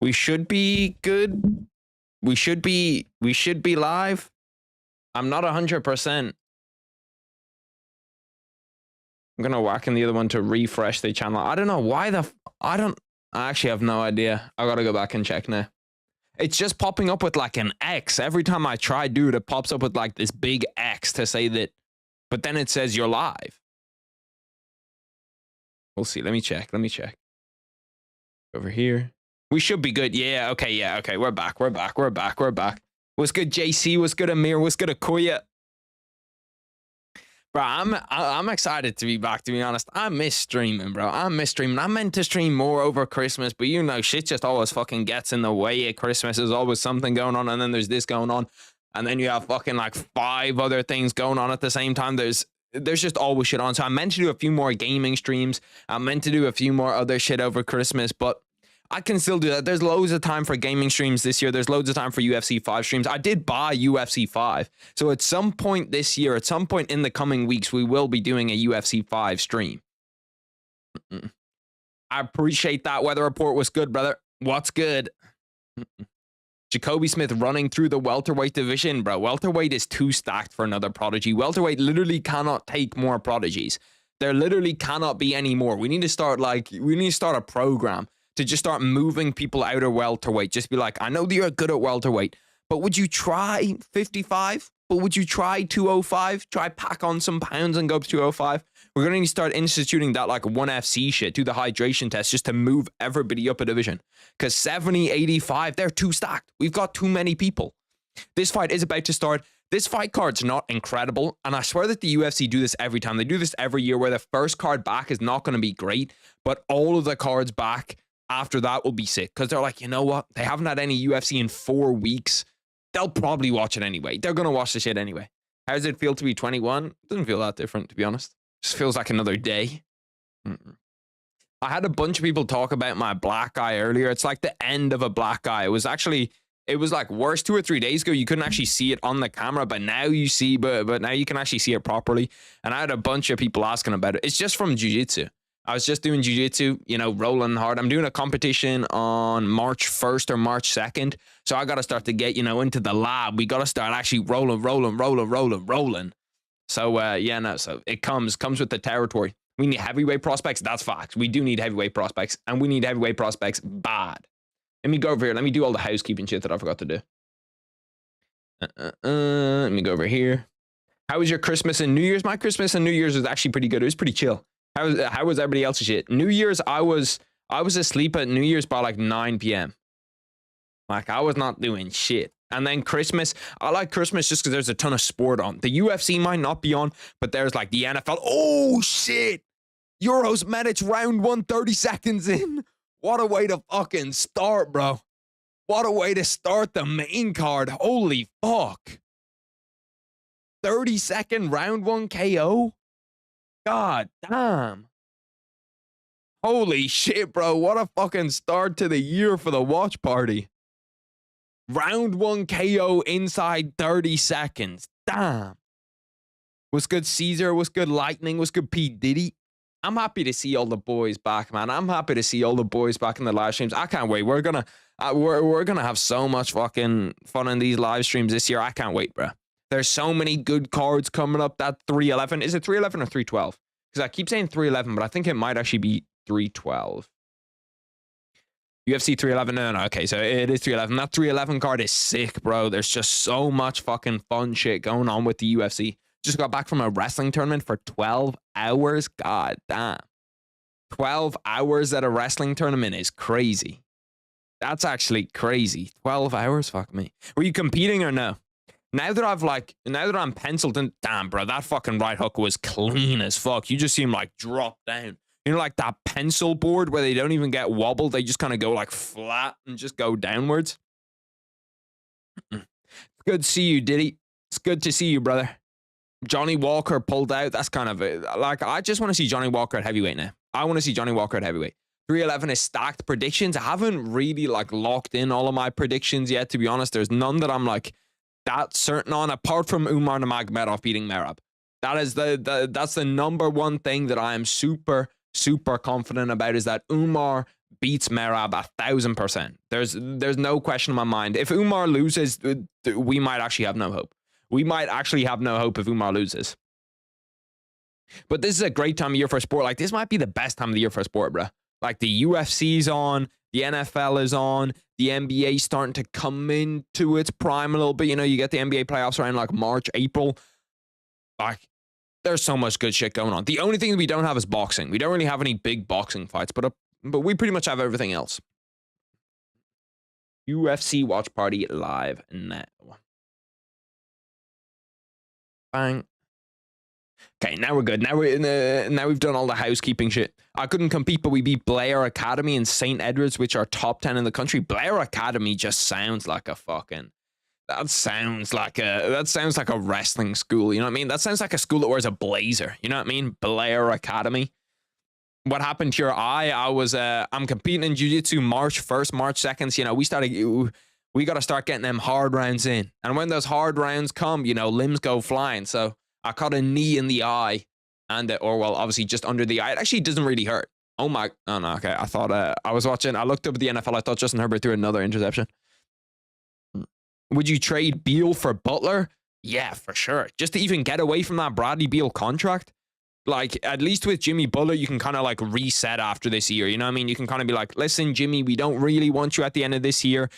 We should be good. We should be live. I'm not 100%. I'm gonna whack in the other one to refresh the channel. I don't know why I actually have no idea. I gotta go back and check now. It's just popping up with like an X. Every time I try do it, it pops up with like this big X to say that, but then it says you're live. We'll see. Let me check. Over here. We should be good. Yeah, okay. We're back. What's good, JC? What's good, Amir? What's good, Akoya? Bro, I'm excited to be back, to be honest. I miss streaming, bro. I meant to stream more over Christmas, but you know, shit just always fucking gets in the way at Christmas. There's always something going on, and then there's this going on, and then you have fucking like 5 other things going on at the same time. There's just always shit on. So I meant to do a few more gaming streams. I meant to do a few more other shit over Christmas, but I can still do that. There's loads of time for gaming streams this year. There's loads of time for UFC 5 streams. I did buy UFC 5. So at some point this year, at some point in the coming weeks, we will be doing a UFC 5 stream. I appreciate that. Weather report was good, brother. What's good? Jacoby Smith running through the welterweight division, bro. Welterweight is too stacked for another prodigy. Welterweight literally cannot take more prodigies. There literally cannot be any more. We need to start a program to just start moving people out of welterweight. Just be like, I know that you're good at welterweight, but would you try 55? But would you try 205? Try pack on some pounds and go up to 205? We're going to start instituting that like 1FC shit, do the hydration test just to move everybody up a division. Because 70, 85, they're too stacked. We've got too many people. This fight is about to start. This fight card's not incredible, and I swear that the UFC do this every time. They do this every year where the first card back is not going to be great, but all of the cards back after that will be sick, because they're like, you know what? They haven't had any UFC in 4 weeks. They'll probably watch it anyway. They're going to watch the shit anyway. How does it feel to be 21? It doesn't feel that different, to be honest. Just feels like another day. I had a bunch of people talk about my black eye earlier. It's like the end of a black eye. It was like worse 2 or 3 days ago. You couldn't actually see it on the camera, but now you see, but now you can actually see it properly. And I had a bunch of people asking about it. It's just from jiu-jitsu. I was just doing jiu-jitsu, you know, rolling hard. I'm doing a competition on March 1st or March 2nd. So I got to start to get, you know, into the lab. We got to start actually rolling. So, yeah, no, so it comes with the territory. We need heavyweight prospects. That's facts. We do need heavyweight prospects, and we need heavyweight prospects bad. Let me go over here. Let me do all the housekeeping shit that I forgot to do. Let me go over here. How was your Christmas and New Year's? My Christmas and New Year's was actually pretty good. It was pretty chill. How was everybody else's shit? New Year's, I was asleep at New Year's by like 9 p.m. Like, I was not doing shit. And then Christmas, I like Christmas just because there's a ton of sport on. The UFC might not be on, but there's like the NFL. Oh, shit. Euros Medics round 1, 30 seconds in. What a way to fucking start, bro. What a way to start the main card. Holy fuck. 30-second round 1 KO? God damn. Holy shit, bro. What a fucking start to the year for the watch party. Round 1 KO inside 30 seconds. Damn. What's good, Caesar? What's good, Lightning? What's good, P. Diddy? I'm happy to see all the boys back, man. I'm happy to see all the boys back in the live streams. I can't wait. We're gonna have so much fucking fun in these live streams this year. I can't wait, bro. There's so many good cards coming up. That 311. Is it 311 or 312? Because I keep saying 311, but I think it might actually be 312. UFC 311. No. Okay, so it is 311. That 311 card is sick, bro. There's just so much fucking fun shit going on with the UFC. Just got back from a wrestling tournament for 12 hours. God damn. 12 hours at a wrestling tournament is crazy. That's actually crazy. 12 hours? Fuck me. Were you competing or no? Now that I'm penciled in, damn, bro, that fucking right hook was clean as fuck. You just see him like drop down. You know, like that pencil board where they don't even get wobbled. They just kind of go like flat and just go downwards. It's good to see you, Diddy. It's good to see you, brother. Johnny Walker pulled out. That's kind of it. Like, I just want to see Johnny Walker at heavyweight now. I want to see Johnny Walker at heavyweight. 311 is stacked predictions. I haven't really like locked in all of my predictions yet, to be honest. There's none that I'm like that certain on, apart from Umar Nurmagomedov beating Merab. That is that's the number one thing that I am super confident about, is that Umar beats Merab 1,000%. There's no question in my mind. If Umar loses, we might actually have no hope. We might actually have no hope if Umar loses. But this is a great time of year for sport. Like, this might be the best time of the year for sport, bro. Like, the UFC's on, the NFL is on, the NBA starting to come into its prime a little bit. You know, you get the NBA playoffs around like March, April. Like, there's so much good shit going on. The only thing we don't have is boxing. We don't really have any big boxing fights, but we pretty much have everything else. UFC Watch Party live now. Bang. Okay, now we're good. Now we've done all the housekeeping shit. I couldn't compete, but we beat Blair Academy and St. Edwards, which are top 10 in the country. Blair Academy just sounds like a fucking... That sounds like a wrestling school. You know what I mean? That sounds like a school that wears a blazer. You know what I mean? Blair Academy. What happened to your eye? I'm competing in jiu-jitsu March 1st, March 2nd. You know, we got to start getting them hard rounds in. And when those hard rounds come, you know, limbs go flying. So I caught a knee in the eye obviously just under the eye. It actually doesn't really hurt. Oh no, okay. I thought, I looked up at the NFL. I thought Justin Herbert threw another interception. Would you trade Beal for Butler? Yeah, for sure. Just to even get away from that Bradley Beal contract. Like, at least with Jimmy Butler, you can kind of like reset after this year. You know what I mean? You can kind of be like, listen, Jimmy, we don't really want you at the end of this year.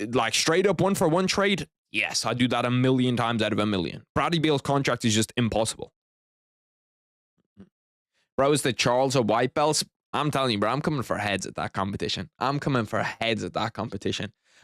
Like, straight up 1-for-1 trade. Yes, I'd do that 1,000,000 times out of 1,000,000. Bradley Beal's contract is just impossible. Bro, is the Charles of white belts? I'm telling you, bro, I'm coming for heads at that competition.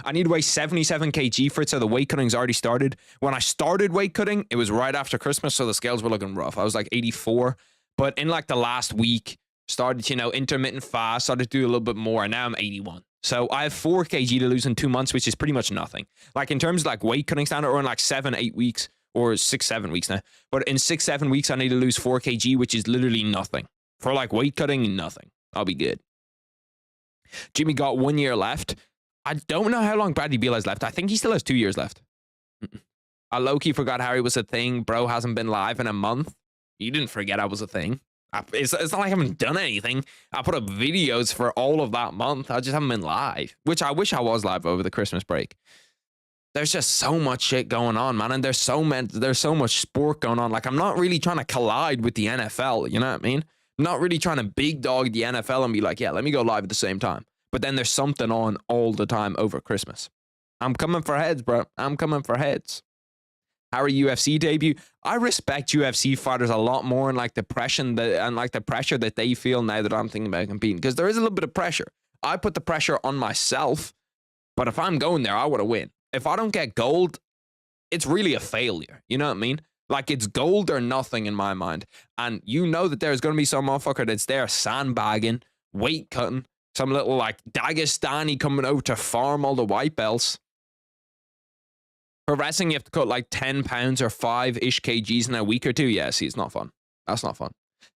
I need to weigh 77 kg for it, so the weight cutting's already started. When I started weight cutting, it was right after Christmas, so the scales were looking rough. I was like 84. But in like the last week, started, you know, intermittent fast, started to do a little bit more, and now I'm 81. So I have 4 kg to lose in 2 months, which is pretty much nothing. Like, in terms of like weight cutting standard, or in like 7-8 weeks, or 6-7 weeks now. But in 6-7 weeks, I need to lose 4 kg, which is literally nothing. For like weight cutting, nothing. I'll be good. Jimmy got 1 year left. I don't know how long Bradley Beal has left. I think he still has 2 years left. I low-key forgot Harry was a thing. Bro hasn't been live in a month. You didn't forget I was a thing. It's not like I haven't done anything. I put up videos for all of that month. I just haven't been live, which I wish I was live over the Christmas break. There's just so much shit going on, man. And there's so much sport going on. Like, I'm not really trying to collide with the NFL. You know what I mean? I'm not really trying to big dog the NFL and be like, yeah, let me go live at the same time. But then there's something on all the time over Christmas. I'm coming for heads, bro. I'm coming for heads. Harry UFC debut. I respect UFC fighters a lot more, and like the pressure that they feel now that I'm thinking about competing, because there is a little bit of pressure. I put the pressure on myself, but if I'm going there, I want to win. If I don't get gold, it's really a failure. You know what I mean? Like, it's gold or nothing in my mind. And you know that there's going to be some motherfucker that's there sandbagging, weight cutting, some little like Dagestani coming over to farm all the white belts. For wrestling, you have to cut like 10 pounds or 5-ish kgs in a week or two. Yeah, see, it's not fun. That's not fun.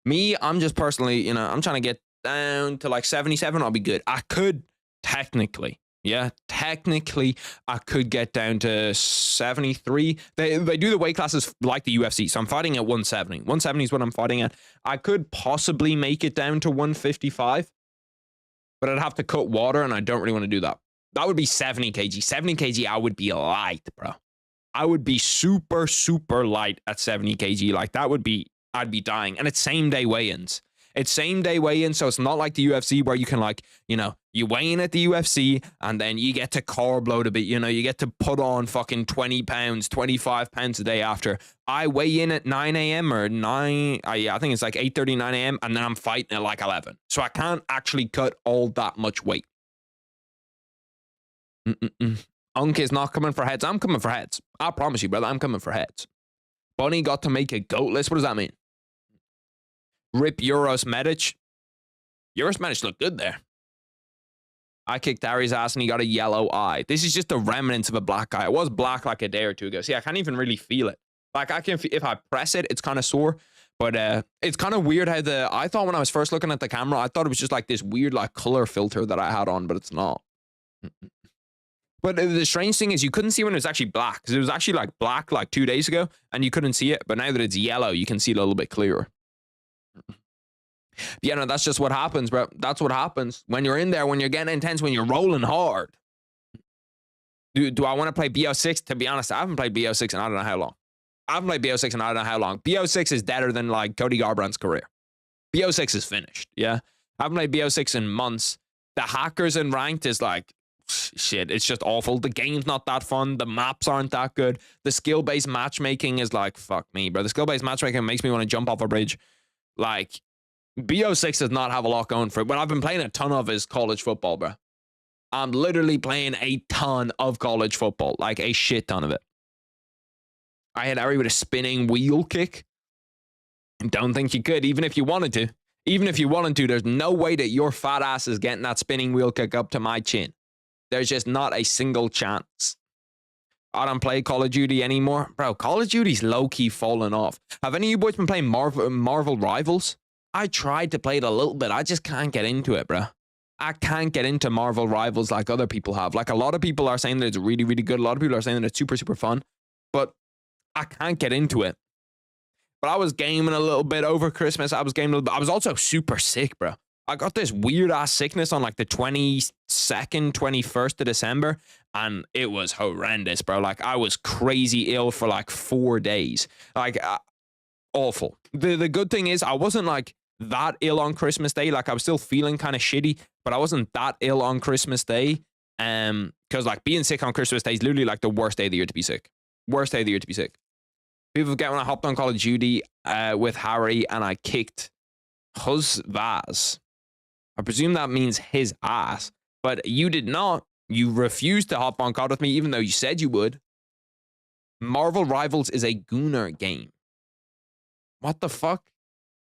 Me, I'm just personally, you know, I'm trying to get down to like 77. I'll be good. I could technically, I could get down to 73. They do the weight classes like the UFC. So I'm fighting at 170. 170 is what I'm fighting at. I could possibly make it down to 155. But I'd have to cut water, and I don't really want to do that. That would be 70 kg. 70 kg, I would be light, bro. I would be super, super light at 70 kg. Like, I'd be dying. And it's same day weigh-ins. It's same day weigh-in, so it's not like the UFC where you can, like, you know, you weigh in at the UFC and then you get to carb load a bit. You know, you get to put on fucking 20 pounds, 25 pounds a day after. I weigh in at 9 a.m. or 9, I think it's like 8:30, 9 a.m. and then I'm fighting at like 11. So I can't actually cut all that much weight. Unk is not coming for heads. I'm coming for heads. I promise you, brother, I'm coming for heads. Bunny got to make a GOAT list. What does that mean? Rip Euros Medic. Euros Medic looked good there. I kicked Harry's ass and he got a yellow eye. This is just the remnants of a black eye. It was black like a day or two ago. See, I can't even really feel it. Like, if I press it, it's kind of sore. But it's kind of weird how I thought when I was first looking at the camera, I thought it was just like this weird like color filter that I had on, but it's not. But the strange thing is you couldn't see when it was actually black, because it was actually like black like 2 days ago and you couldn't see it. But now that it's yellow, you can see it a little bit clearer. Yeah, no, that's just what happens, bro. That's what happens when you're in there, when you're getting intense, when you're rolling hard. Do I want to play BO6? To be honest, I haven't played BO6 in I don't know how long. I haven't played BO6 in I don't know how long. BO6 is deader than like Cody Garbrandt's career. BO6 is finished. Yeah. I haven't played BO6 in months. The hackers in ranked is like, shit, it's just awful. The game's not that fun. The maps aren't that good. The skill-based matchmaking is like, fuck me, bro. The skill-based matchmaking makes me want to jump off a bridge. Like, BO6 does not have a lot going for it. What I've been playing a ton of is college football, bro. I'm literally playing a ton of college football, like a shit ton of it. I hit Ari with a spinning wheel kick. Don't think you could, even if you wanted to. Even if you wanted to, there's no way that your fat ass is getting that spinning wheel kick up to my chin. There's just not a single chance. I don't play Call of Duty anymore. Bro, Call of Duty's low-key falling off. Have any of you boys been playing Marvel Rivals? I tried to play it a little bit. I just can't get into it, bro. I can't get into Marvel Rivals like other people have. Like, a lot of people are saying that it's really, really good. A lot of people are saying that it's super, super fun. But I can't get into it. But I was gaming a little bit over Christmas. I was gaming a little bit. I was also super sick, bro. I got this weird-ass sickness on, like, the 22nd, 21st of December. And it was horrendous, bro. Like, I was crazy ill for, like, 4 days. Like, awful. The good thing is I wasn't, like, that ill on Christmas Day. Like, I was still feeling kind of shitty, but I wasn't that ill on Christmas Day. Because, like, being sick on Christmas Day is literally, like, the worst day of the year to be sick. Worst day of the year to be sick. People forget when I hopped on Call of Duty with Harry and I kicked his Vaz. I presume that means his ass. But you did not. You refused to hop on COD with me, even though you said you would. Marvel Rivals is a gooner game. What the fuck?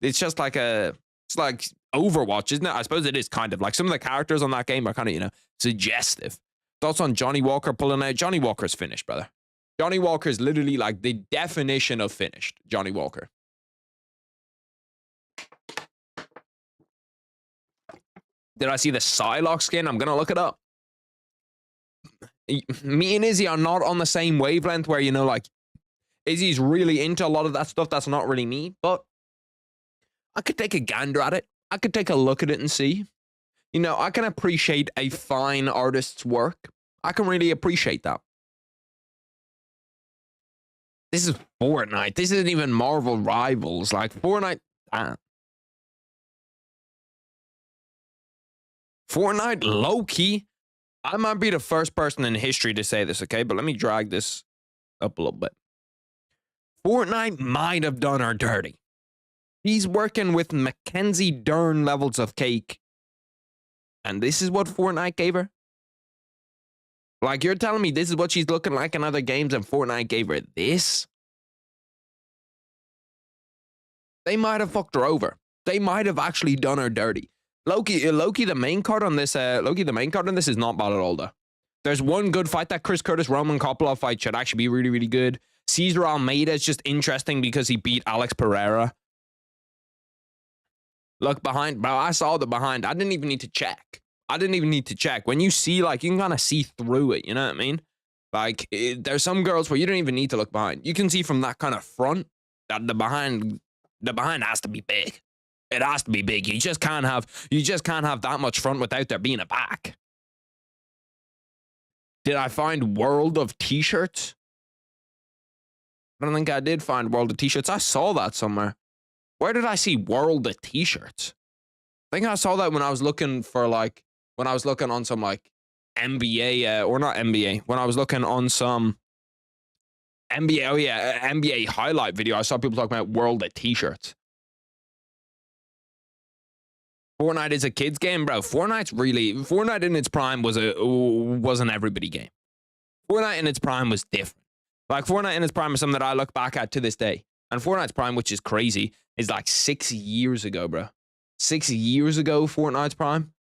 It's just like it's like Overwatch, isn't it? I suppose it is kind of. Like, some of the characters on that game are kind of, you know, suggestive. Thoughts on Johnny Walker pulling out? Johnny Walker's finished, brother. Johnny Walker is literally like the definition of finished. Johnny Walker. Did I see the Psylocke skin? I'm going to look it up. Me and Izzy are not on the same wavelength where, you know, like, Izzy's really into a lot of that stuff. That's not really me, but I could take a gander at it. I could take a look at it and see. You know, I can appreciate a fine artist's work. I can really appreciate that. This is Fortnite. This isn't even Marvel Rivals. Like, Fortnite. Fortnite, low-key. I might be the first person in history to say this, okay? But let me drag this up a little bit. Fortnite might have done her dirty. He's working with Mackenzie Dern levels of cake. And this is what Fortnite gave her? Like, you're telling me this is what she's looking like in other games and Fortnite gave her this? They might have fucked her over. They might have actually done her dirty. Loki, the main card on this, is not bad at all, though. There's one good fight. That Chris Curtis Roman Kopylov fight should actually be really, really good. Cesar Almeida is just interesting because he beat Alex Pereira. Look behind, bro. I saw the behind. I didn't even need to check. When you see, like, you can kind of see through it. You know what I mean? Like, there's some girls where you don't even need to look behind. You can see from that kind of front that the behind has to be big. It has to be big. You just can't have that much front without there being a back. Did I find World of T-shirts? I don't think I did find World of T-shirts. I saw that somewhere. Where did I see World of T-shirts? I think I saw that when I was looking on some, like, NBA, or not NBA, when I was looking on some NBA, NBA highlight video. I saw people talking about World of T-shirts. Fortnite is a kid's game, bro. Fortnite in its prime was an everybody game. Fortnite in its prime was different. Like, Fortnite in its prime is something that I look back at to this day. And Fortnite's prime, which is crazy, is like 6 years ago, bro. 6 years ago, Fortnite's prime.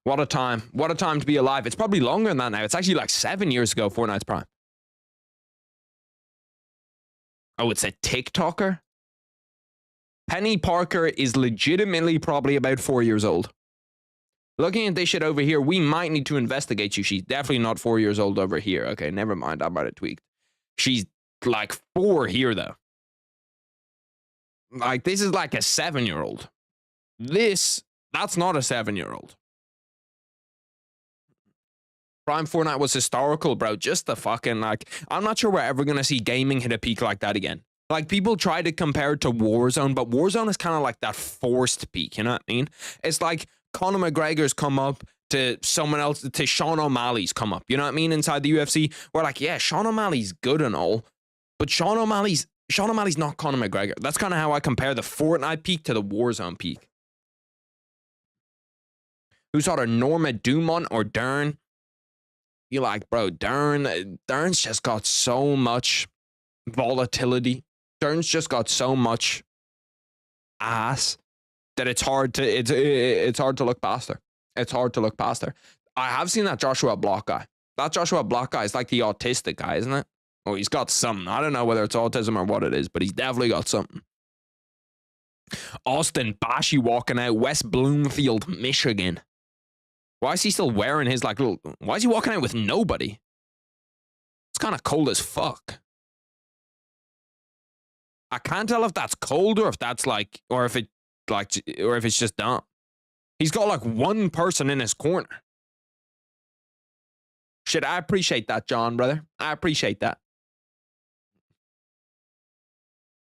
What a time. What a time to be alive. It's probably longer than that now. It's actually like 7 years ago, Fortnite's prime. Oh, it's a TikToker? Penny Parker is legitimately probably about 4 years old. Looking at this shit over here, we might need to investigate you. She's definitely not 4 years old over here. Okay, never mind. I might have tweaked. She's like 4 here, though. Like, this is like a 7-year-old. That's not a 7-year-old. Prime Fortnite was historical, bro. Just the fucking, like, I'm not sure we're ever going to see gaming hit a peak like that again. Like, people try to compare it to Warzone, but Warzone is kind of like that forced peak, you know what I mean? It's like Conor McGregor's come up to someone else, to Sean O'Malley's come up, you know what I mean, inside the UFC. We're like, yeah, Sean O'Malley's good and all, but Sean O'Malley's not Conor McGregor. That's kind of how I compare the Fortnite peak to the Warzone peak. Who's hotter, Norma Dumont or Dern? You're like, bro, Dern's just got so much volatility. Dern's just got so much ass that it's hard to look past her. It's hard to look past her. I have seen that Joshua Block guy. That Joshua Block guy is like the autistic guy, isn't it? Oh, he's got something. I don't know whether it's autism or what it is, but he's definitely got something. Austin Bashi walking out, West Bloomfield, Michigan. Why is he still wearing his like little... Why is he walking out with nobody? It's kind of cold as fuck. I can't tell if that's cold or if that's like... Or if it's just dumb. He's got like one person in his corner. Shit, I appreciate that, John, brother. I appreciate that.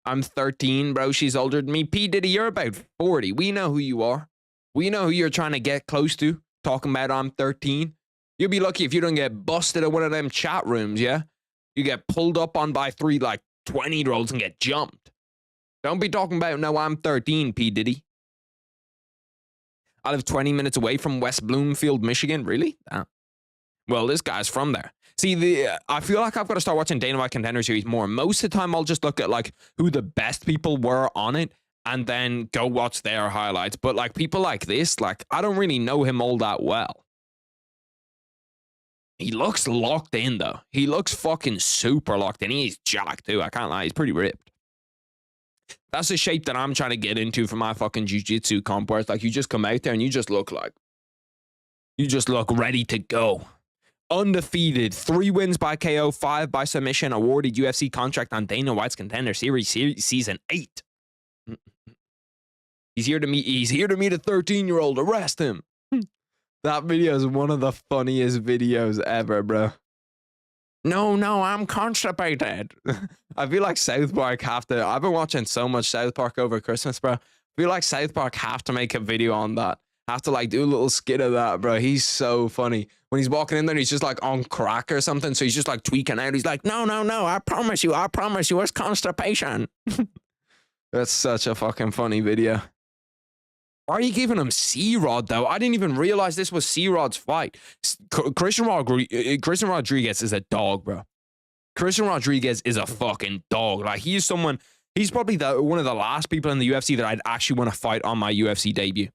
I'm 13, bro. She's older than me. P. Diddy, you're about 40. We know who you are. We know who you're trying to get close to. Talking about I'm 13. You'll be lucky if you don't get busted at one of them chat rooms, yeah? You get pulled up on by 3 like 20-year-olds and get jumped. Don't be talking about, no, I'm 13, P. Diddy. I live 20 minutes away from West Bloomfield, Michigan. Really? Well, this guy's from there. See, I feel like I've got to start watching Dana White Contender Series more. Most of the time, I'll just look at like who the best people were on it and then go watch their highlights. But like people like this, like I don't really know him all that well. He looks locked in though. He looks fucking super locked in. He's jacked too. I can't lie. He's pretty ripped. That's the shape that I'm trying to get into for my fucking jiu-jitsu comp, where it's like you just come out there and you just look ready to go. Undefeated, 3 wins by KO, 5 by submission, awarded UFC contract on Dana White's Contender Series Season 8. He's here to meet a 13-year-old. Arrest him. That video is one of the funniest videos ever, bro. No, I'm constipated. I feel like South Park have to... I've been watching so much South Park over Christmas, bro. I feel like South Park have to make a video on that. Have to like do a little skit of that, bro. He's so funny. When he's walking in there, he's just like on crack or something. So he's just like tweaking out. He's like, no, I promise you, it's constipation. That's such a fucking funny video. Why are you giving him C-Rod, though? I didn't even realize this was C-Rod's fight. Christian Rodriguez is a dog, bro. Christian Rodriguez is a fucking dog. Like, he's probably one of the last people in the UFC that I'd actually want to fight on my UFC debut.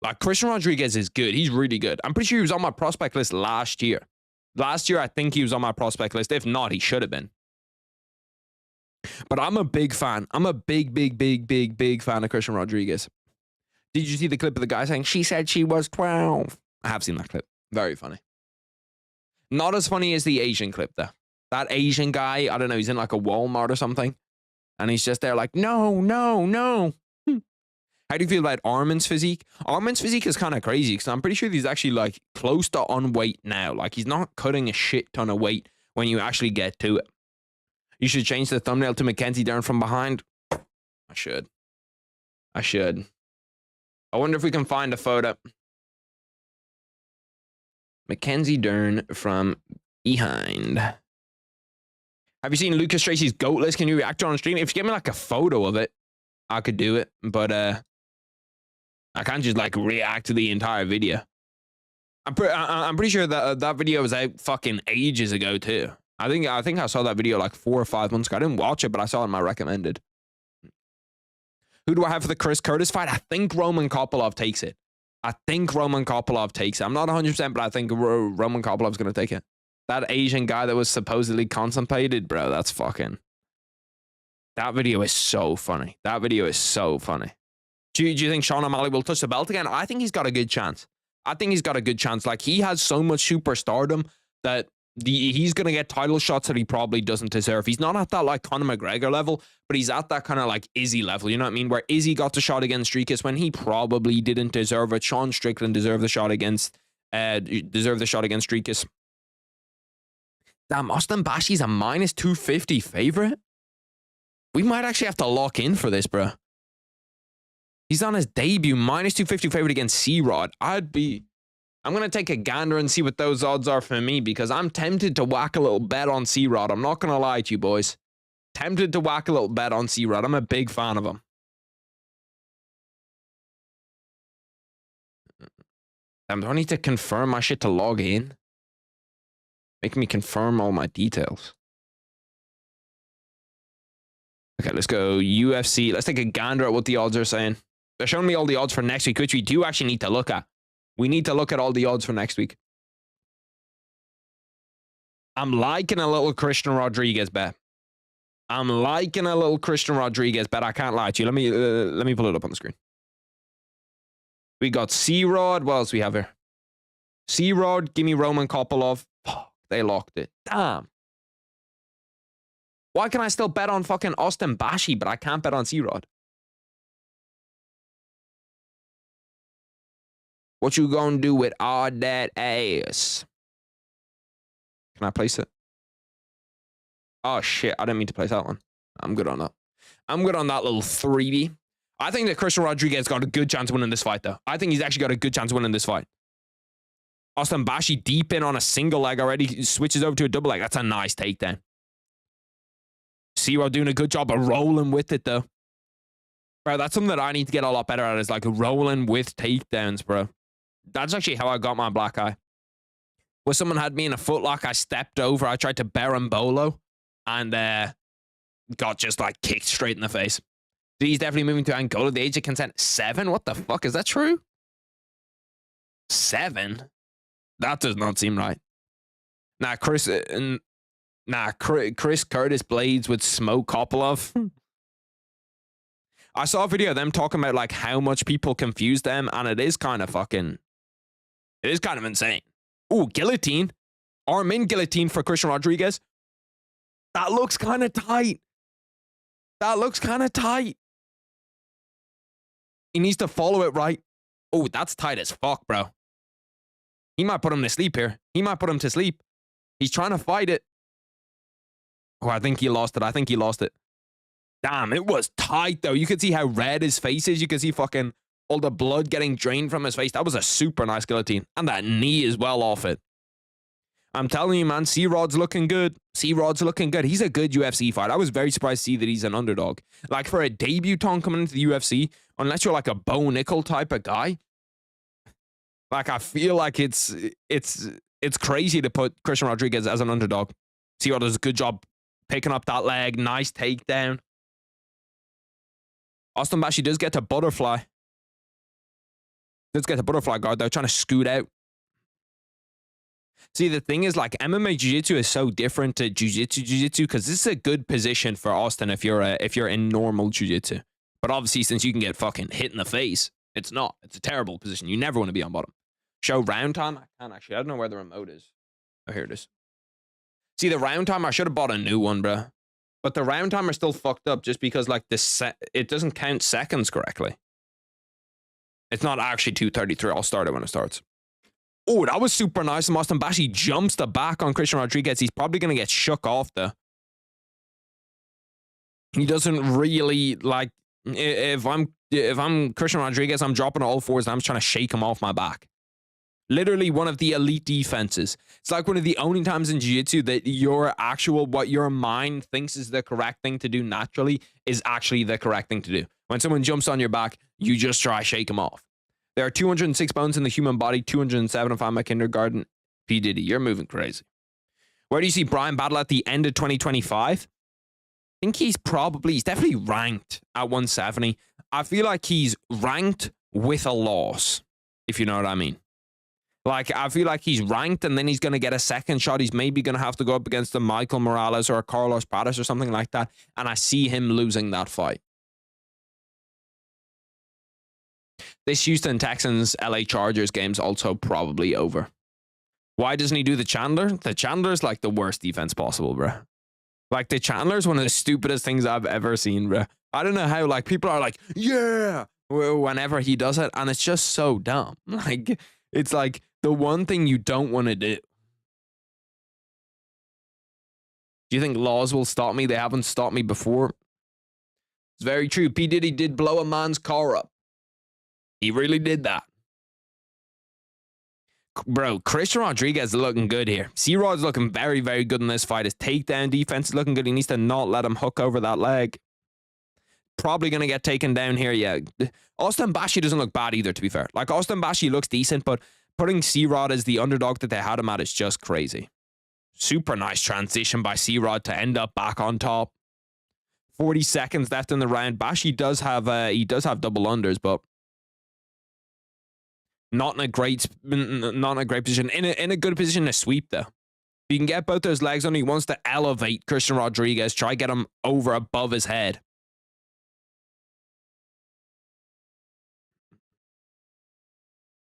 Like, Christian Rodriguez is good. He's really good. I'm pretty sure he was on my prospect list last year. Last year, I think he was on my prospect list. If not, he should have been. But I'm a big fan. I'm a big fan of Christian Rodriguez. Did you see the clip of the guy saying, she said she was 12? I have seen that clip. Very funny. Not as funny as the Asian clip, though. That Asian guy, I don't know, he's in like a Walmart or something. And he's just there like, no. How do you feel about Armin's physique? Armin's physique is kind of crazy because I'm pretty sure he's actually like close to on weight now. Like he's not cutting a shit ton of weight when you actually get to it. You should change the thumbnail to Mackenzie Dern from behind. I should. I wonder if we can find a photo. Mackenzie Dern from behind. Have you seen Lucas Tracy's GOAT list? Can you react on stream? If you give me like a photo of it, I could do it. But I can't just like react to the entire video. I'm pretty sure that video was out fucking ages ago too. I think I saw that video like 4 or 5 months ago. I didn't watch it, but I saw it in my recommended. Who do I have for the Chris Curtis fight? I think Roman Kopylov takes it. I'm not 100%, but I think Roman Kopylov's going to take it. That Asian guy that was supposedly constipated, bro, that's fucking... That video is so funny. Do you think Sean O'Malley will touch the belt again? I think he's got a good chance. Like, he has so much superstardom that He's going to get title shots that he probably doesn't deserve. He's not at that like Conor McGregor level, but he's at that kind of like Izzy level. You know what I mean? Where Izzy got the shot against Strickis when he probably didn't deserve it. Sean Strickland deserved the shot against Strickis. Damn, Austin Bashi's a minus 250 favorite. We might actually have to lock in for this, bro. He's on his debut, minus 250 favorite against C-Rod. I'm going to take a gander and see what those odds are for me because I'm tempted to whack a little bet on C-Rod. I'm not going to lie to you, boys. Tempted to whack a little bet on C-Rod. I'm a big fan of him. Damn, do I need to confirm my shit to log in? Make me confirm all my details. Okay, let's go UFC. Let's take a gander at what the odds are saying. They're showing me all the odds for next week, which we do actually need to look at. We need to look at all the odds for next week. I'm liking a little Christian Rodriguez bet. I can't lie to you. Let me pull it up on the screen. We got C-Rod. What else we have here? C-Rod, give me Roman Kopylov. Fuck, they locked it. Damn. Why can I still bet on fucking Austin Bashi, but I can't bet on C-Rod? What you gonna do with all that ass? Can I place it? Oh, shit. I didn't mean to place that one. I'm good on that. I'm good on that little 3D. I think that Christian Rodriguez got a good chance of winning this fight, though. I think he's actually got a good chance of winning this fight. Austin Bashi deep in on a single leg already. He switches over to a double leg. That's a nice takedown. C-Rod doing a good job of rolling with it, though. Bro, that's something that I need to get a lot better at is like rolling with takedowns, bro. That's actually how I got my black eye. When someone had me in a footlock, I stepped over. I tried to Berimbolo and got just like kicked straight in the face. He's definitely moving to Angola. The age of consent, 7? What the fuck? Is that true? 7? That does not seem right. Nah, Chris Curtis Blades with Smoke Kopylov. I saw a video of them talking about like how much people confuse them, and it is kind of insane. Ooh, guillotine. Armin guillotine for Christian Rodriguez. That looks kind of tight. He needs to follow it right. Oh, that's tight as fuck, bro. He might put him to sleep here. He's trying to fight it. Oh, I think he lost it. Damn, it was tight, though. You could see how red his face is. You could see fucking all the blood getting drained from his face. That was a super nice guillotine. And that knee is well off it. I'm telling you, man, C-Rod's looking good. He's a good UFC fighter. I was very surprised to see that he's an underdog. Like, for a debutant coming into the UFC, unless you're like a Bo Nickel type of guy, like, I feel like it's crazy to put Christian Rodriguez as an underdog. C-Rod does a good job picking up that leg. Nice takedown. Austin Bashi does get to butterfly. Guard, though, trying to scoot out. See, the thing is, like, MMA Jiu-Jitsu is so different to Jiu-Jitsu because this is a good position for Austin if you're in normal Jiu-Jitsu. But obviously, since you can get fucking hit in the face, it's not. It's a terrible position. You never want to be on bottom. Show round time? I can't actually. I don't know where the remote is. Oh, here it is. See, the round time, I should have bought a new one, bro. But the round timer still fucked up just because, like, it doesn't count seconds correctly. It's not actually 2:33. I'll start it when it starts. Oh, that was super nice. And Austin Bashi jumps the back on Christian Rodriguez. He's probably going to get shook off, though. He doesn't really, like, if I'm Christian Rodriguez, I'm dropping all fours and I'm trying to shake him off my back. Literally one of the elite defenses. It's like one of the only times in jiu-jitsu that what your mind thinks is the correct thing to do naturally is actually the correct thing to do. When someone jumps on your back, you just try to shake them off. There are 206 bones in the human body, 207 if I'm a kindergarten. P. Diddy, you're moving crazy. Where do you see Brian Battle at the end of 2025? I think he's definitely ranked at 170. I feel like he's ranked with a loss, if you know what I mean. Like, I feel like he's ranked and then he's going to get a second shot. He's maybe going to have to go up against a Michael Morales or a Carlos Pradas or something like that. And I see him losing that fight. This Houston Texans LA Chargers game's also probably over. Why doesn't he do the Chandler? The Chandler's like the worst defense possible, bro. Like, the Chandler's one of the stupidest things I've ever seen, bro. I don't know how, like, people are like, yeah, whenever he does it, and it's just so dumb. Like, it's like the one thing you don't want to do. Do you think laws will stop me? They haven't stopped me before. It's very true. P. Diddy did blow a man's car up. He really did that. Bro, Christian Rodriguez is looking good here. C-Rod's looking very, very good in this fight. His takedown defense is looking good. He needs to not let him hook over that leg. Probably going to get taken down here, yeah. Austin Bashi doesn't look bad either, to be fair. Like, Austin Bashi looks decent, but putting C-Rod as the underdog that they had him at is just crazy. Super nice transition by C-Rod to end up back on top. 40 seconds left in the round. Bashi does have double unders, but not in a great position. In a good position to sweep though. If you can get both those legs on, he wants to elevate Christian Rodriguez. Try get him over above his head.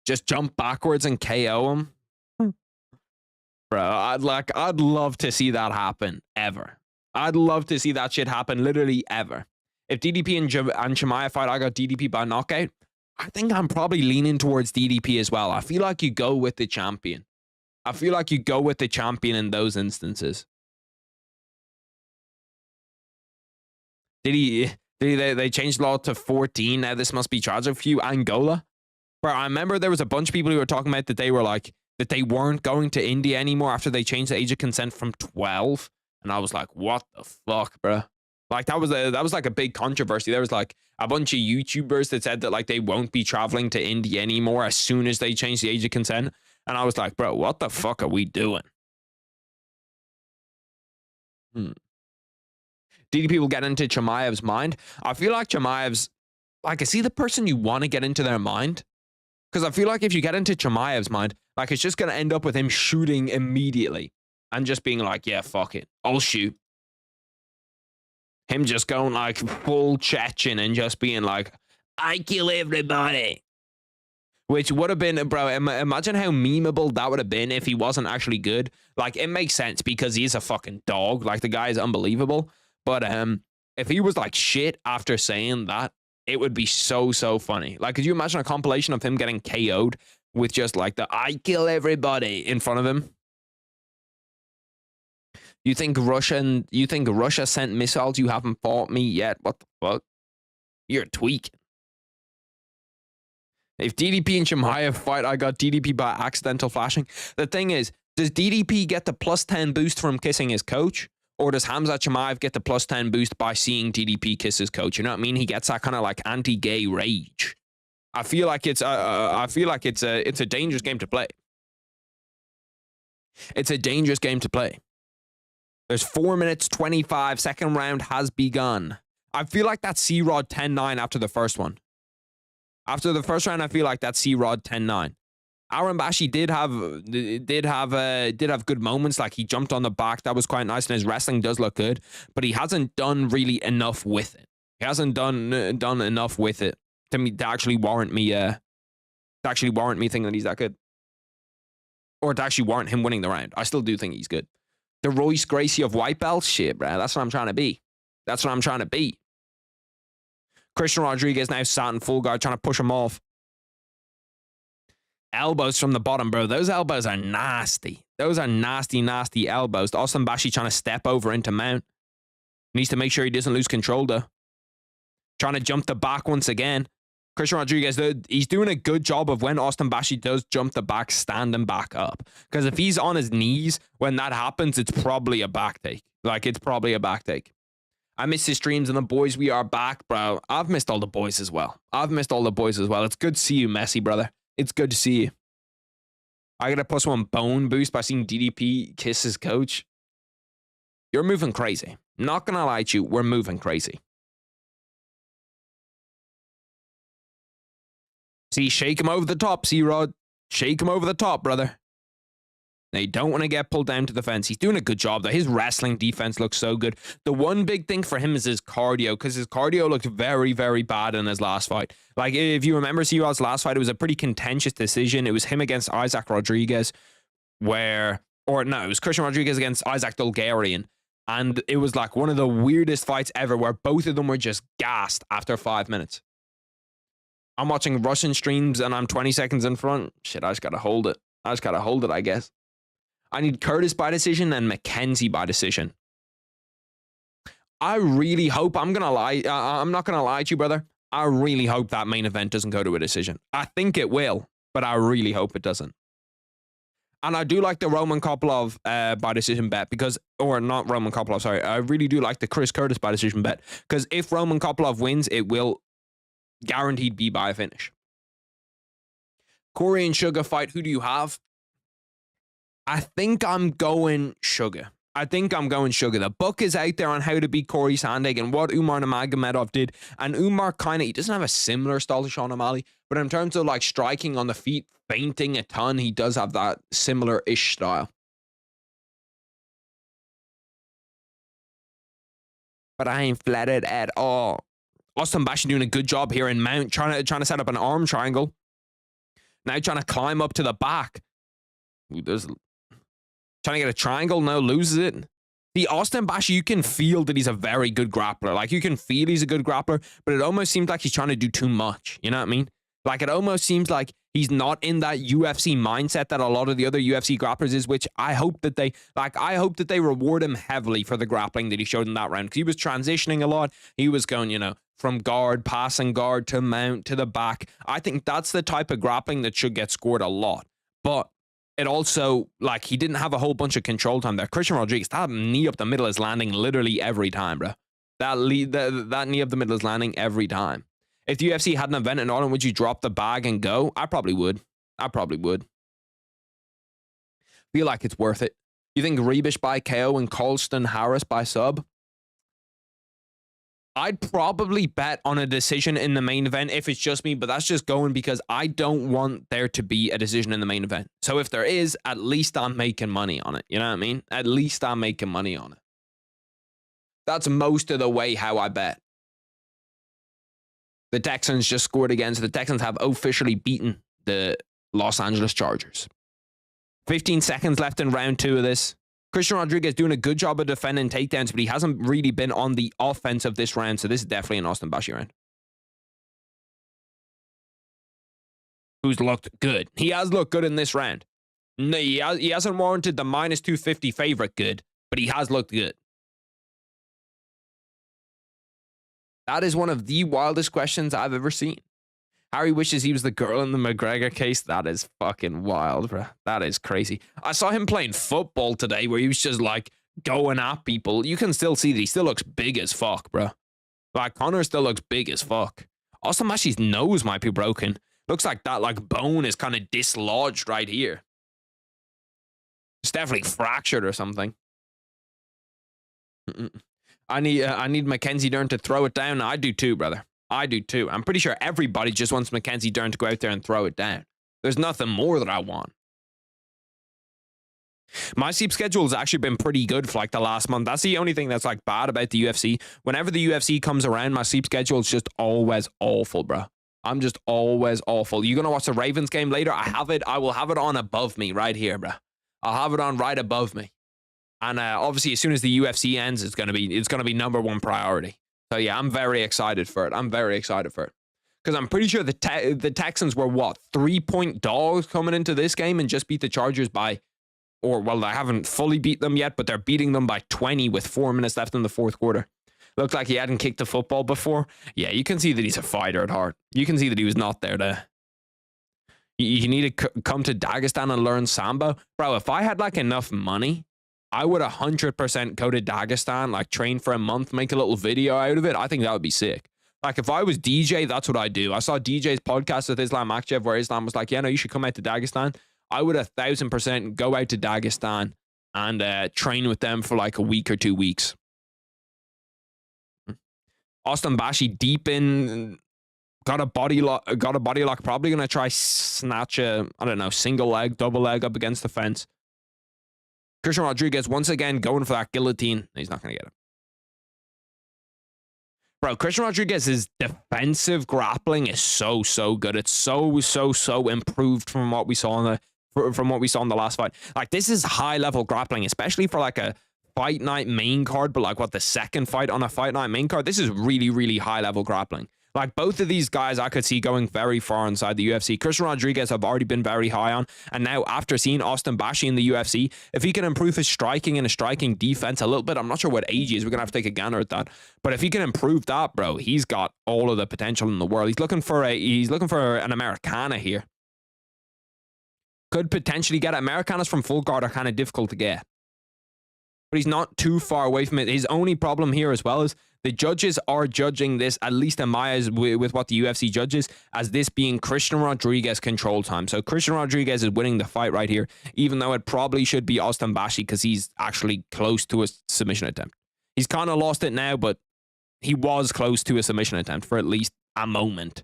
Just jump backwards and KO him. Bro, I'd love to see that happen ever. I'd love to see that shit happen literally ever. If DDP and Chimaev fight, I got DDP by knockout. I think I'm probably leaning towards DDP as well. I feel like you go with the champion. I feel like you go with the champion in those instances. They changed the law to 14. Now this must be tragic for you. Angola. Bro, I remember there was a bunch of people who were talking about that they were like, that they weren't going to India anymore after they changed the age of consent from 12. And I was like, what the fuck, bro? Like, that was like a big controversy. There was like a bunch of YouTubers that said that like they won't be traveling to India anymore as soon as they change the age of consent. And I was like, bro, what the fuck are we doing? DDP will get into Chimaev's mind. I feel like Chimaev's, like, is he the person you want to get into their mind? Because I feel like if you get into Chimaev's mind, like, it's just going to end up with him shooting immediately and just being like, yeah, fuck it, I'll shoot. Him just going like full Chechen and just being like, I kill everybody. Which would have been, bro, imagine how memeable that would have been if he wasn't actually good. Like, it makes sense because he's a fucking dog. Like, the guy is unbelievable. But if he was like shit after saying that, it would be so funny. Like, could you imagine a compilation of him getting KO'd with just like the I kill everybody in front of him? You think Russia sent missiles? You haven't fought me yet. What the fuck? You're tweaking. If DDP and Chimaev fight, I got DDP by accidental flashing. The thing is, does DDP get the +10 boost from kissing his coach? Or does Khamzat Chimaev get the +10 boost by seeing DDP kiss his coach? You know what I mean? He gets that kind of like anti-gay rage. I feel like it's a dangerous game to play. It's a dangerous game to play. There's 4 minutes, 25. Second round has begun. I feel like that's C-Rod 10-9 after the first one. After the first round, I feel like that's C-Rod 10-9. Aaron Bashi did have good moments. Like, he jumped on the back. That was quite nice. And his wrestling does look good. But he hasn't done really enough with it. He hasn't done enough with it to actually warrant me thinking that he's that good. Or to actually warrant him winning the round. I still do think he's good. The Royce Gracie of white belts? Shit, bro. That's what I'm trying to be. That's what I'm trying to be. Christian Rodriguez now sat in full guard, trying to push him off. Elbows from the bottom, bro. Those elbows are nasty. Those are nasty, nasty elbows. Austin Bashi trying to step over into mount. Needs to make sure he doesn't lose control, though. Trying to jump the back once again. Christian Rodriguez, he's doing a good job of when Austin Bashi does jump the back, standing back up. Because if he's on his knees when that happens, it's probably a back take. Like, it's probably a back take. I miss his streams and the boys. We are back, bro. I've missed all the boys as well. It's good to see you, Messi, brother. It's good to see you. I get a +1 bone boost by seeing DDP kiss his coach. You're moving crazy. Not gonna lie to you, we're moving crazy. See, shake him over the top, C-Rod. Shake him over the top, brother. They don't want to get pulled down to the fence. He's doing a good job, though. His wrestling defense looks so good. The one big thing for him is his cardio, because his cardio looked very, very bad in his last fight. Like, if you remember C-Rod's last fight, it was a pretty contentious decision. It was him against Isaac Rodriguez. or no, it was Christian Rodriguez against Isaac Dulgarian. And it was like one of the weirdest fights ever where both of them were just gassed after 5 minutes. I'm watching Russian streams and I'm 20 seconds in front. Shit, I just got to hold it. I guess. I need Curtis by decision and Mackenzie by decision. I really hope, I'm not going to lie to you, brother. I really hope that main event doesn't go to a decision. I think it will, but I really hope it doesn't. And I do like the Roman Kopylov by decision bet because, or not Roman Kopylov, sorry. I really do like the Chris Curtis by decision bet because if Roman Kopylov wins, it will guaranteed be by a finish. Corey and Sugar fight. Who do you have? I think I'm going Sugar. The book is out there on how to beat Corey Sandhagen and what Umar Nurmagomedov did. And Umar he doesn't have a similar style to Sean O'Malley, but in terms of like striking on the feet, feinting a ton, he does have that similar-ish style. But I ain't flattered at all. Austin Bashi doing a good job here in mount, trying to set up an arm triangle. Now trying to climb up to the back. Ooh, trying to get a triangle, now loses it. The Austin Bashi, you can feel that he's a very good grappler. Like, you can feel he's a good grappler, but it almost seems like he's trying to do too much. You know what I mean? Like, it almost seems like he's not in that UFC mindset that a lot of the other UFC grapplers is, which I hope that they reward him heavily for the grappling that he showed in that round. Because he was transitioning a lot. He was going, from guard, passing guard to mount to the back. I think that's the type of grappling that should get scored a lot. But it also, like, he didn't have a whole bunch of control time there. Christian Rodriguez, that knee up the middle is landing literally every time, bro. That knee up the middle is landing every time. If the UFC had an event in Ireland, would you drop the bag and go? I probably would. Feel like it's worth it. You think Ribas by KO and Colston Harris by sub? I'd probably bet on a decision in the main event if it's just me, but that's just going because I don't want there to be a decision in the main event. So if there is, at least I'm making money on it. You know what I mean? At least I'm making money on it. That's most of the way how I bet. The Texans just scored again, so the Texans have officially beaten the Los Angeles Chargers. 15 seconds left in round 2 of this. Christian Rodriguez doing a good job of defending takedowns, but he hasn't really been on the offense of this round, so this is definitely an Austin Bashi round. Who's looked good. He has looked good in this round. No, he hasn't warranted the minus 250 favorite good, but he has looked good. That is one of the wildest questions I've ever seen. Harry wishes he was the girl in the McGregor case. That is fucking wild, bro. That is crazy. I saw him playing football today where he was just like going at people. You can still see that he still looks big as fuck, bro. Like, Conor still looks big as fuck. Austin Bashi's nose might be broken. Looks like that like bone is kind of dislodged right here. It's definitely fractured or something. I need Mackenzie Dern to throw it down. I do too, brother. I do too. I'm pretty sure everybody just wants Mackenzie Dern to go out there and throw it down. There's nothing more that I want. My sleep schedule has actually been pretty good for like the last month. That's the only thing that's like bad about the UFC. Whenever the UFC comes around, my sleep schedule is just always awful, bro. I'm just always awful. You gonna watch the Ravens game later? I will have it on above me right here, bro. I'll have it on right above me. And obviously, as soon as the UFC ends, it's gonna be #1 priority. So yeah, I'm very excited for it. Because I'm pretty sure the Texans were, what, 3-point dogs coming into this game and just beat the Chargers by, or, well, they haven't fully beat them yet, but they're beating them by 20 with 4 minutes left in the fourth quarter. Looked like he hadn't kicked a football before. Yeah, you can see that he's a fighter at heart. You can see that he was not there to... You need to come to Dagestan and learn Sambo. Bro, if I had, like, enough money, I would 100% go to Dagestan, like, train for a month, make a little video out of it. I think that would be sick. Like, if I was DJ, that's what I'd do. I saw DJ's podcast with Islam Makhachev where Islam was like, yeah, no, you should come out to Dagestan. I would 1,000% go out to Dagestan and train with them for like a week or 2 weeks. Austin Bashi deep in, got a body lock, probably going to try snatch a, I don't know, single leg, double leg up against the fence. Christian Rodriguez once again going for that guillotine. He's not going to get it. Bro, Christian Rodriguez's defensive grappling is so good. It's so improved from what we saw in the from what we saw in the last fight. Like, this is high-level grappling, especially for, like, a fight night main card, but, like, what, the second fight on a fight night main card? This is really, really high-level grappling. Like, both of these guys I could see going very far inside the UFC. Christian Rodriguez I've already been very high on, and now after seeing Austin Bashi in the UFC, if he can improve his striking and his striking defense a little bit, I'm not sure what age he is, we're going to have to take a gander at that, but if he can improve that, bro, he's got all of the potential in the world. He's looking for an Americana here. Could potentially get it. Americanas from full guard are kind of difficult to get, but he's not too far away from it. His only problem here as well is the judges are judging this, at least in my eyes, with what the UFC judges, as this being Christian Rodriguez control time. So Christian Rodriguez is winning the fight right here, even though it probably should be Austin Bashi because he's actually close to a submission attempt. He's kind of lost it now, but he was close to a submission attempt for at least a moment.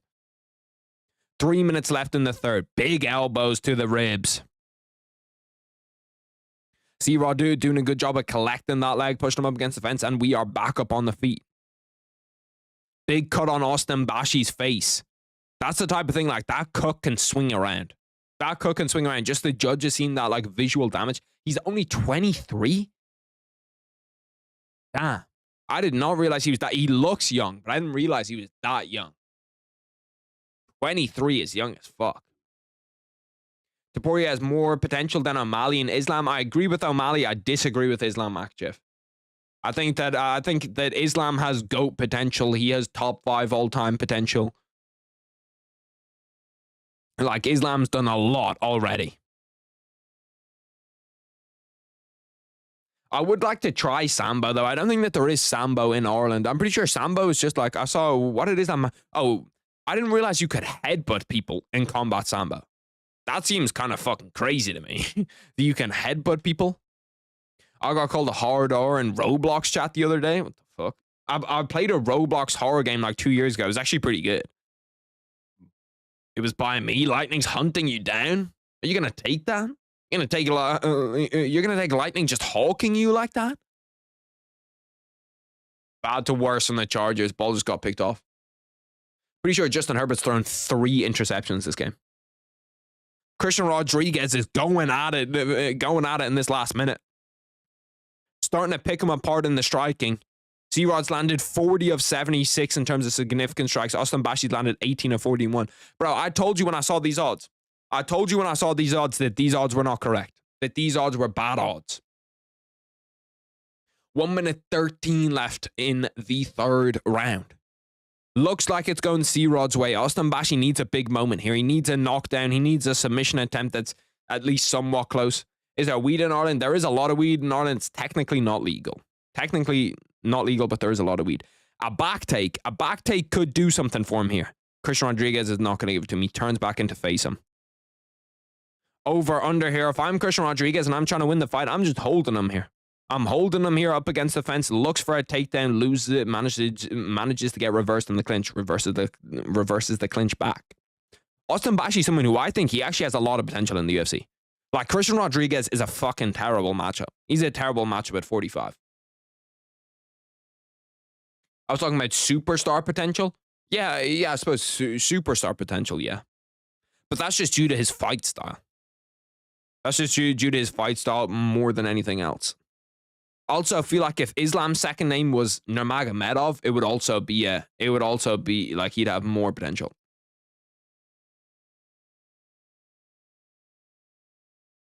3 minutes left in the third. Big elbows to the ribs. C-Rod doing a good job of collecting that leg, pushing him up against the fence, and we are back up on the feet. Big cut on Austin Bashi's face. That's the type of thing, like, that cut can swing around. That cut can swing around. Just the judges seeing that, like, visual damage. He's only 23? Damn. I did not realize he was that. He looks young, but I didn't realize he was that young. 23 is young as fuck. Topuria has more potential than O'Malley and Islam. I agree with O'Malley. I disagree with Islam Makhachev. I think that Islam has GOAT potential. He has top 5 all-time potential. Like, Islam's done a lot already. I would like to try Sambo, though. I don't think that there is Sambo in Ireland. I'm pretty sure Sambo is just like, I saw what it is. I didn't realize you could headbutt people in combat Sambo. That seems kind of fucking crazy to me. That you can headbutt people. I got called a hard R in Roblox chat the other day. What the fuck? I played a Roblox horror game like 2 years ago. It was actually pretty good. It was by me. Lightning's hunting you down. Are you gonna take that? You're gonna take Lightning just hawking you like that? Bad to worse on the Chargers. Ball just got picked off. Pretty sure Justin Herbert's thrown 3 interceptions this game. Christian Rodriguez is going at it in this last minute. Starting to pick him apart in the striking. C-Rod's landed 40 of 76 in terms of significant strikes. Austin Bashi's landed 18 of 41. Bro, I told you when I saw these odds. That these odds were not correct. That these odds were bad odds. 1 minute 13 left in the third round. Looks like it's going C-Rod's way. Austin Bashi needs a big moment here. He needs a knockdown. He needs a submission attempt that's at least somewhat close. Is there weed in Ireland? There is a lot of weed in Ireland. It's technically not legal. Technically not legal, but there is a lot of weed. A back take could do something for him here. Christian Rodriguez is not going to give it to him. He turns back in to face him. Over, under here. If I'm Christian Rodriguez and I'm trying to win the fight, I'm just holding him here. I'm holding him here up against the fence, looks for a takedown, loses it, manages to get reversed in the clinch, reverses the clinch back. Austin Bashi is someone who I think he actually has a lot of potential in the UFC. Like, Christian Rodriguez is a fucking terrible matchup. He's a terrible matchup at 45. I was talking about superstar potential. Yeah, I suppose superstar potential, yeah. But that's just due to his fight style. That's just due to his fight style more than anything else. Also, I feel like if Islam's second name was Nurmagomedov, it would also be like he'd have more potential.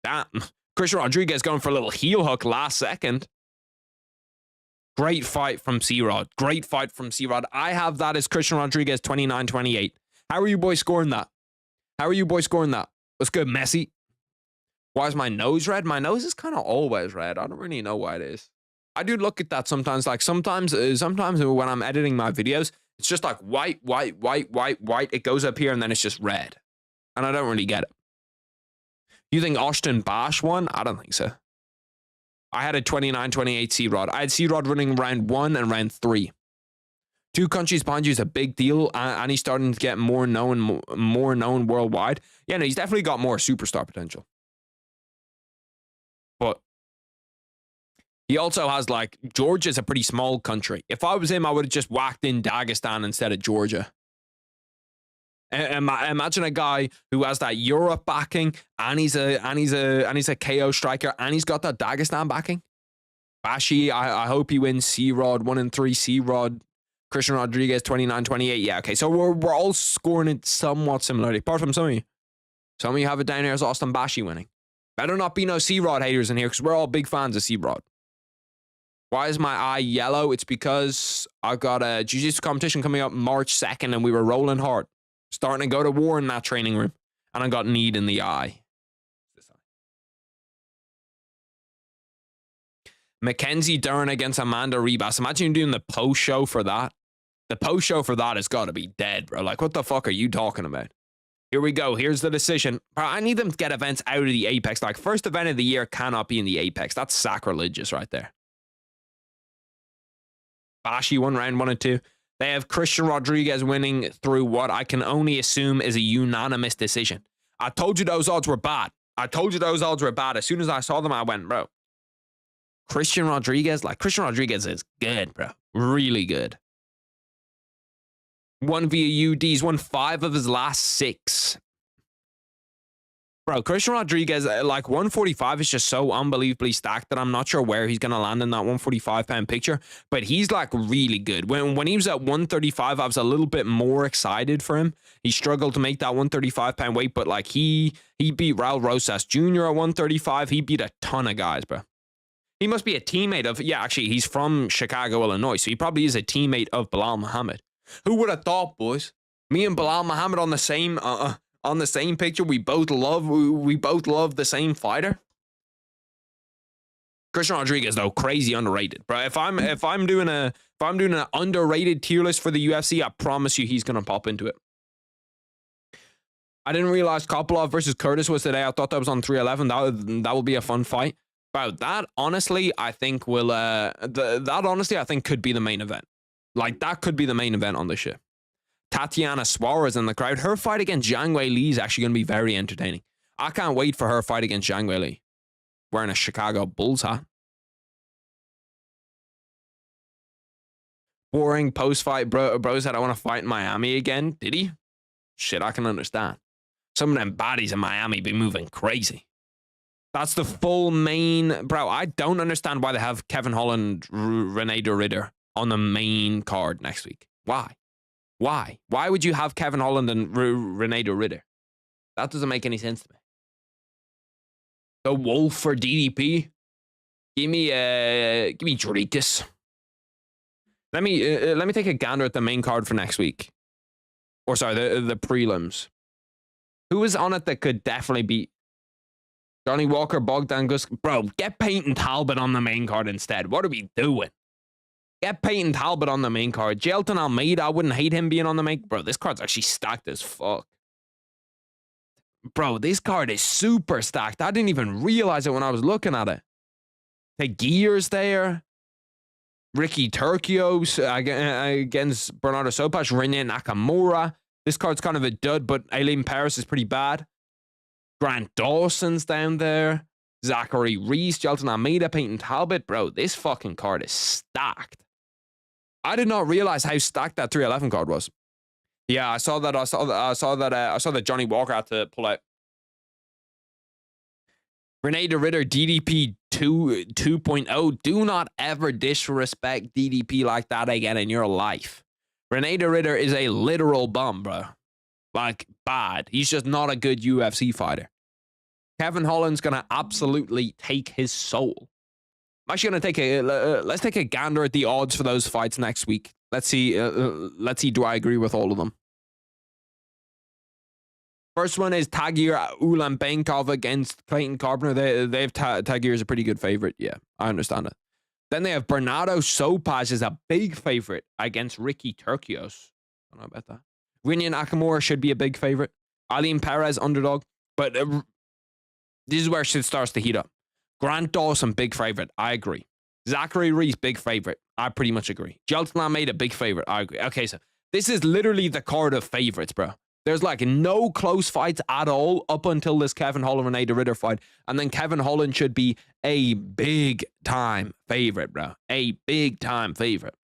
Damn. Christian Rodriguez going for a little heel hook last second. Great fight from C-Rod. Great fight from C-Rod. I have that as Christian Rodriguez 29-28. How are you boys scoring that? What's good, Messi? Why is my nose red? My nose is kind of always red. I don't really know why it is. I do look at that sometimes. Like sometimes when I'm editing my videos, it's just like white. It goes up here and then it's just red. And I don't really get it. You think Austin Bash won? I don't think so. I had a 29-28 C-Rod. I had C-Rod running round 1 and round 3. 2 countries behind you is a big deal, and he's starting to get more known worldwide. Yeah, no, he's definitely got more superstar potential. But he also has, like, Georgia's a pretty small country. If I was him, I would have just whacked in Dagestan instead of Georgia. Imagine a guy who has that Europe backing, and he's a KO striker, and he's got that Dagestan backing. Bashi, I hope he wins. C-Rod 1-3. C-Rod, Christian Rodriguez 29-28. Yeah, okay. So we're all scoring it somewhat similarly, apart from some of you. Some of you have it down here as Austin Bashi winning. Better not be no C-Rod haters in here, because we're all big fans of C-Rod. Why is my eye yellow? It's because I got a jiu-jitsu competition coming up March 2nd, and we were rolling hard. Starting to go to war in that training room. And I got kneed in the eye. Mackenzie Dern against Amanda Ribas. Imagine you doing the post-show for that. The post-show for that has got to be dead, bro. Like, what the fuck are you talking about? Here we go. Here's the decision. Bro, I need them to get events out of the Apex. Like, first event of the year cannot be in the Apex. That's sacrilegious right there. Bashi won round 1 and 2. They have Christian Rodriguez winning through what I can only assume is a unanimous decision. I told you those odds were bad. As soon as I saw them, I went, bro. Christian Rodriguez is good, bro. Really good. Won via UDs, won 5 of his last 6. Bro, Christian Rodriguez, like 145 is just so unbelievably stacked that I'm not sure where he's going to land in that 145-pound picture, but he's like really good. When he was at 135, I was a little bit more excited for him. He struggled to make that 135-pound weight, but like he beat Raul Rosas Jr. at 135. He beat a ton of guys, bro. He must be a teammate of, yeah, actually, he's from Chicago, Illinois, so he probably is a teammate of Bilal Muhammad. Who would have thought, boys? Me and Bilal Muhammad on the same picture. We both love the same fighter. Christian Rodriguez, though, crazy underrated, bro. If I'm doing an underrated tier list for the UFC, I promise you he's gonna pop into it. I didn't realize Kopylov versus Curtis was today. I thought that was on 311. That will be a fun fight. Bro, that honestly, I think I think could be the main event. Like, that could be the main event on this shit. Tatiana Suarez in the crowd. Her fight against Zhang Weili is actually going to be very entertaining. I can't wait for her fight against Zhang Weili. Wearing a Chicago Bulls hat. Boring post-fight. Bro said, I want to fight in Miami again. Did he? Shit, I can understand. Some of them baddies in Miami be moving crazy. That's the full main... Bro, I don't understand why they have Kevin Holland, Rene de Ridder on the main card next week. Why? Why would you have Kevin Holland and Rene de Ridder? That doesn't make any sense to me. The Wolf for DDP. Give me Dricus. Let me take a gander at the main card for next week. Or sorry, the prelims. Who is on it that could definitely beat Johnny Walker, Bogdan Gus? Bro, get Peyton Talbot on the main card instead. What are we doing? Get Peyton Talbot on the main card. Jelton Almeida, I wouldn't hate him being on the main... Bro, this card's actually stacked as fuck. Bro, this card is super stacked. I didn't even realize it when I was looking at it. The Gears there. Ricky Turcios against Bernardo Sopas. René Nakamura. This card's kind of a dud, but Aileen Paris is pretty bad. Grant Dawson's down there. Zachary Reese, Jelton Almeida, Peyton Talbot. Bro, this fucking card is stacked. I did not realize how stacked that 311 card was. Yeah, I saw that Johnny Walker had to pull out. Rene de Ridder, DDP 2.0. Do not ever disrespect DDP like that again in your life. Rene de Ridder is a literal bum, bro. Like, bad. He's just not a good UFC fighter. Kevin Holland's going to absolutely take his soul. I'm actually going to take let's take a gander at the odds for those fights next week. Let's see, do I agree with all of them? First one is Tagir Ulanbekov against Clayton Carpenter. They have Tagir as a pretty good favorite. Yeah, I understand it. Then they have Bernardo Sopas as a big favorite against Ricky Turcios. I don't know about that. Rinya Nakamura should be a big favorite. Aileen Perez, underdog. But this is where shit starts to heat up. Grant Dawson, big favorite. I agree. Zachary Reese, big favorite. I pretty much agree. Jelton Almeida, big favorite. I agree. Okay, so this is literally the card of favorites, bro. There's like no close fights at all up until this Kevin Holland Rene de Ridder fight. And then Kevin Holland should be a big time favorite, bro. A big time favorite.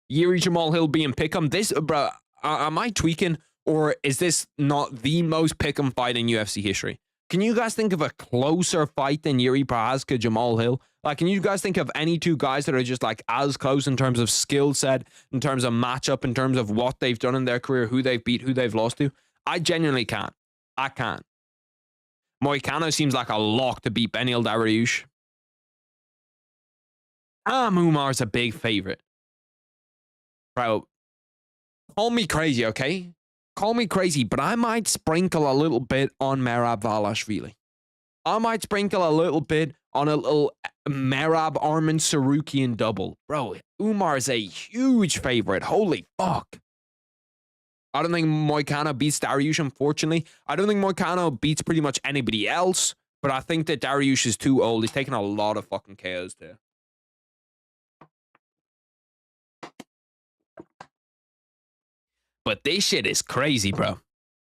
Yuri Jamal Hill being pick'em. This, bro, am I tweaking, or is this not the most pick'em fight in UFC history? Can you guys think of a closer fight than Yuri Prochazka, Jamal Hill? Like, can you guys think of any two guys that are just like as close in terms of skill set, in terms of matchup, in terms of what they've done in their career, who they've beat, who they've lost to? I genuinely can't. I can't. Moicano seems like a lock to beat Beneil Dariush. Umar's a big favorite. Bro, call me crazy, okay? Call me crazy, but I might sprinkle a little bit on Merab Valashvili. I might sprinkle a little bit on a little Merab Arman Sarukian double. Bro, Umar is a huge favorite. Holy fuck. I don't think Moicano beats Dariush, unfortunately. I don't think Moicano beats pretty much anybody else, but I think that Dariush is too old. He's taken a lot of fucking KOs too. But this shit is crazy, bro.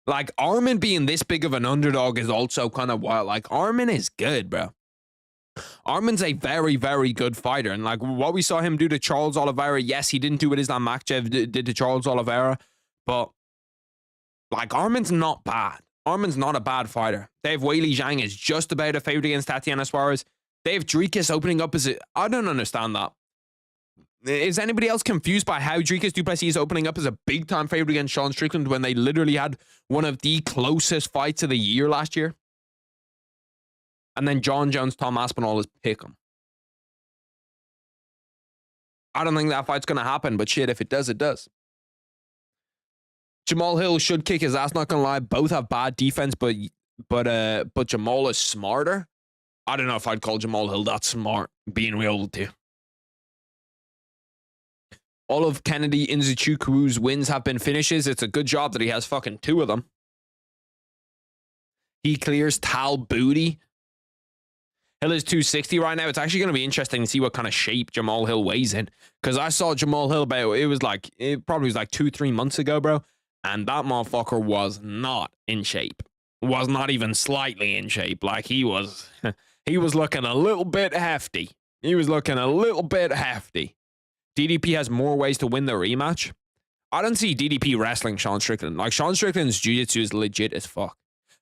Like, Arman being this big of an underdog is also kind of wild. Like, Arman is good, bro. Arman's a very, very good fighter. And, like, what we saw him do to Charles Oliveira, yes, he didn't do what Islam Makhachev did to Charles Oliveira, but, like, Arman's not bad. Arman's not a bad fighter. Dave Weili Zhang is just about a favorite against Tatiana Suarez. Dave Dricus opening up as a... I don't understand that. Is anybody else confused by how Dricus du Plessis is opening up as a big-time favorite against Sean Strickland when they literally had one of the closest fights of the year last year? And then John Jones, Tom Aspinall is pick 'em. I don't think that fight's going to happen, but shit, if it does, it does. Jamal Hill should kick his ass, not going to lie. Both have bad defense, but Jamal is smarter. I don't know if I'd call Jamal Hill that smart, being real with you. All of Kennedy Nzechukwu's wins have been finishes. It's a good job that he has fucking 2 of them. He clears Tal Booty. Hill is 260 right now. It's actually going to be interesting to see what kind of shape Jamal Hill weighs in. Because I saw Jamal Hill it probably was like 2-3 months ago, bro. And that motherfucker was not in shape. Was not even slightly in shape. Like, he was looking a little bit hefty. DDP has more ways to win the rematch. I don't see DDP wrestling Sean Strickland. Like, Sean Strickland's jiu-jitsu is legit as fuck.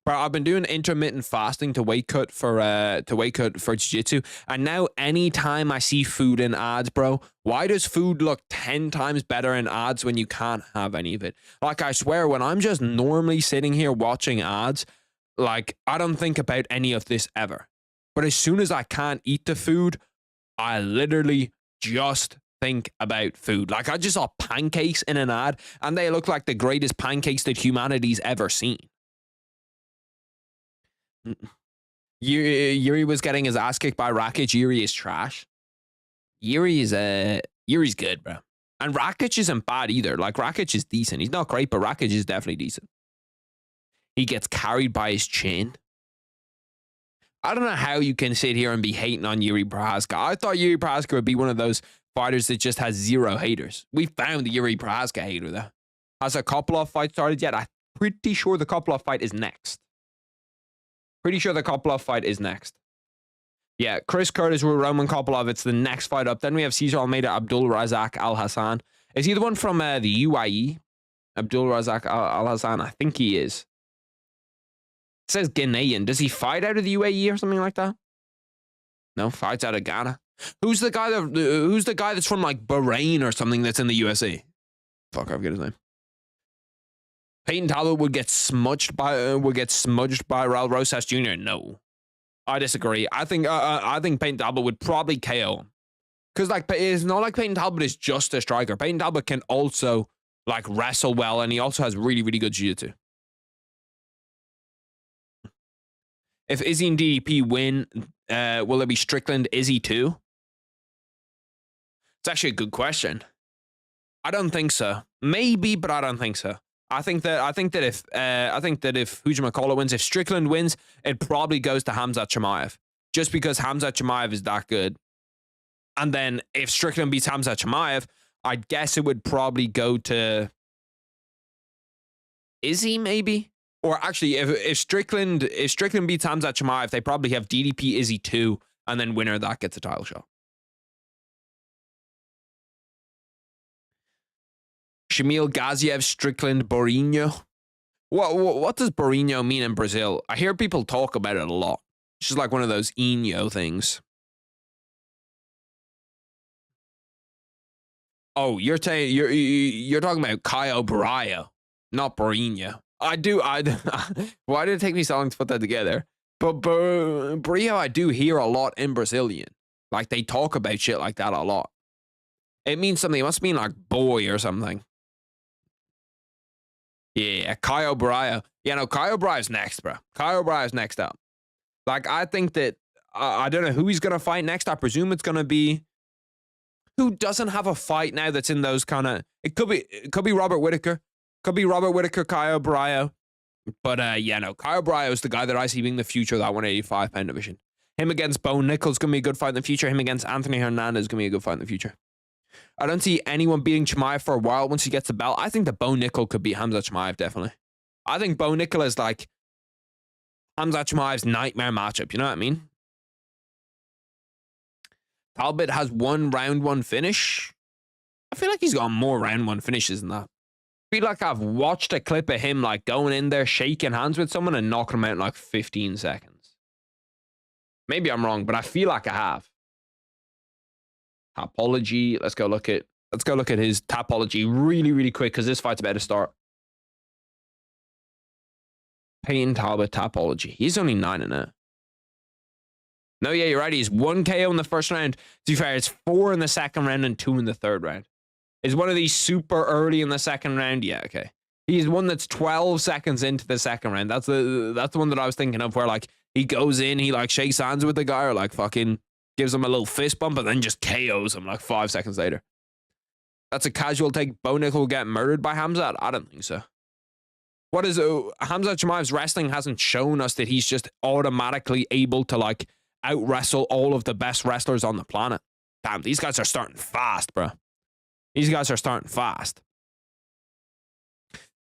But I've been doing intermittent fasting to weight cut for jiu-jitsu. And now anytime I see food in ads, bro, why does food look 10 times better in ads when you can't have any of it? Like, I swear, when I'm just normally sitting here watching ads, like, I don't think about any of this ever. But as soon as I can't eat the food, I literally just think about food. Like, I just saw pancakes in an ad, and they look like the greatest pancakes that humanity's ever seen. Yuri was getting his ass kicked by Rakic. Yuri is trash. Yuri's good, bro. And Rakic isn't bad either. Like, Rakic is decent. He's not great, but Rakic is definitely decent. He gets carried by his chin. I don't know how you can sit here and be hating on Yuri Prochazka. I thought Yuri Prochazka would be one of those fighters that just has 0 haters. We found the Yuri Prochazka hater, though. Has a Kopylov fight started yet? I'm pretty sure the Kopylov fight is next. Yeah, Chris Curtis with Roman Kopylov. It's the next fight up. Then we have Cesar Almeida, Abdul Razak Alhassan. Is he the one from the UAE? Abdul Razak Alhassan. I think he is. It says Ghanaian. Does he fight out of the UAE or something like that? No, fights out of Ghana. Who's the guy that's from like Bahrain or something that's in the USA? Fuck, I forget his name. Peyton Talbot would get smudged by Raul Rosas Jr. No, I disagree. I think Peyton Talbot would probably KO him, because like it's not like Peyton Talbot is just a striker. Peyton Talbot can also like wrestle well, and he also has really, really good jiu-jitsu. If Izzy and DDP win, will it be Strickland Izzy too? It's actually a good question. I don't think so. Maybe, but I don't think so. I think that if Hujimacala wins, if Strickland wins, it probably goes to Hamzat Chimaev, just because Hamzat Chimaev is that good. And then if Strickland beats Hamzat Chimaev, I guess it would probably go to Izzy, maybe. Or actually, if Strickland beats Hamzat Chimaev, they probably have DDP Izzy 2, and then winner of that gets a title shot. Shamil Gaziev, Strickland, Borinho. What does Borinho mean in Brazil? I hear people talk about it a lot. It's just like one of those Inho things. Oh, you're talking about Caio Braio, not Borinho. Why did it take me so long to put that together? But Brio, I do hear a lot in Brazilian. Like, they talk about shit like that a lot. It means something. It must mean like boy or something. Yeah, Caio Braio. Yeah, no, Caio Braio's next, bro. Caio Braio's next up. Like, I think that, I don't know who he's going to fight next. I presume it's going to be, who doesn't have a fight now that's in those kind of, it could be Robert Whittaker. Could be Robert Whittaker, Caio Braio. But yeah, no, Caio Braio is the guy that I see being the future of that 185-pound division. Him against Bo Nickal's going to be a good fight in the future. Him against Anthony Hernandez is going to be a good fight in the future. I don't see anyone beating Chimaev for a while once he gets the belt. I think that Bo Nickal could beat Hamza Chimaev, definitely. I think Bo Nickal is like Hamza Chimaev's nightmare matchup. You know what I mean? Talbot has one round one finish. I feel like he's got more round one finishes than that. I feel like I've watched a clip of him like going in there, shaking hands with someone and knocking him out in like 15 seconds. Maybe I'm wrong, but I feel like I have. Topology. Let's go look at his topology really, really quick because this fight's about to start. Payton Talbot topology. He's only 9-0. No, yeah, you're right. He's 1 KO in the first round. To be fair, it's 4 in the second round and 2 in the third round. Is one of these super early in the second round? Yeah, okay. He's one that's 12 seconds into the second round. That's the one that I was thinking of, where like he goes in, he like shakes hands with the guy or like fucking gives him a little fist bump and then just KOs him like 5 seconds later. That's a casual take. Bo Nickal will get murdered by Hamzat? I don't think so. What is Hamzat Chimaev's wrestling hasn't shown us that he's just automatically able to like out wrestle all of the best wrestlers on the planet. Damn, these guys are starting fast, bro. These guys are starting fast.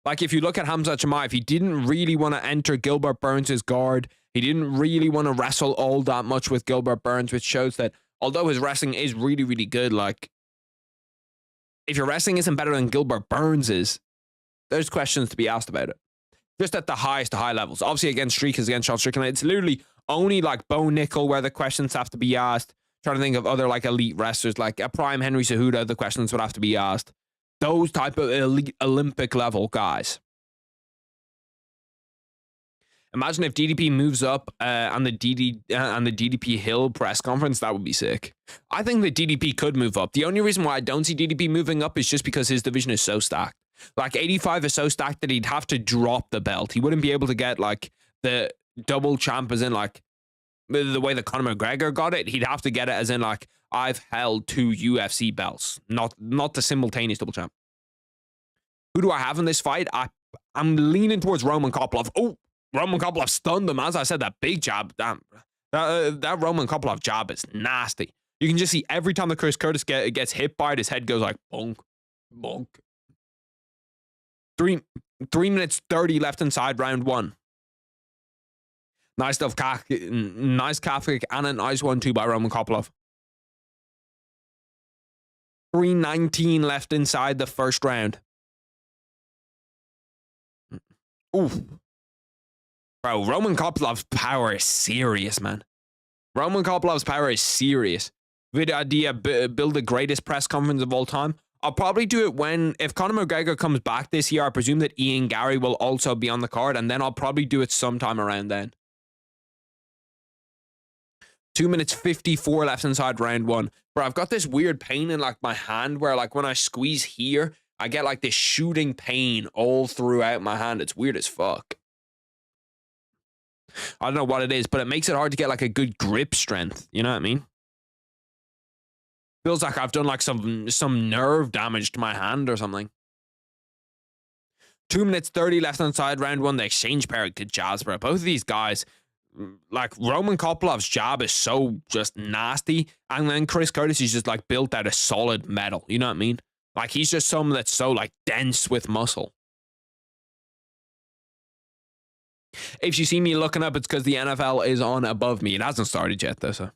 Like, if you look at Hamzat Chimaev, he didn't really want to enter Gilbert Burns' guard. He didn't really want to wrestle all that much with Gilbert Burns, which shows that although his wrestling is really, really good, like, if your wrestling isn't better than Gilbert Burns' there's questions to be asked about it. Just at the highest of high levels. Obviously, against Streakers, against Sean Strickland, it's literally only like Bo Nickal where the questions have to be asked. Trying to think of other like elite wrestlers, like a prime Henry Cejudo, the questions would have to be asked. Those type of elite Olympic level guys. Imagine if DDP moves up on the DDP Hill press conference. That would be sick. I think that DDP could move up. The only reason why I don't see DDP moving up is just because his division is so stacked. Like 85 is so stacked that he'd have to drop the belt. He wouldn't be able to get like the double champ as in like the way that Conor McGregor got it. He'd have to get it as in like, I've held 2 UFC belts, not the simultaneous double champ. Who do I have in this fight? I'm leaning towards Roman Kopylov. Oh, Roman Kopylov stunned him. As I said, that big jab. Damn, that Roman Kopylov jab is nasty. You can just see every time that Chris Curtis gets hit by it, his head goes like bonk, bonk. 3 minutes 30 left inside round 1. Nice stuff, nice calf kick and a nice 1-2 by Roman Kopylov. 3:19 left inside the first round. Oof. Bro, Roman Kopylov's power is serious, man. Roman Kopylov's power is serious. Good idea, build the greatest press conference of all time. I'll probably do it if Conor McGregor comes back this year. I presume that Ian Gary will also be on the card, and then I'll probably do it sometime around then. 2 minutes 54 left inside round 1. Bro, I've got this weird pain in like my hand where like when I squeeze here, I get like this shooting pain all throughout my hand. It's weird as fuck. I don't know what it is, but it makes it hard to get like a good grip strength. You know what I mean? Feels like I've done like some nerve damage to my hand or something. 2 minutes 30 left inside round 1. The exchange pair of good jabs, bro. Both of these guys, like Roman Kopylov's jab is so just nasty, and then Chris Curtis is just like built out of solid metal. You know what I mean? Like he's just someone that's so like dense with muscle. If you see me looking up, it's because the NFL is on above me. It hasn't started yet though, so.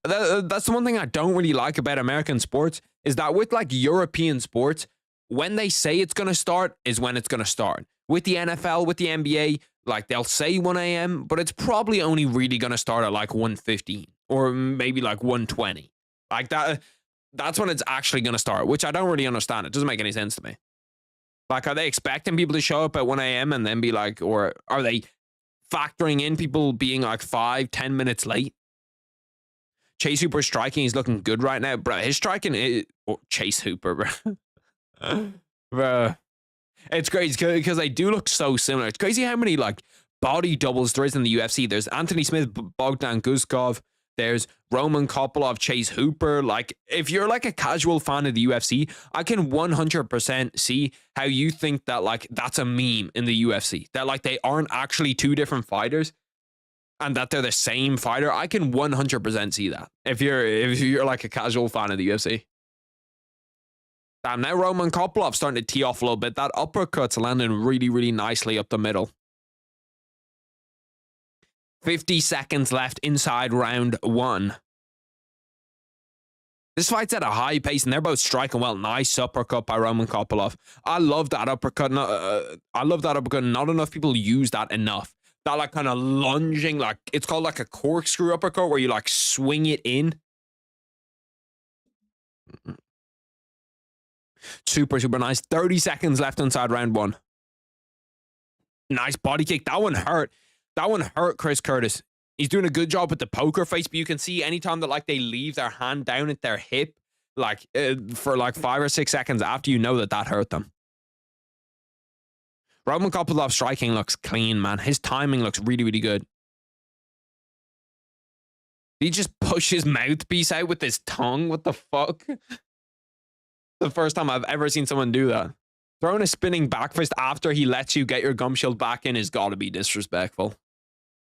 That's the one thing I don't really like about American sports is that with like European sports, when they say it's going to start is when it's going to start. With the NFL, with the NBA, like they'll say 1 a.m., but it's probably only really going to start at like 1:15 or maybe like 1:20. Like that's when it's actually going to start, which I don't really understand. It doesn't make any sense to me. Like, are they expecting people to show up at 1 a.m. and then be like, or are they factoring in people being like 5-10 minutes late? Chase Hooper striking, he's looking good right now. Bro, his striking is... Oh, Chase Hooper, bro. Bro. It's crazy because they do look so similar. It's crazy how many like body doubles there is in the UFC. There's Anthony Smith, Bogdan Guskov. There's Roman Kopylov, Chase Hooper. Like, if you're like a casual fan of the UFC, I can 100% see how you think that like that's a meme in the UFC. That like they aren't actually two different fighters and that they're the same fighter. I can 100% see that if you're like a casual fan of the UFC. Damn, now Roman Kopylov starting to tee off a little bit. That uppercut's landing really, really nicely up the middle. 50 seconds left inside round 1. This fight's at a high pace, and they're both striking well. Nice uppercut by Roman Kopylov. I love that uppercut. Not enough people use that enough. That like kind of lunging, like it's called like a corkscrew uppercut where you like swing it in. Super, super nice. 30 seconds left inside round 1. Nice body kick. That one hurt. That one hurt Chris Curtis. He's doing a good job with the poker face, but you can see anytime that like they leave their hand down at their hip, like for like 5 or 6 seconds after, you know that hurt them. Roman Kopylov's striking looks clean, man. His timing looks really, really good. He just pushed his mouthpiece out with his tongue. What the fuck? The first time I've ever seen someone do that. Throwing a spinning back fist after he lets you get your gum shield back in has got to be disrespectful.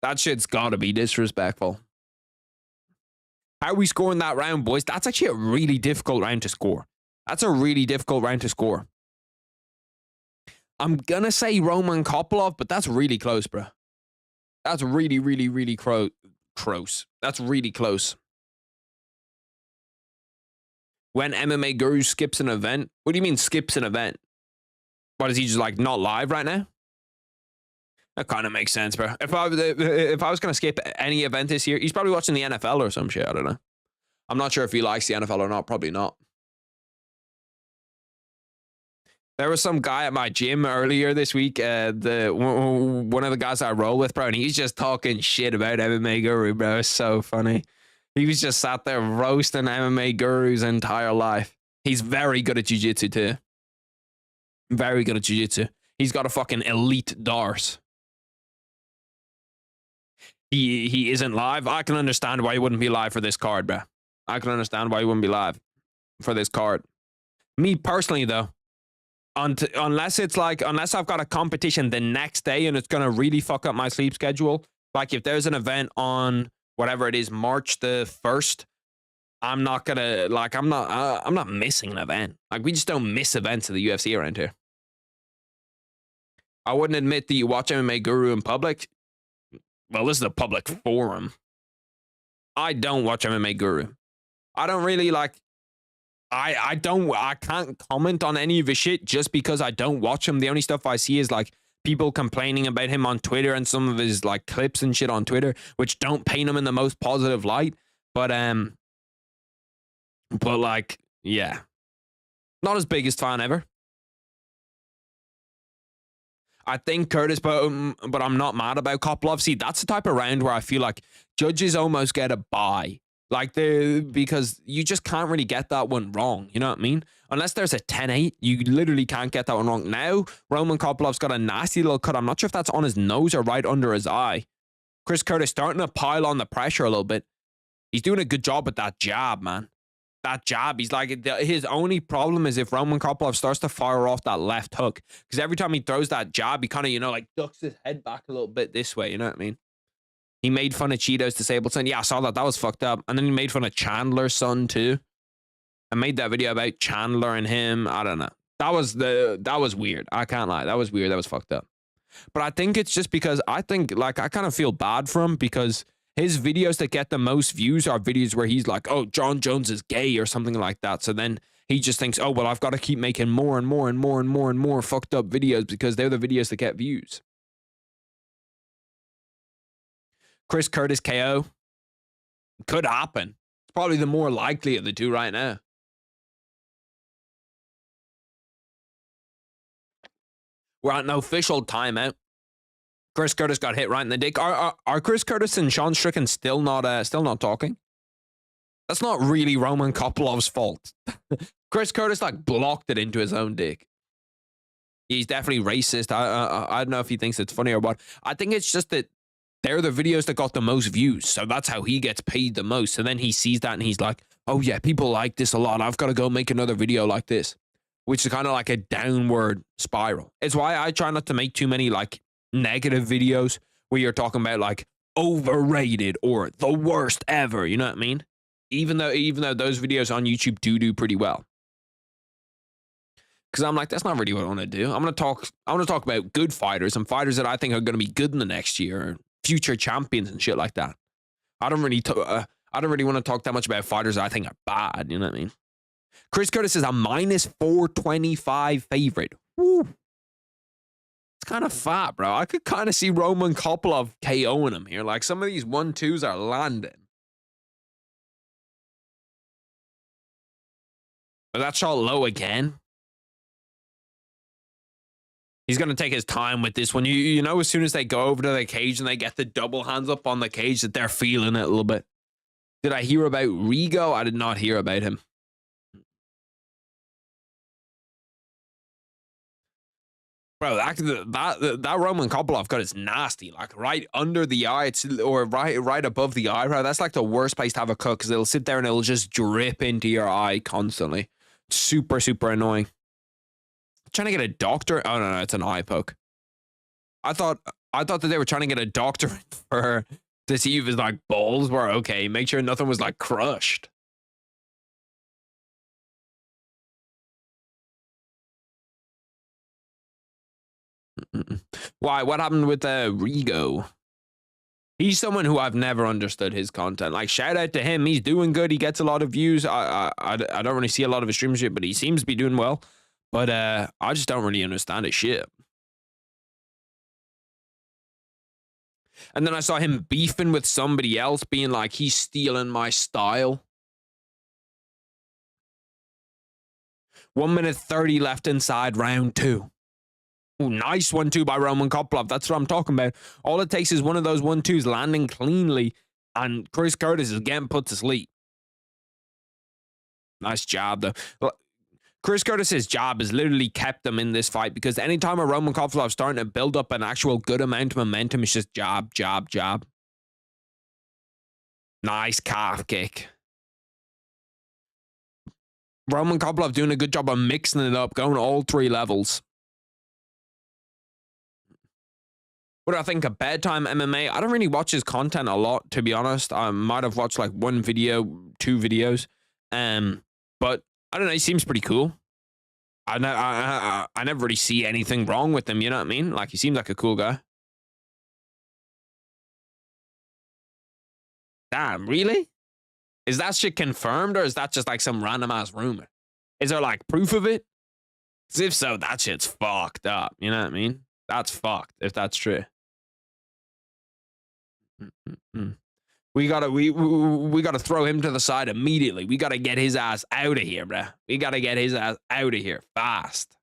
That shit's got to be disrespectful. How are we scoring that round, boys? That's actually a really difficult round to score. That's a really difficult round to score. I'm going to say Roman Kopylov, but that's really close, bro. That's really, really, really close. That's really close. When MMA Guru skips an event, what do you mean skips an event? What, is he just like not live right now? That kind of makes sense, bro. If I was going to skip any event this year, he's probably watching the NFL or some shit. I don't know. I'm not sure if he likes the NFL or not. Probably not. There was some guy at my gym earlier this week, one of the guys I roll with, bro, and he's just talking shit about MMA Guru, bro. It's so funny. He was just sat there roasting MMA Guru's entire life. He's very good at jiu-jitsu too. Very good at jiu-jitsu. He's got a fucking elite Dars. He isn't live. I can understand why he wouldn't be live for this card, bro. I can understand why he wouldn't be live for this card. Me personally, though, unless I've got a competition the next day and it's going to really fuck up my sleep schedule, like if there's an event on whatever it is, March the 1st, I'm not missing an event. Like, we just don't miss events of the UFC around here. I wouldn't admit that you watch MMA Guru in public. Well, this is a public forum. I don't watch MMA Guru. I don't really like... I can't comment on any of his shit just because I don't watch him. The only stuff I see is like people complaining about him on Twitter and some of his like clips and shit on Twitter, which don't paint him in the most positive light. But like, yeah, not his biggest fan ever. I think Curtis, but I'm not mad about Kopylov. See, that's the type of round where I feel like judges almost get a bye. Like, because you just can't really get that one wrong. You know what I mean? Unless there's a 10-8, you literally can't get that one wrong. Now, Roman Kopylov's got a nasty little cut. I'm not sure if that's on his nose or right under his eye. Chris Curtis starting to pile on the pressure a little bit. He's doing a good job with that jab, man. That jab, he's like, his only problem is if Roman Kopylov starts to fire off that left hook. Because every time he throws that jab, he kind of, like ducks his head back a little bit this way. You know what I mean? He made fun of Cheeto's disabled son. Yeah, I saw that. That was fucked up. And then he made fun of Chandler's son too. I made that video about Chandler and him. I don't know. That was weird. I can't lie. That was weird. That was fucked up. But I think it's just because I kind of feel bad for him because His videos that get the most views are videos where he's like, oh, John Jones is gay or something like that. So then he just thinks, oh, well, I've got to keep making more and more and more and more and more fucked up videos because they're the videos that get views. Chris Curtis KO. Could happen. It's probably the more likely of the two right now. We're at an official timeout. Chris Curtis got hit right in the dick. Are Chris Curtis and Sean Strickland still not talking? That's not really Roman Kopylov's fault. Chris Curtis like blocked it into his own dick. He's definitely racist. I don't know if he thinks it's funny or what. I think it's just that they're the videos that got the most views, so that's how he gets paid the most. So then he sees that and he's like, oh yeah, people like this a lot. I've got to go make another video like this, which is kind of like a downward spiral. It's why I try not to make too many like negative videos where you're talking about like overrated or the worst ever. You know what I mean? Even though those videos on YouTube do pretty well. Because I'm like, that's not really what I want to do. I want to talk about good fighters and fighters that I think are going to be good in the next year, future champions and shit like that. I don't really want to talk that much about fighters that I think are bad. You know what I mean? Chris Curtis is a -425 favorite. Woo. It's kind of fat, bro. I could kind of see Roman Kopylov KOing him here. Like some of these 1-2s are landing. But that shot low again. He's going to take his time with this one. You know, as soon as they go over to the cage and they get the double hands up on the cage, that they're feeling it a little bit. Did I hear about Rigo? I did not hear about him. Bro, that Roman Kopylov cut is nasty. Like right under the eye, or right above the eyebrow. That's like the worst place to have a cut because it'll sit there and it'll just drip into your eye constantly. Super, super annoying. Trying to get a doctor? Oh no, it's an eye poke. I thought that they were trying to get a doctor for to see if his like balls were okay. Make sure nothing was like crushed. Why? What happened with Rigo? He's someone who I've never understood his content. Like, shout out to him. He's doing good. He gets a lot of views. I don't really see a lot of his stream shit, but he seems to be doing well. But I just don't really understand his shit. And then I saw him beefing with somebody else, being like, he's stealing my style. 1 minute 30 left inside round 2. Ooh, nice 1-2 by Roman Kopylov. That's what I'm talking about. All it takes is one of those 1-2s landing cleanly, and Chris Curtis is getting put to sleep. Nice job, though. Chris Curtis's job has literally kept him in this fight because anytime a Roman Kopylov is starting to build up an actual good amount of momentum, it's just jab, jab, jab. Nice calf kick. Roman Kopylov doing a good job of mixing it up, going all 3 levels. What do I think of Bedtime MMA? I don't really watch his content a lot, to be honest. I might have watched like 1 video, 2 videos. But I don't know, he seems pretty cool. I never really see anything wrong with him, you know what I mean? Like, he seems like a cool guy. Damn, really? Is that shit confirmed, or is that just like some random ass rumor? Is there like proof of it? 'Cause if so, that shit's fucked up, you know what I mean? That's fucked if that's true. We gotta throw him to the side immediately. We gotta get his ass out of here, bruh. We gotta get his ass out of here fast.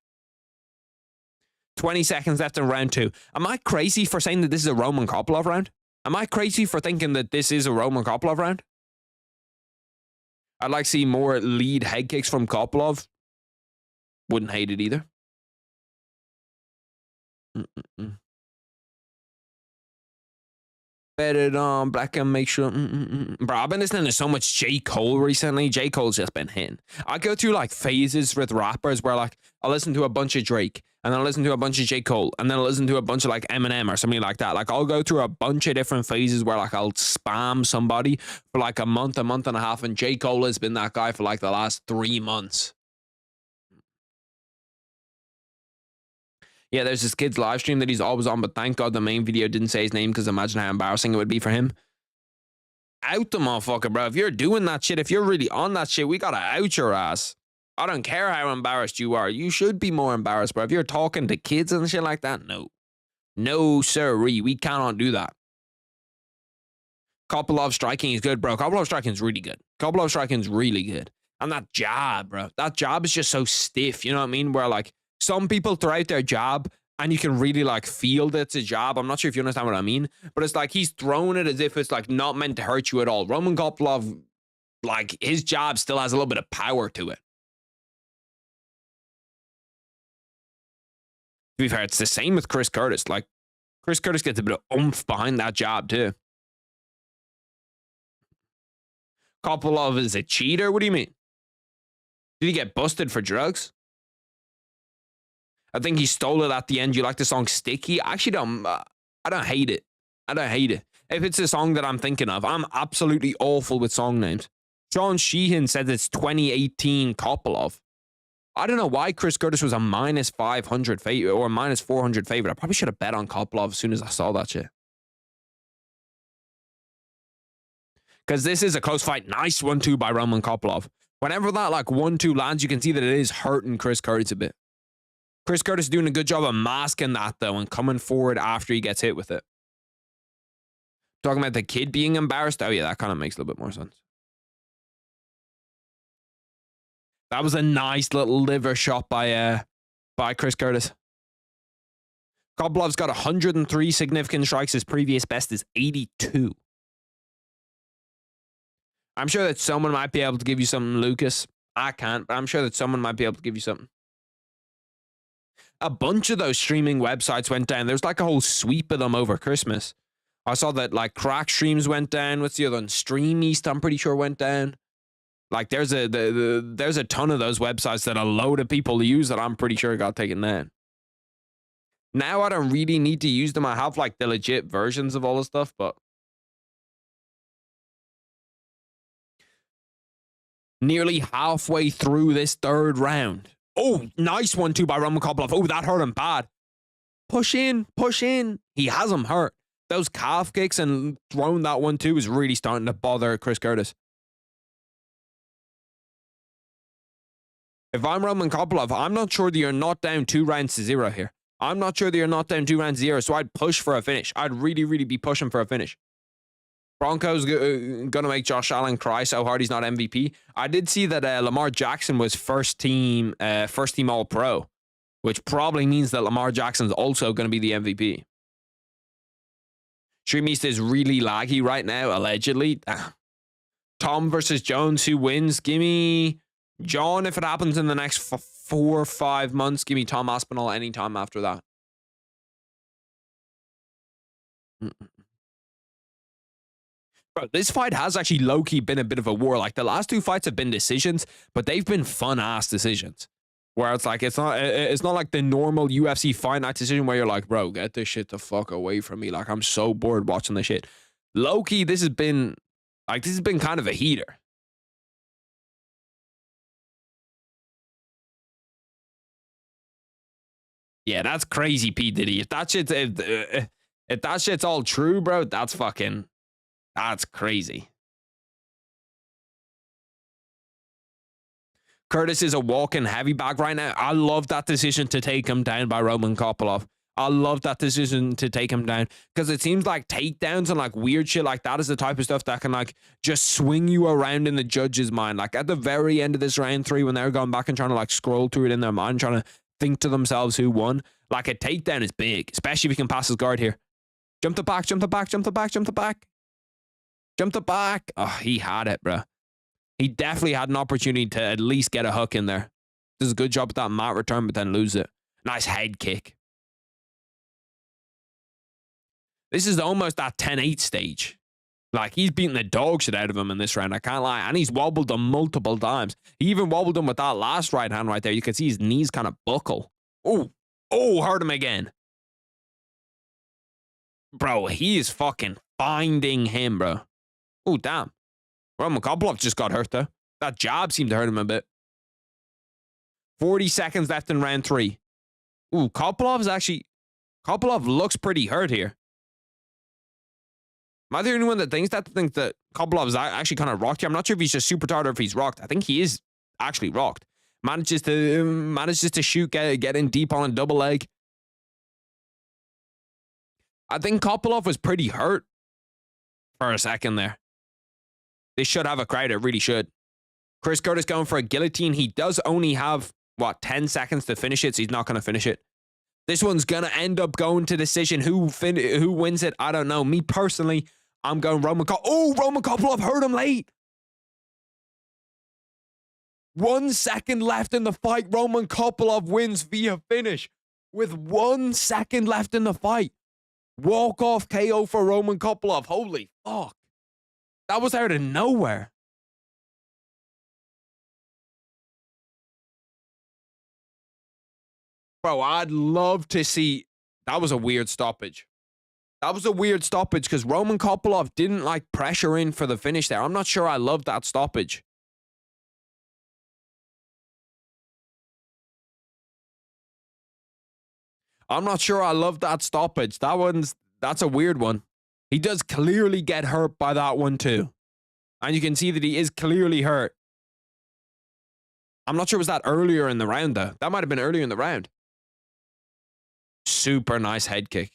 20 seconds left in round 2. Am I crazy for saying that this is a Roman Kopylov round? Am I crazy for thinking that this is a Roman Kopylov round? I'd like to see more lead head kicks from Kopylov. Wouldn't hate it either. Bet it on black and make sure. Bro, I've been listening to so much J. Cole recently. J. Cole's just been hitting. I go through like phases with rappers where like I'll listen to a bunch of Drake and then I'll listen to a bunch of J. Cole and then I'll listen to a bunch of like Eminem or something like that. Like I'll go through a bunch of different phases where like I'll spam somebody for like a month and a half, and J. Cole has been that guy for like the last 3 months. Yeah, there's this kid's live stream that he's always on, but thank God the main video didn't say his name because imagine how embarrassing it would be for him. out the motherfucker, bro. If you're doing that shit, if you're really on that shit, we gotta out your ass. I don't care how embarrassed you are. You should be more embarrassed, bro. If you're talking to kids and shit like that, no. No, sirree. We cannot do that. Kopylov striking is good, bro. Kopylov striking is really good. Kopylov striking is really good. And that jab, bro. That jab is just so stiff. You know what I mean? Where, like, some people throw out their jab and you can really, like, feel that it's a jab. I'm not sure if you understand what I mean. But it's like he's throwing it as if it's, like, not meant to hurt you at all. Roman Kopylov, like, his jab still has a little bit of power to it. To be fair, it's the same with Chris Curtis. Like, Chris Curtis gets a bit of oomph behind that jab, too. Kopylov is a cheater? What do you mean? Did he get busted for drugs? I think he stole it at the end. You like the song Sticky? I actually don't. I don't hate it. I don't hate it. If it's a song that I'm thinking of, I'm absolutely awful with song names. Sean Sheehan said it's 2018 Kopylov. I don't know why Chris Curtis was a minus 500 favorite or minus 400 favorite. I probably should have bet on Kopylov as soon as I saw that shit. Because this is a close fight. Nice 1-2 by Roman Kopylov. Whenever that like 1-2 lands, you can see that it is hurting Chris Curtis a bit. Chris Curtis is doing a good job of masking that, though, and coming forward after he gets hit with it. Talking about the kid being embarrassed. Oh, yeah, that kind of makes a little bit more sense. That was a nice little liver shot by Chris Curtis. Kopylov's got 103 significant strikes. His previous best is 82. I'm sure that someone might be able to give you something, Lucas. I can't, but I'm sure that someone might be able to give you something. A bunch of those streaming websites went down. There's like a whole sweep of them over Christmas. I saw that like Crack Streams went down. What's the other one? Stream East, I'm pretty sure went down. Like there's a ton of those websites that a load of people use that I'm pretty sure got taken down. Now I don't really need to use them. I have like the legit versions of all the stuff, but nearly halfway through this third round. Oh, nice 1-2 by Roman Kopylov. Oh, that hurt him bad. Push in, push in. He has him hurt. Those calf kicks and throwing that 1-2 is really starting to bother Chris Curtis. If I'm Roman Kopylov, I'm not sure that you're not down 2-0 here. I'm not sure that you're not down 2-0, so I'd push for a finish. I'd really, really be pushing for a finish. Bronco's going to make Josh Allen cry so hard he's not MVP. I did see that Lamar Jackson was first team All-Pro, which probably means that Lamar Jackson's also going to be the MVP. Stream East is really laggy right now, allegedly. Tom versus Jones, who wins? Give me John if it happens in the next 4 or 5 months. Give me Tom Aspinall anytime after that. Bro, this fight has actually low-key been a bit of a war. Like, the last 2 fights have been decisions, but they've been fun-ass decisions. Where it's like, it's not like the normal UFC fight night decision where you're like, bro, get this shit the fuck away from me. Like, I'm so bored watching this shit. Low-key, this has been kind of a heater. Yeah, that's crazy, P. Diddy. If that shit's all true, bro, that's crazy. Curtis is a walking heavy bag right now. I love that decision to take him down by Roman Kopylov. I love that decision to take him down because it seems like takedowns and like weird shit like that is the type of stuff that can like just swing you around in the judge's mind. Like at the very end of this round 3 when they're going back and trying to like scroll through it in their mind, trying to think to themselves who won. Like a takedown is big, especially if he can pass his guard here. Jump the back, jump the back, jump the back, jump the back. Jump the back. Oh, he had it, bro. He definitely had an opportunity to at least get a hook in there. Does a good job with that mat return, but then lose it. Nice head kick. This is almost that 10-8 stage. Like, he's beating the dog shit out of him in this round. I can't lie. And he's wobbled him multiple times. He even wobbled him with that last right hand right there. You can see his knees kind of buckle. Oh, hurt him again. Bro, he is fucking finding him, bro. Oh, damn. Roman Kopylov just got hurt, though. That jab seemed to hurt him a bit. 40 seconds left in round 3. Ooh, Kopylov looks pretty hurt here. Am I the only one that thinks that Kopylov is actually kind of rocked here? I'm not sure if he's just super tired or if he's rocked. I think he is actually rocked. Manages to shoot, get in deep on a double leg. I think Kopylov was pretty hurt for a second there. They should have a crowd. It really should. Chris Curtis going for a guillotine. He does only have, 10 seconds to finish it, so he's not going to finish it. This one's going to end up going to decision. Who wins it? I don't know. Me personally, I'm going Roman Kopylov. Oh, Roman Kopylov hurt him late. 1 second left in the fight. Roman Kopylov wins via finish with 1 second left in the fight. Walk-off KO for Roman Kopylov. Holy fuck. That was out of nowhere. Bro, I'd love to see... That was a weird stoppage. That was a weird stoppage because Roman Kopylov didn't pressure in for the finish there. I'm not sure I love that stoppage. I'm not sure I love that stoppage. That's a weird one. He does clearly get hurt by that one too. And you can see that he is clearly hurt. I'm not sure was that earlier in the round though. That might have been earlier in the round. Super nice head kick.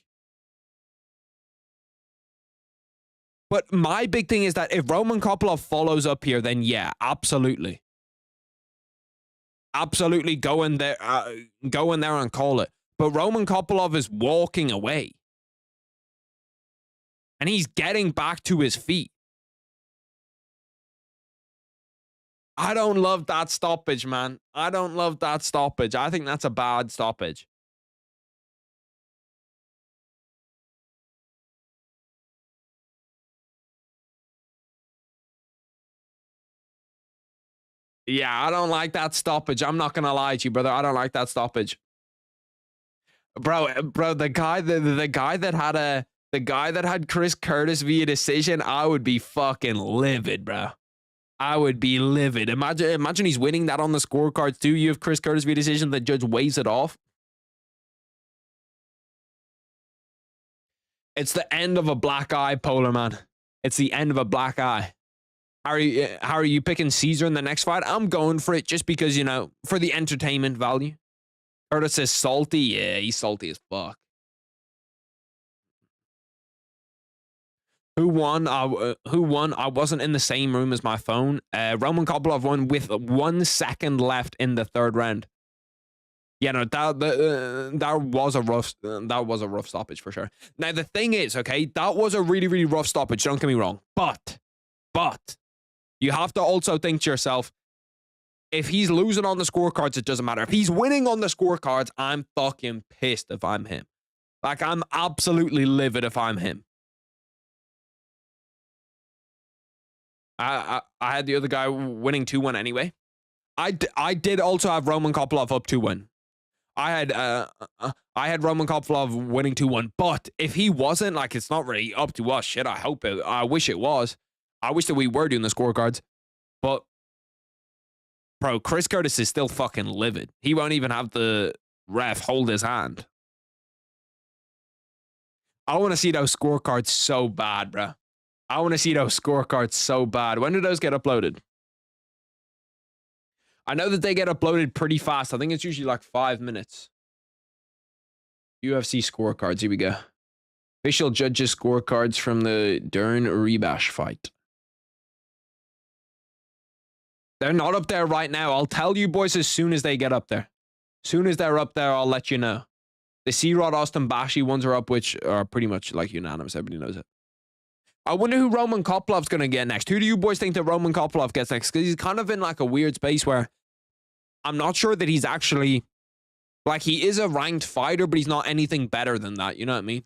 But my big thing is that if Roman Kopylov follows up here, then yeah, absolutely. Absolutely go in there and call it. But Roman Kopylov is walking away. And he's getting back to his feet. I don't love that stoppage, man. I don't love that stoppage. I think that's a bad stoppage. Yeah, I don't like that stoppage. I'm not gonna lie to you, brother. I don't like that stoppage. Bro, the guy that had Chris Curtis via decision, I would be fucking livid, bro. I would be livid. Imagine he's winning that on the scorecards too. You have Chris Curtis via decision, the judge weighs it off. It's the end of a black eye, Polar Man. It's the end of a black eye. How are you picking Caesar in the next fight? I'm going for it just because, for the entertainment value. Curtis is salty. Yeah, he's salty as fuck. Who won? I wasn't in the same room as my phone. Roman Kopylov won with 1 second left in the third round. Yeah, no, that was a rough stoppage for sure. Now the thing is, okay, that was a really, really rough stoppage. Don't get me wrong, but you have to also think to yourself, if he's losing on the scorecards, it doesn't matter. If he's winning on the scorecards, I'm fucking pissed if I'm him. I'm absolutely livid if I'm him. I had the other guy winning 2-1 anyway. I did also have Roman Kopylov up 2-1. I had Roman Kopylov winning 2-1, but if he wasn't, it's not really up to us. Shit, I wish it was. I wish that we were doing the scorecards, but bro, Chris Curtis is still fucking livid. He won't even have the ref hold his hand. I want to see those scorecards so bad, bro. I want to see those scorecards so bad. When do those get uploaded? I know that they get uploaded pretty fast. I think it's usually 5 minutes. UFC scorecards. Here we go. Official judges scorecards from the Dern Ribas fight. They're not up there right now. I'll tell you boys as soon as they get up there. As soon as they're up there, I'll let you know. The C-Rod, Austin, Bashi ones are up, which are pretty much unanimous. Everybody knows it. I wonder who Roman Kopylov's going to get next. Who do you boys think that Roman Kopylov gets next? Because he's kind of in a weird space where I'm not sure that he's actually... he is a ranked fighter, but he's not anything better than that. You know what I mean?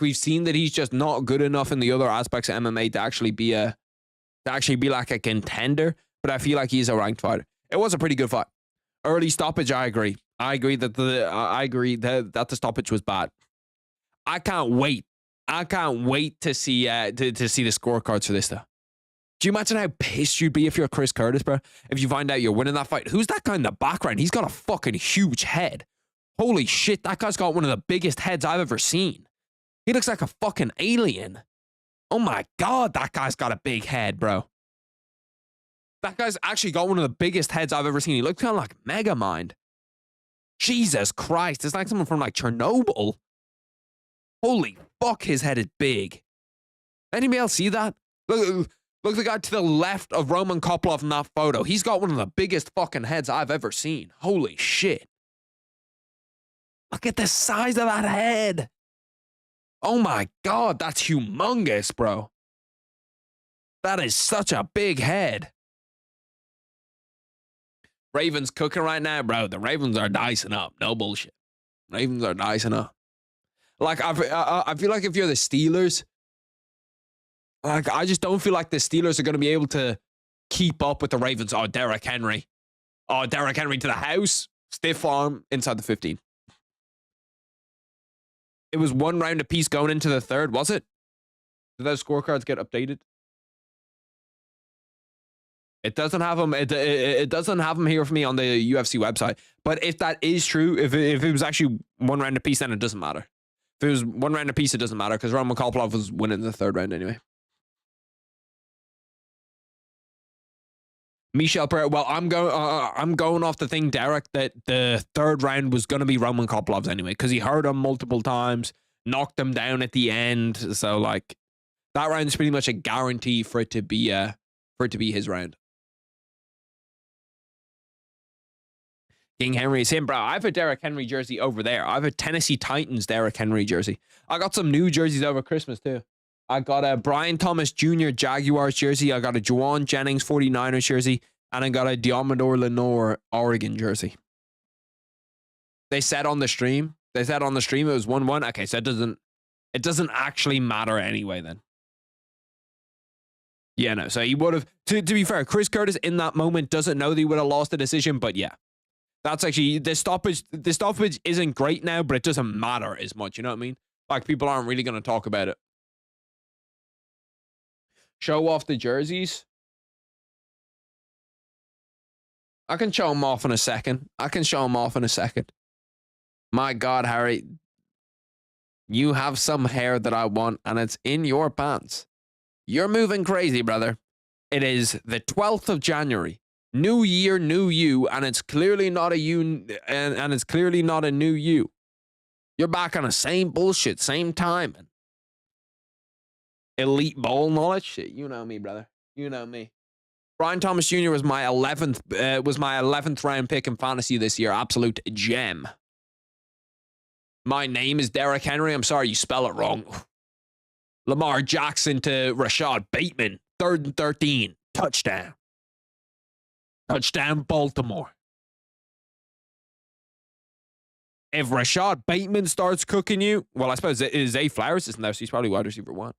We've seen that he's just not good enough in the other aspects of MMA to actually be a contender. But I feel like he's a ranked fighter. It was a pretty good fight. Early stoppage, I agree. I agree that the stoppage was bad. I can't wait. to see the scorecards for this though. Do you imagine how pissed you'd be if you're Chris Curtis, bro? If you find out you're winning that fight. Who's that guy in the background? He's got a fucking huge head. Holy shit, that guy's got one of the biggest heads I've ever seen. He looks like a fucking alien. Oh my God, that guy's got a big head, bro. That guy's actually got one of the biggest heads I've ever seen. He looks kind of like Megamind. Jesus Christ, it's like someone from like Chernobyl. Holy fuck, his head is big. Anybody else see that? Look the guy to the left of Roman Kopylov in that photo. He's got one of the biggest fucking heads I've ever seen. Holy shit. Look at the size of that head. Oh my God, that's humongous, bro. That is such a big head. Ravens cooking right now, bro. The Ravens are dicing up. No bullshit. Ravens are dicing up. Like, I feel like if you're the Steelers, like, I just don't feel like the Steelers are going to be able to keep up with the Ravens. Oh, Derrick Henry. Oh, Derrick Henry to the house. Stiff arm inside the 15. It was 1 round apiece going into the third, was it? Did those scorecards get updated? It doesn't have them. It doesn't have them here for me on the UFC website. But if that is true, if it was actually 1 round apiece, then it doesn't matter. If it was 1 round apiece, it doesn't matter because Roman Kopylov was winning the third round anyway. Michel Pereira. Well, I'm going off the thing, Derek, that the third round was going to be Roman Kopylov's anyway because he hurt him multiple times, knocked him down at the end. So like that round is pretty much a guarantee for it to be his round. King Henry is him, bro. I have a Derrick Henry jersey over there. I have a Tennessee Titans Derrick Henry jersey. I got some new jerseys over Christmas too. I got a Brian Thomas Jr. Jaguars jersey. I got a Juwan Jennings 49ers jersey. And I got a Diamador Lenore Oregon jersey. They said on the stream it was 1-1. Okay, so it doesn't actually matter anyway then. Yeah, no. So he would have, to be fair, Chris Curtis in that moment doesn't know that he would have lost the decision, but yeah. That's actually, the stoppage isn't great now, but it doesn't matter as much, you know what I mean? Like, people aren't really going to talk about it. Show off the jerseys. I can show them off in a second. My God, Harry. You have some hair that I want, and it's in your pants. You're moving crazy, brother. It is the 12th of January. New year, new you, and it's clearly not a you, and it's clearly not a new you. You're back on the same bullshit, same time. Elite ball knowledge, shit. You know me, brother. You know me. Brian Thomas Jr. was my 11th round pick in fantasy this year. Absolute gem. My name is Derrick Henry. I'm sorry, you spell it wrong. Lamar Jackson to Rashad Bateman. 3rd and 13. Touchdown. Touchdown, Baltimore. If Rashad Bateman starts cooking you, well, I suppose Zay Flowers isn't there, so he's probably wide receiver 1.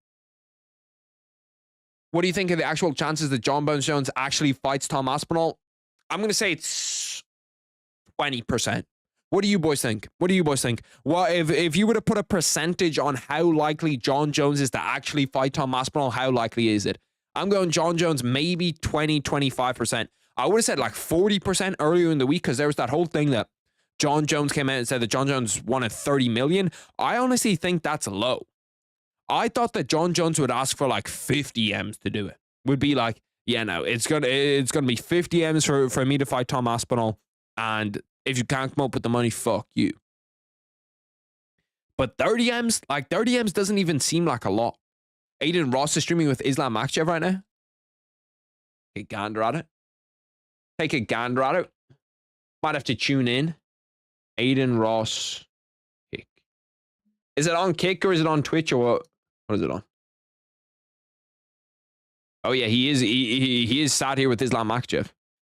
What do you think of the actual chances that John Bones Jones actually fights Tom Aspinall? I'm going to say it's 20%. What do you boys think? Well, if you were to put a percentage on how likely John Jones is to actually fight Tom Aspinall, how likely is it? I'm going John Jones maybe 20, 25%. I would have said like 40% earlier in the week because there was that whole thing that John Jones came out and said that John Jones wanted 30 million. I honestly think that's low. I thought that John Jones would ask for like 50 M's to do it. Would be like, yeah, no, it's gonna be 50 M's for me to fight Tom Aspinall, and if you can't come up with the money, fuck you. But 30 M's, like 30 M's doesn't even seem like a lot. Aiden Ross is streaming with Islam Makhachev right now. Take a gander at it. Might have to tune in. Aiden Ross Kick. Is it on Kick or is it on Twitch or what? What is it on? Oh yeah, he is sat here with Islam Makhachev.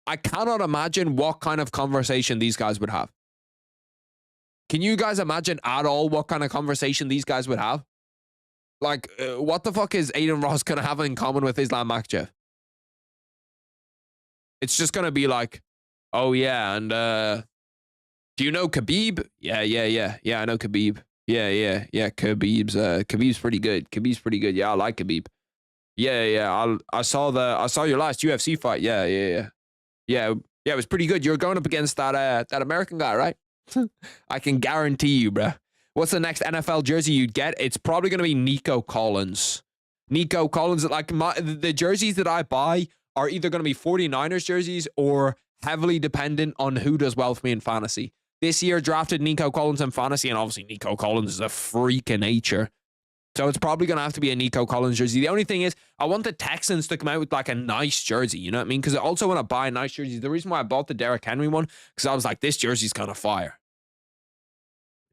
I cannot imagine what kind of conversation these guys would have. Can you guys imagine at all what kind of conversation these guys would have? Like, what the fuck is Aiden Ross going to have in common with Islam Makhachev? It's just going to be like, oh yeah, and do you know Khabib? Yeah, I know Khabib. Yeah, Khabib's pretty good. Yeah, I like Khabib. Yeah, I saw your last UFC fight. Yeah, it was pretty good. You're going up against that American guy, right? I can guarantee you, bro. What's the next NFL jersey you'd get? It's probably going to be Nico Collins. Nico Collins, like the jerseys that I buy are either going to be 49ers jerseys or heavily dependent on who does well for me in fantasy. This year drafted Nico Collins in fantasy, and obviously Nico Collins is a freak of nature. So it's probably going to have to be a Nico Collins jersey. The only thing is, I want the Texans to come out with like a nice jersey. You know what I mean? Because I also want to buy nice jerseys. The reason why I bought the Derrick Henry one, because I was like, this jersey's kind of fire.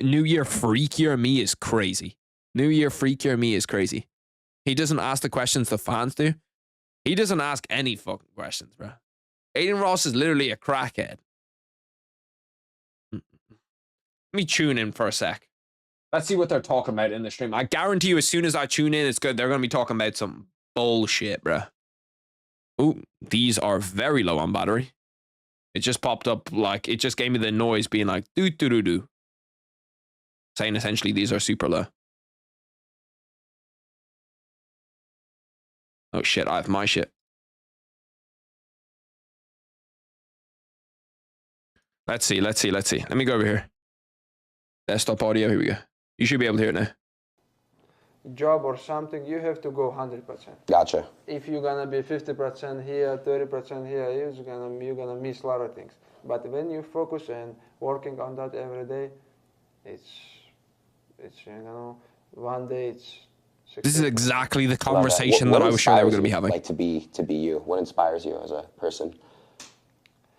New Year freakier me is crazy. New Year freakier me is crazy. He doesn't ask the questions the fans do. He doesn't ask any fucking questions, bro. Aiden Ross is literally a crackhead. Let me tune in for a sec. Let's see what they're talking about in the stream. I guarantee you, as soon as I tune in, it's good. They're going to be talking about some bullshit, bro. Ooh, these are very low on battery. It just popped up like, it just gave me the noise being like, doo-doo-doo-doo. Saying essentially these are super low. Oh shit, I have my shit. Let's see. Let me go over here. Desktop audio, here we go. You should be able to hear it now. Job or something, you have to go 100%. Gotcha. If you're gonna be 50% here, 30% here, you're gonna miss a lot of things. But when you focus and working on that every day, it's one day it's successful. This is exactly the conversation that I was sure they were going to be having. Like to be you. What inspires you as a person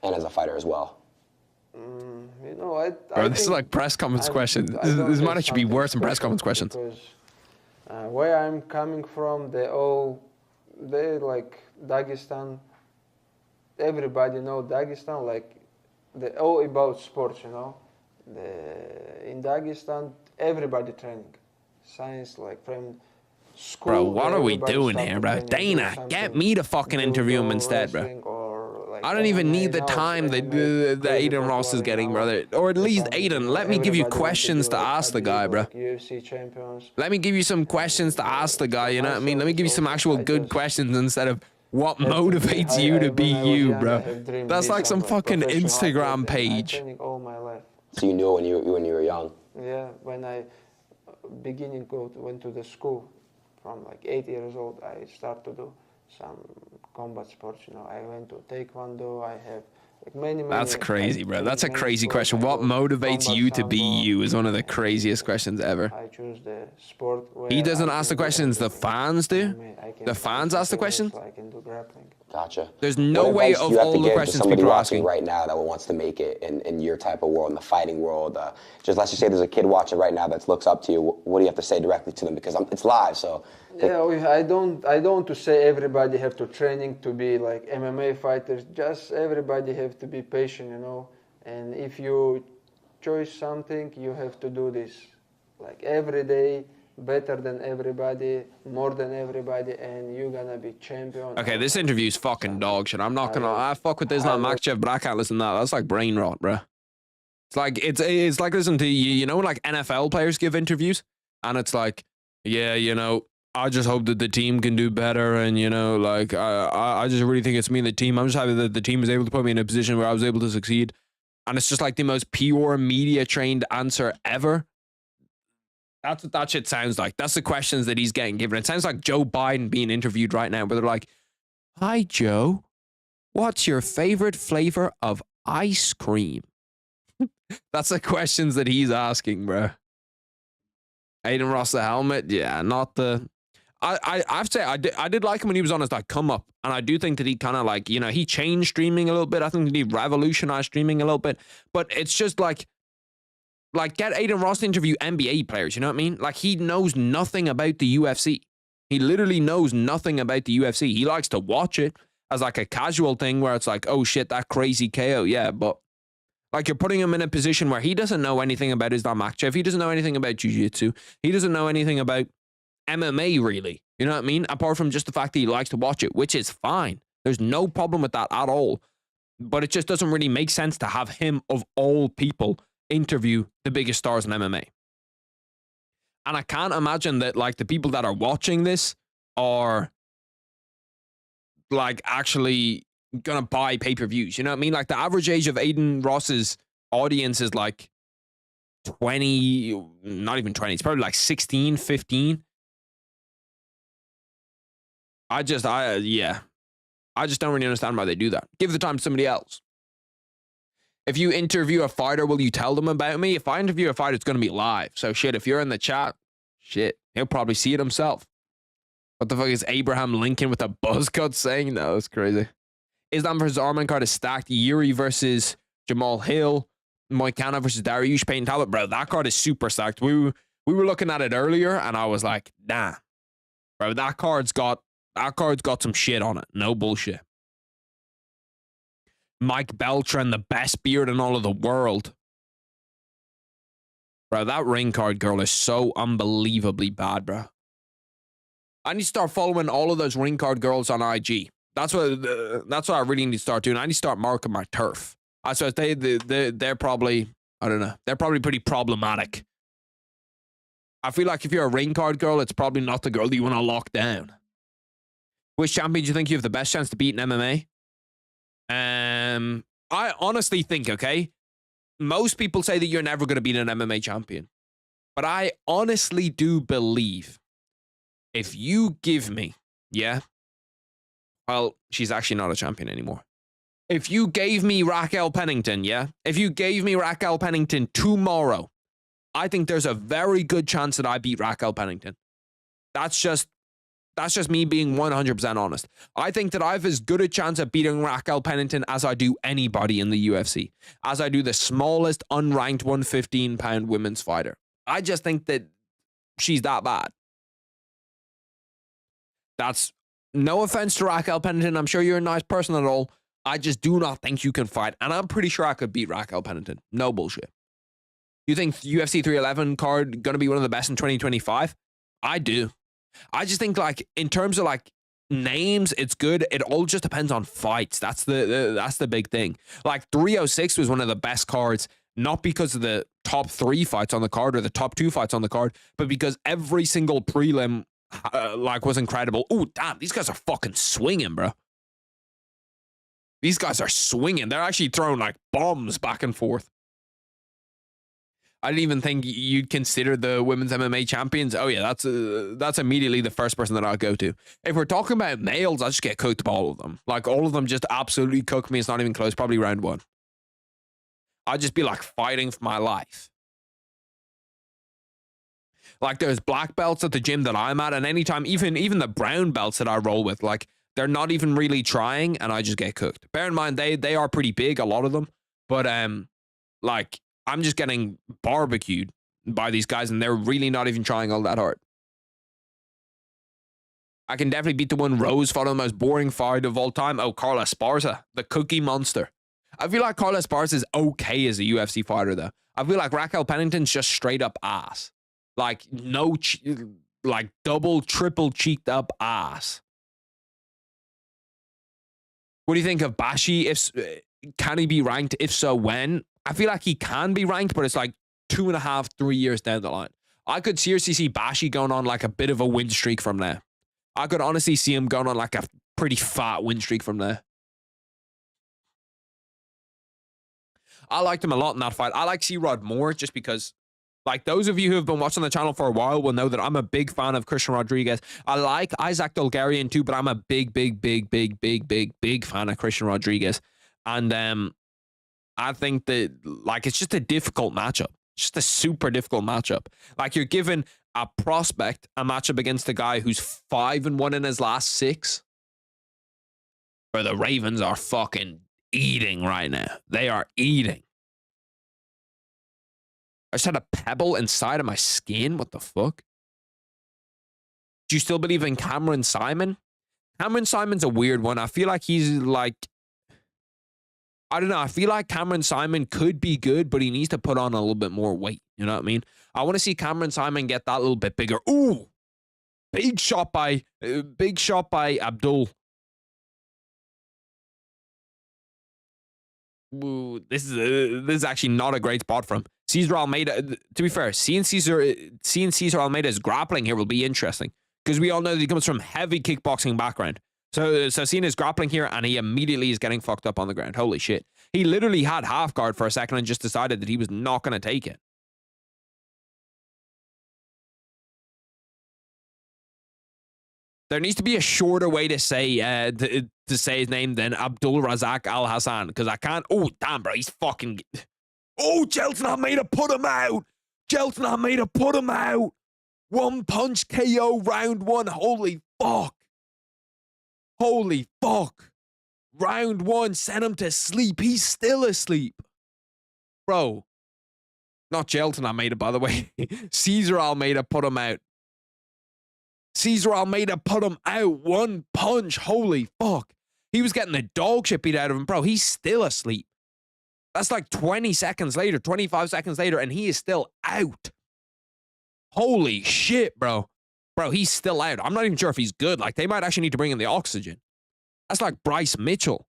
and as a fighter as well? Bro, this is like press conference questions. This might actually be worse than press conference questions. Because where I'm coming from, they like Dagestan. Everybody know Dagestan, like they all about sports, you know. In Dagestan, everybody training, science, like from school. Bro, what are we doing here, bro? Dana, get me to fucking interview him instead, bro. I don't even need the time that Aiden Ross is getting, brother. Or at least, Aiden, let me give you questions to ask the guy, bro. UFC champions. Let me give you some questions to ask the guy, you know what I mean? Let me give you some actual good questions instead of what motivates you to be you, bro. That's like some fucking Instagram page. So you knew when you were young? Yeah, when I went to the school, from like 8 years old, I started to do some combat sports. You know, I went to Taekwondo. I have like many. That's crazy, bro. That's a crazy question. What motivates you to be you is one of the craziest questions ever. I choose the sport. He doesn't ask the questions, the fans do. The fans ask the questions. I can do grappling. Gotcha. There's no way of all the questions people are asking right now that wants to make it in your type of world, in the fighting world. Just let's just say there's a kid watching right now that looks up to you. What do you have to say directly to them? Because it's live, so. Yeah, I don't want to say everybody have to training to be like MMA fighters. Just everybody have to be patient, you know. And if you choose something, you have to do this, like every day. Better than everybody, more than everybody, and you're gonna be champion. Okay, this interview's fucking dog shit. I'm not gonna. I fuck with Islam Makhachev, but I can't listen to that. That's like brain rot, bro. It's like listening to you know, like NFL players give interviews, and it's like, yeah, you know, I just hope that the team can do better, and you know, like I just really think it's me and the team. I'm just happy that the team was able to put me in a position where I was able to succeed, and it's just like the most pure media trained answer ever. That's what that shit sounds like. That's the questions that he's getting given. It sounds like Joe Biden being interviewed right now, where they're like, "Hi, Joe. What's your favorite flavor of ice cream?" That's the questions that he's asking, bro. Aiden Ross, the helmet. Yeah, not the... I have to say, I did like him when he was on his like come up. And I do think that he kind of like, you know, he changed streaming a little bit. I think that he revolutionized streaming a little bit. But it's just like get Aiden Ross to interview NBA players, you know what I mean? Like, he knows nothing about the UFC. He literally knows nothing about the UFC. He likes to watch it as like a casual thing where it's like, oh shit, that crazy KO. Yeah, but like you're putting him in a position where he doesn't know anything about Islam Makhachev. He doesn't know anything about jiu-jitsu. He doesn't know anything about MMA, really. You know what I mean? Apart from just the fact that he likes to watch it, which is fine. There's no problem with that at all. But it just doesn't really make sense to have him, of all people, interview the biggest stars in MMA. And I can't imagine that like the people that are watching this are like actually gonna buy pay-per-views. You know what I mean? Like the average age of Aiden Ross's audience is like 20, not even 20. It's probably like 16, 15. Yeah. I just don't really understand why they do that. Give the time to somebody else. If you interview a fighter, will you tell them about me? If I interview a fighter, it's going to be live. So shit, if you're in the chat, shit, he'll probably see it himself. What the fuck is Abraham Lincoln with a buzz cut saying? No, that's crazy. Islam versus Arman card is stacked. Yuri versus Jamal Hill. Moicano versus Dariush Payton Talbot. Bro, that card is super stacked. We were looking at it earlier, and I was like, nah. Bro, that card's got some shit on it. No bullshit. Mike Beltran, the best beard in all of the world. Bro, that ring card girl is so unbelievably bad, bro. I need to start following all of those ring card girls on IG. That's what I really need to start doing. I need to start marking my turf. I suppose they're probably, I don't know, they're probably pretty problematic. I feel like if you're a ring card girl, it's probably not the girl that you want to lock down. Which champion do you think you have the best chance to beat in MMA? I honestly think, okay, most people say that you're never going to beat an MMA champion. But I honestly do believe if you give me, yeah, well, she's actually not a champion anymore. If you gave me Raquel Pennington, yeah, if you gave me Raquel Pennington tomorrow, I think there's a very good chance that I beat Raquel Pennington. That's just me being 100% honest. I think that I have as good a chance at beating Raquel Pennington as I do anybody in the UFC, as I do the smallest unranked 115-pound women's fighter. I just think that she's that bad. That's no offense to Raquel Pennington. I'm sure you're a nice person at all. I just do not think you can fight. And I'm pretty sure I could beat Raquel Pennington. No bullshit. You think UFC 311 card going to be one of the best in 2025? I do. I just think, like, in terms of, like, names, it's good. It all just depends on fights. That's the big thing. Like, 306 was one of the best cards, not because of the top 3 fights on the card or the top 2 fights on the card, but because every single prelim, was incredible. Oh, damn, these guys are fucking swinging, bro. These guys are swinging. They're actually throwing, like, bombs back and forth. I didn't even think you'd consider the women's MMA champions. Oh, yeah, that's immediately the first person that I'll go to. If we're talking about males, I'll just get cooked by all of them. Like, all of them just absolutely cook me. It's not even close. Probably round 1. I'd just be, like, fighting for my life. Like, there's black belts at the gym that I'm at, and anytime, even the brown belts that I roll with, like, they're not even really trying, and I just get cooked. Bear in mind, they are pretty big, a lot of them. But, like, I'm just getting barbecued by these guys, and they're really not even trying all that hard. I can definitely beat the one Rose fought on the most boring fight of all time. Oh, Carla Esparza, the cookie monster. I feel like Carla Esparza is okay as a UFC fighter, though. I feel like Raquel Pennington's just straight up ass. Like, like double, triple cheeked up ass. What do you think of Bashi? Can he be ranked? If so, when? I feel like he can be ranked, but it's like 2.5, 3 years down the line. I could seriously see Bashi going on like a bit of a win streak from there. I could honestly see him going on like a pretty fat win streak from there. I liked him a lot in that fight. I like C-Rod more just because, like, those of you who have been watching the channel for a while will know that I'm a big fan of Christian Rodriguez. I like Isaac Dolgarian too, but I'm a big fan of Christian Rodriguez. And I think that, like, it's just a difficult matchup. Just a super difficult matchup. Like, you're giving a prospect a matchup against a guy who's 5-1 in his last 6. Where the Ravens are fucking eating right now. They are eating. I just had a pebble inside of my skin. What the fuck? Do you still believe in Cameron Simon? Cameron Simon's a weird one. I feel like he's like, I don't know. I feel like Cameron Simon could be good, but he needs to put on a little bit more weight. You know what I mean? I want to see Cameron Simon get that little bit bigger. Ooh, big shot by Abdul. Ooh, this is actually not a great spot from Cesar Almeida. To be fair, seeing Cesar Almeida's grappling here will be interesting because we all know that he comes from heavy kickboxing background. So seeing his grappling here, and he immediately is getting fucked up on the ground. Holy shit. He literally had half guard for a second and just decided that he was not going to take it. There needs to be a shorter way to say his name than Abdul Razak Alhassan, because I can't. Oh, damn, bro. He's fucking. Oh, Jelton Almeida put him out. Jelton Almeida put him out. One punch KO round one. Holy fuck. Holy fuck. Round one sent him to sleep. He's still asleep. Bro. Not Jelton Almeida, by the way. Cesar Almeida put him out. Cesar Almeida put him out. One punch. Holy fuck. He was getting the dog shit beat out of him. Bro, he's still asleep. That's like 20 seconds later, 25 seconds later, and he is still out. Holy shit, bro. Bro, he's still out. I'm not even sure if he's good. Like, they might actually need to bring in the oxygen. That's like Bryce Mitchell.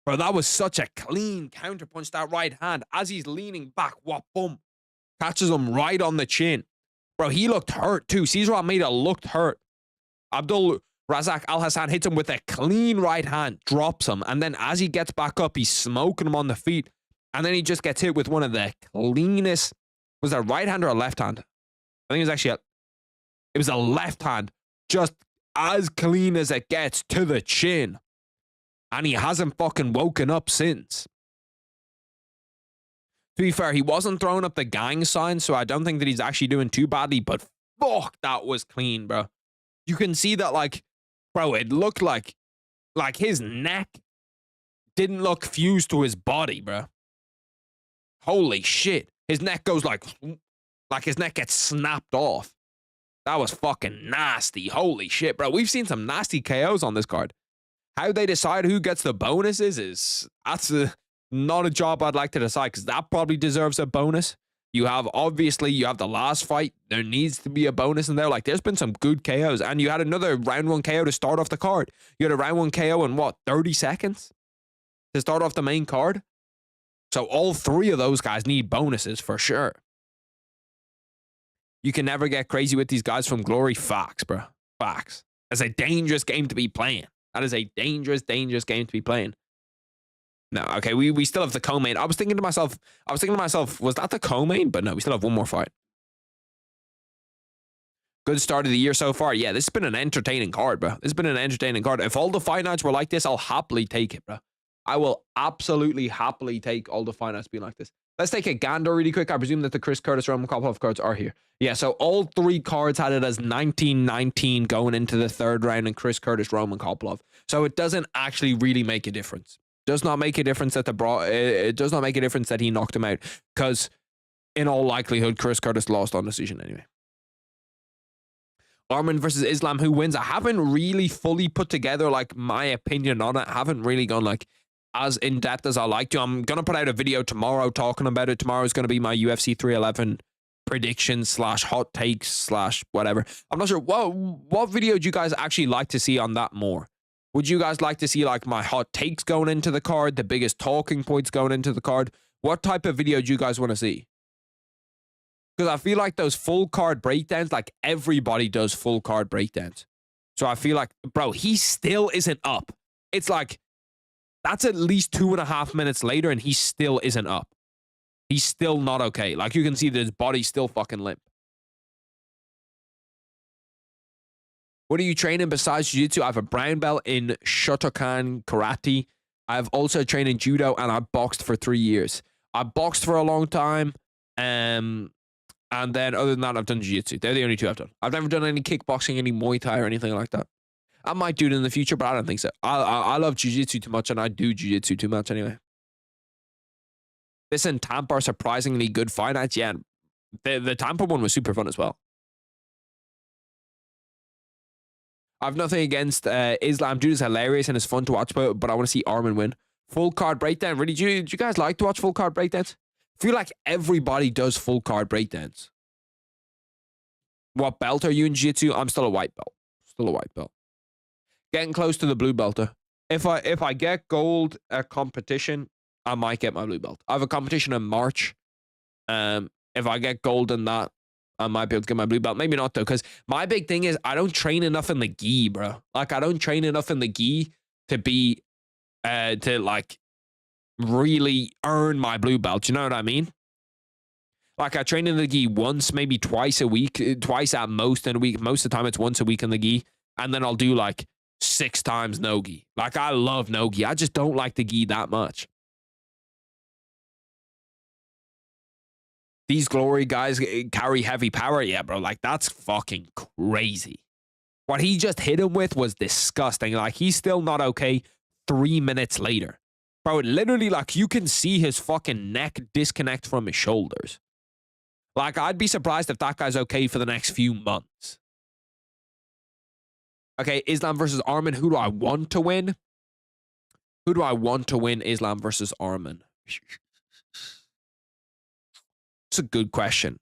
Bro, that was such a clean counterpunch, that right hand. As he's leaning back, whop, boom. Catches him right on the chin. Bro, he looked hurt too. Cesar Almeida looked hurt. Abdul Razak Alhassan hits him with a clean right hand, drops him, and then as he gets back up, he's smoking him on the feet. And then he just gets hit with one of the cleanest. Was that a right hand or a left hand? I think it was actually it was a left hand. Just as clean as it gets to the chin. And he hasn't fucking woken up since. To be fair, he wasn't throwing up the gang sign, so I don't think that he's actually doing too badly, but fuck, that was clean, bro. You can see that, like, bro, it looked like his neck didn't look fused to his body, bro. Holy shit. His neck goes like his neck gets snapped off. That was fucking nasty. Holy shit, bro. We've seen some nasty KOs on this card. How they decide who gets the bonuses that's not a job I'd like to decide, because that probably deserves a bonus. You have the last fight. There needs to be a bonus in there. Like, there's been some good KOs, and you had another round one KO to start off the card. You had a round one KO in 30 seconds to start off the main card. So all three of those guys need bonuses for sure. You can never get crazy with these guys from Glory. Facts, bro. Facts. That's a dangerous game to be playing. That is a dangerous, dangerous game to be playing. No, okay, we still have the co-main. I was thinking to myself, was that the co-main? But no, we still have one more fight. Good start of the year so far. Yeah, this has been an entertaining card, bro. This has been an entertaining card. If all the fight nights were like this, I'll happily take it, bro. I will absolutely happily take all the fight nights being like this. Let's take a gander really quick. I presume that the Chris Curtis Roman Kopylov cards are here. Yeah, so all three cards had it as 19-19 going into the third round in Chris Curtis Roman Kopylov. So it doesn't actually really make a difference. Does not make a difference that it does not make a difference that he knocked him out, because in all likelihood Chris Curtis lost on decision anyway. Arman versus Islam, who wins? I haven't really fully put together like my opinion on it. I haven't really gone like as in depth as I like to. I'm gonna put out a video tomorrow talking about it. Tomorrow is gonna be my UFC 311 predictions / hot takes / whatever. I'm not sure what video do you guys actually like to see on that more. Would you guys like to see like my hot takes going into the card, the biggest talking points going into the card? What type of video do you guys want to see? Because I feel like those full card breakdowns, like everybody does full card breakdowns. So I feel like, bro, he still isn't up. It's like, that's at least 2.5 minutes later and he still isn't up. He's still not okay. Like, you can see that his body's still fucking limp. What are you training besides jiu-jitsu? I have a brown belt in Shotokan Karate. I've also trained in judo and I boxed for 3 years. I boxed for a long time. And then other than that, I've done jiu-jitsu. They're the only two I've done. I've never done any kickboxing, any Muay Thai or anything like that. I might do it in the future, but I don't think so. I love jiu-jitsu too much and I do jiu-jitsu too much anyway. This and Tampa are surprisingly good fight nights. Yeah, the Tampa one was super fun as well. I've nothing against Islam. Dude is hilarious and it's fun to watch, but I want to see Arman win. Full card breakdown. Really, do you guys like to watch full card breakdowns? I feel like everybody does full card breakdowns. What belt are you in jiu-jitsu? I'm still a white belt. Still a white belt. Getting close to the blue belter. If I get gold at competition, I might get my blue belt. I have a competition in March. If I get gold in that, I might be able to get my blue belt. Maybe not though, because my big thing is I don't train enough in the gi, bro. Like, I don't train enough in the gi to be to like really earn my blue belt. You know what I mean? Like, I train in the gi once, maybe twice a week, twice at most in a week. Most of the time it's once a week in the gi. and then I'll do like 6 times no gi. Like, I love no gi. I just don't like the gi that much. These Glory guys carry heavy power. Yeah, bro. Like, that's fucking crazy. What he just hit him with was disgusting. Like, he's still not okay 3 minutes later. Bro, literally, like, you can see his fucking neck disconnect from his shoulders. Like, I'd be surprised if that guy's okay for the next few months. Okay, Islam versus Arman. Who do I want to win? Who do I want to win Islam versus Arman? It's a good question.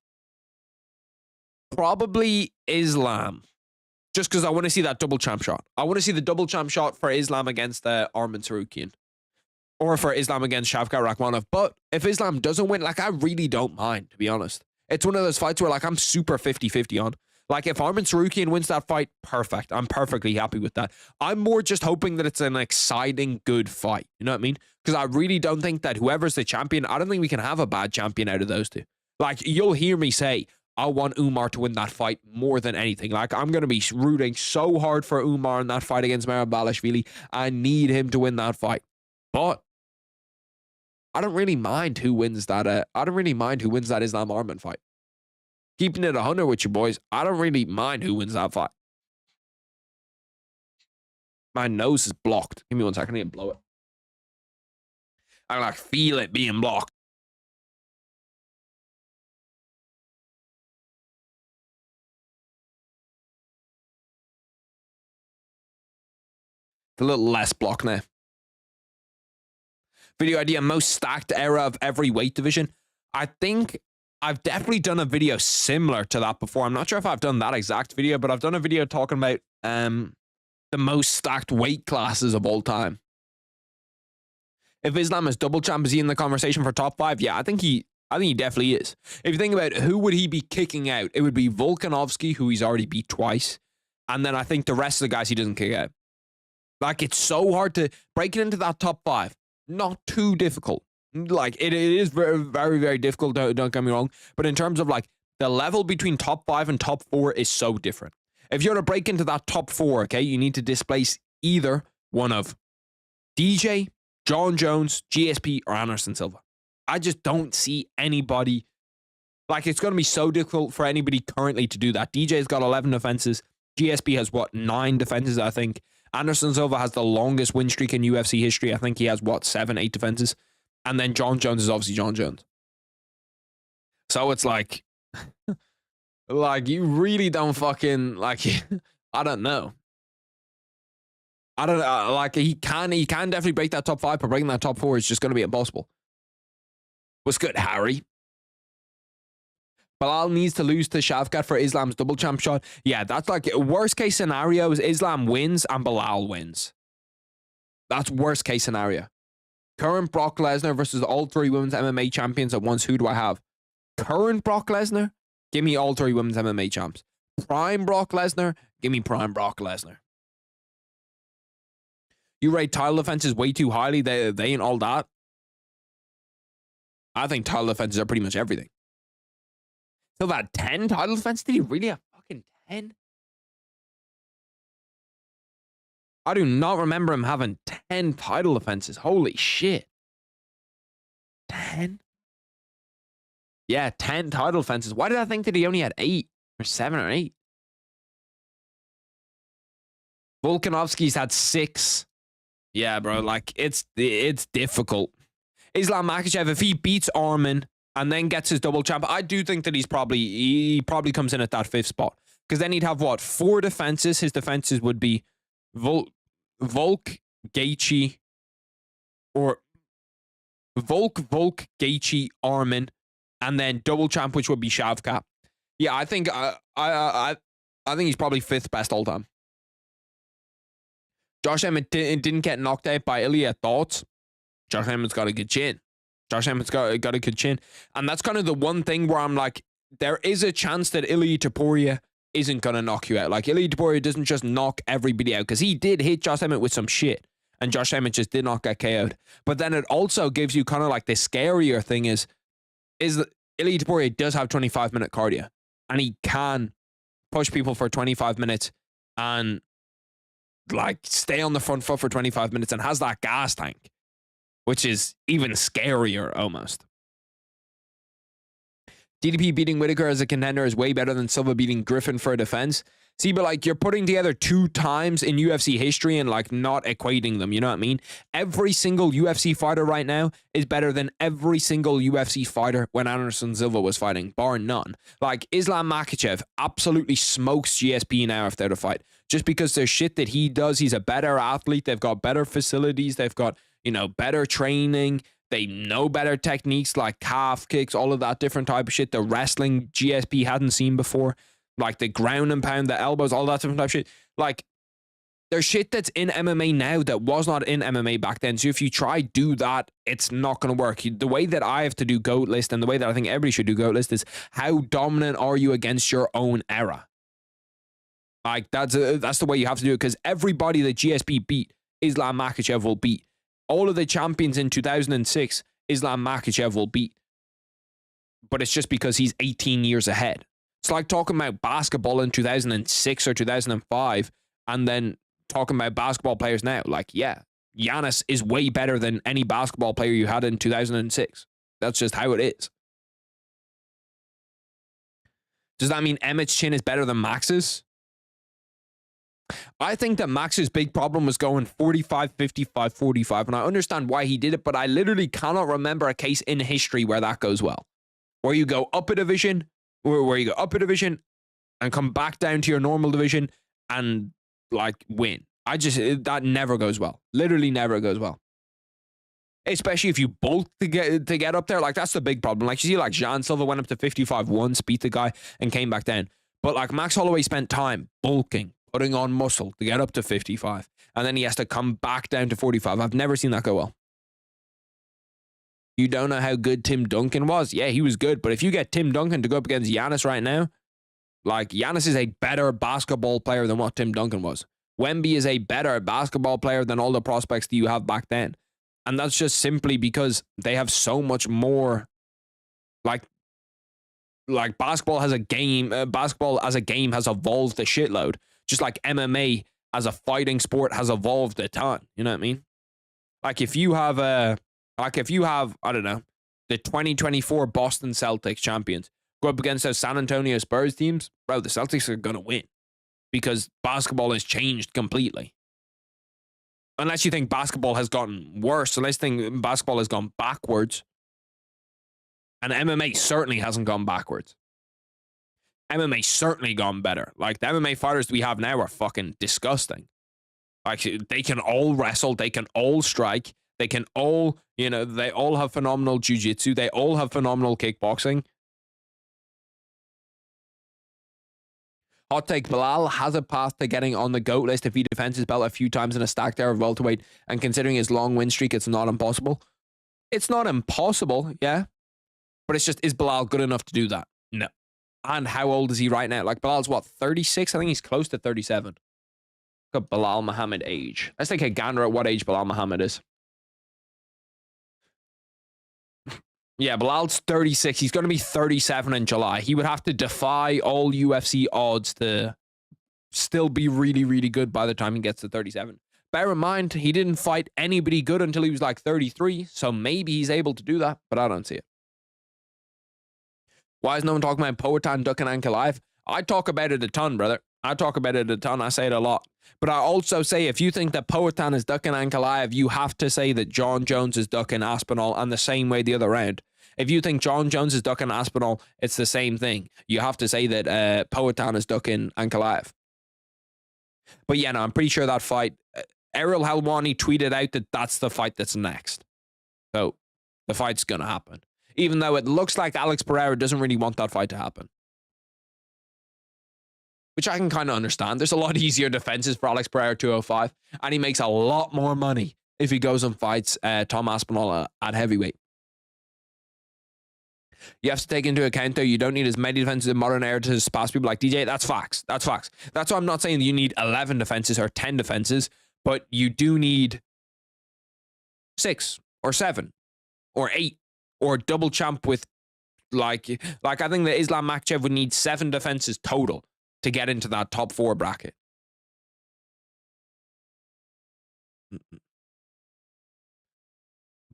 Probably Islam. Just because I want to see that double champ shot. I want to see the double champ shot for Islam against Arman Tsarukyan. Or for Islam against Shavkat Rakhmonov. But if Islam doesn't win, like, I really don't mind, to be honest. It's one of those fights where, like, I'm super 50-50 on. Like, if Arman Tsarukyan wins that fight, perfect. I'm perfectly happy with that. I'm more just hoping that it's an exciting, good fight. You know what I mean? Because I really don't think that whoever's the champion, I don't think we can have a bad champion out of those two. Like, you'll hear me say, I want Umar to win that fight more than anything. Like, I'm going to be rooting so hard for Umar in that fight against Marabalashvili. I need him to win that fight. But I don't really mind who wins that. I don't really mind who wins that Islam Arman fight. Keeping it 100 with you boys, I don't really mind who wins that fight. My nose is blocked. Give me 1 second. I need to blow it. I like feel it being blocked. It's a little less blocked now. Video idea, most stacked era of every weight division. I think I've definitely done a video similar to that before. I'm not sure if I've done that exact video, but I've done a video talking about the most stacked weight classes of all time. If Islam is double champ, is he in the conversation for top 5? Yeah, I think he definitely is. If you think about it, who would he be kicking out? It would be Volkanovski, who he's already beat twice. And then I think the rest of the guys he doesn't kick out. Like, it's so hard to break it into that top 5. Not too difficult. Like, it is very, very, very difficult, don't get me wrong. But in terms of, like, the level between top 5 and top 4 is so different. If you're to break into that top 4, okay, you need to displace either one of DJ, John Jones, GSP, or Anderson Silva. I just don't see anybody. Like, it's going to be so difficult for anybody currently to do that. DJ's got 11 defenses. GSP has, 9 defenses, I think. Anderson Silva has the longest win streak in UFC history. I think he has, 7, 8 defenses. And then John Jones is obviously John Jones. So it's like, like, you really don't fucking, like, I don't know. I don't know. Like, he can definitely break that top 5, but breaking that top 4 is just going to be impossible. What's good, Harry? Bilal needs to lose to Shavkat for Islam's double champ shot. Yeah, that's like worst case scenario is Islam wins and Bilal wins. That's worst case scenario. Current Brock Lesnar versus all 3 women's MMA champions at once. Who do I have? Current Brock Lesnar? Give me all 3 women's MMA champs. Prime Brock Lesnar? Give me prime Brock Lesnar. You rate title defenses way too highly. They ain't all that. I think title defenses are pretty much everything. So that 10 title defense? Did he really have fucking 10? I do not remember him having 10 title defenses. Holy shit. 10? Yeah, 10 title defenses. Why did I think that he only had 8 or 7 or 8? Volkanovski's had 6. Yeah, bro, like, it's difficult. Islam Makhachev, if he beats Arman and then gets his double champ, I do think that he probably comes in at that 5th spot. Because then he'd have, 4 defenses. His defenses would be Volk, Gaethje, or Volk, Gaethje, Arman, and then double champ, which would be Shavkat. Yeah, I think I think he's probably 5th best all time. Josh Emmett didn't get knocked out by Ilya. Thoughts? Josh Emmett's got a good chin. Josh Emmett's got a good chin. And that's kind of the one thing where I'm like, there is a chance that Ilya Topuria isn't going to knock you out. Like, Ilya Topuria doesn't just knock everybody out, because he did hit Josh Emmett with some shit. And Josh Emmett just did not get KO'd. But then it also gives you kind of like the scarier thing is that Ilya Topuria does have 25-minute cardio. And he can push people for 25 minutes and like stay on the front foot for 25 minutes and has that gas tank, which is even scarier almost. DDP beating Whitaker as a contender is way better than Silva beating Griffin for a defense. See, but like you're putting together 2 times in UFC history and like not equating them, you know what I mean? Every single UFC fighter right now is better than every single UFC fighter when Anderson Silva was fighting, bar none. Like Islam Makhachev absolutely smokes GSP now after the fight. Just because there's shit that he does, he's a better athlete, they've got better facilities, they've got, you know, better training, they know better techniques like calf kicks, all of that different type of shit. The wrestling GSP hadn't seen before. Like the ground and pound, the elbows, all that different type of shit. Like, there's shit that's in MMA now that was not in MMA back then. So if you try do that, it's not going to work. The way that I have to do GOAT list and the way that I think everybody should do GOAT list is how dominant are you against your own era? Like, that's the way you have to do it, because everybody that GSP beat, Islam Makhachev will beat. All of the champions in 2006, Islam Makhachev will beat. But it's just because he's 18 years ahead. It's like talking about basketball in 2006 or 2005 and then talking about basketball players now. Like, yeah, Giannis is way better than any basketball player you had in 2006. That's just how it is. Does that mean Emmett's chin is better than Max's? I think that Max's big problem was going 45, 55, 45, and I understand why he did it, but I literally cannot remember a case in history where that goes well. Where you go up a division, where you go up a division and come back down to your normal division and like win. That never goes well. Literally never goes well. Especially if you bulk to get up there. Like, that's the big problem. Like, you see, like, Jean Silva went up to 55 once, beat the guy, and came back down. But, like, Max Holloway spent time bulking, putting on muscle to get up to 55. And then he has to come back down to 45. I've never seen that go well. You don't know how good Tim Duncan was? Yeah, he was good. But if you get Tim Duncan to go up against Giannis right now, like, Giannis is a better basketball player than what Tim Duncan was. Wemby is a better basketball player than all the prospects that you have back then. And that's just simply because they have so much more, like basketball as a game has evolved a shitload. Just like MMA as a fighting sport has evolved a ton. You know what I mean? Like if you have, I don't know, the 2024 Boston Celtics champions go up against those San Antonio Spurs teams, bro, the Celtics are going to win because basketball has changed completely. Unless you think basketball has gotten worse, unless you think basketball has gone backwards. And MMA certainly hasn't gone backwards. MMA certainly gone better. Like, the MMA fighters we have now are fucking disgusting. Like, they can all wrestle, they can all strike, they can all, you know, they all have phenomenal jiu-jitsu, they all have phenomenal kickboxing. Hot take, Bilal has a path to getting on the GOAT list if he defends his belt a few times in a stacked era of welterweight, and considering his long win streak, it's not impossible. It's not impossible, yeah. But it's just, is Bilal good enough to do that? No. And how old is he right now? Like, Bilal's what, 36? I think he's close to 37. Look at Bilal Muhammad age. Let's take a gander at what age Bilal Muhammad is. Yeah, Bilal's 36. He's going to be 37 in July. He would have to defy all UFC odds to still be really, really good by the time he gets to 37. Bear in mind, he didn't fight anybody good until he was like 33, so maybe he's able to do that, but I don't see it. Why is no one talking about Poatan ducking Ankalaev? I talk about it a ton, brother. I talk about it a ton. I say it a lot. But I also say, if you think that Poatan is ducking Ankalaev, you have to say that John Jones is ducking Aspinall, and the same way the other round. If you think John Jones is ducking Aspinall, it's the same thing. You have to say that Poatan is ducking Ankalaev. But yeah, no, I'm pretty sure that fight, Ariel Helwani tweeted out that that's the fight that's next. So the fight's going to happen. Even though it looks like Alex Pereira doesn't really want that fight to happen. Which I can kind of understand. There's a lot easier defenses for Alex Pereira 205. And he makes a lot more money if he goes and fights Tom Aspinall at heavyweight. You have to take into account, though, you don't need as many defenses in modern era to surpass people like DJ. That's facts. That's facts. That's why I'm not saying that you need 11 defenses or 10 defenses, but you do need 6 or 7 or 8 or double champ with, like I think that Islam Makhachev would need 7 defenses total to get into that top 4 bracket.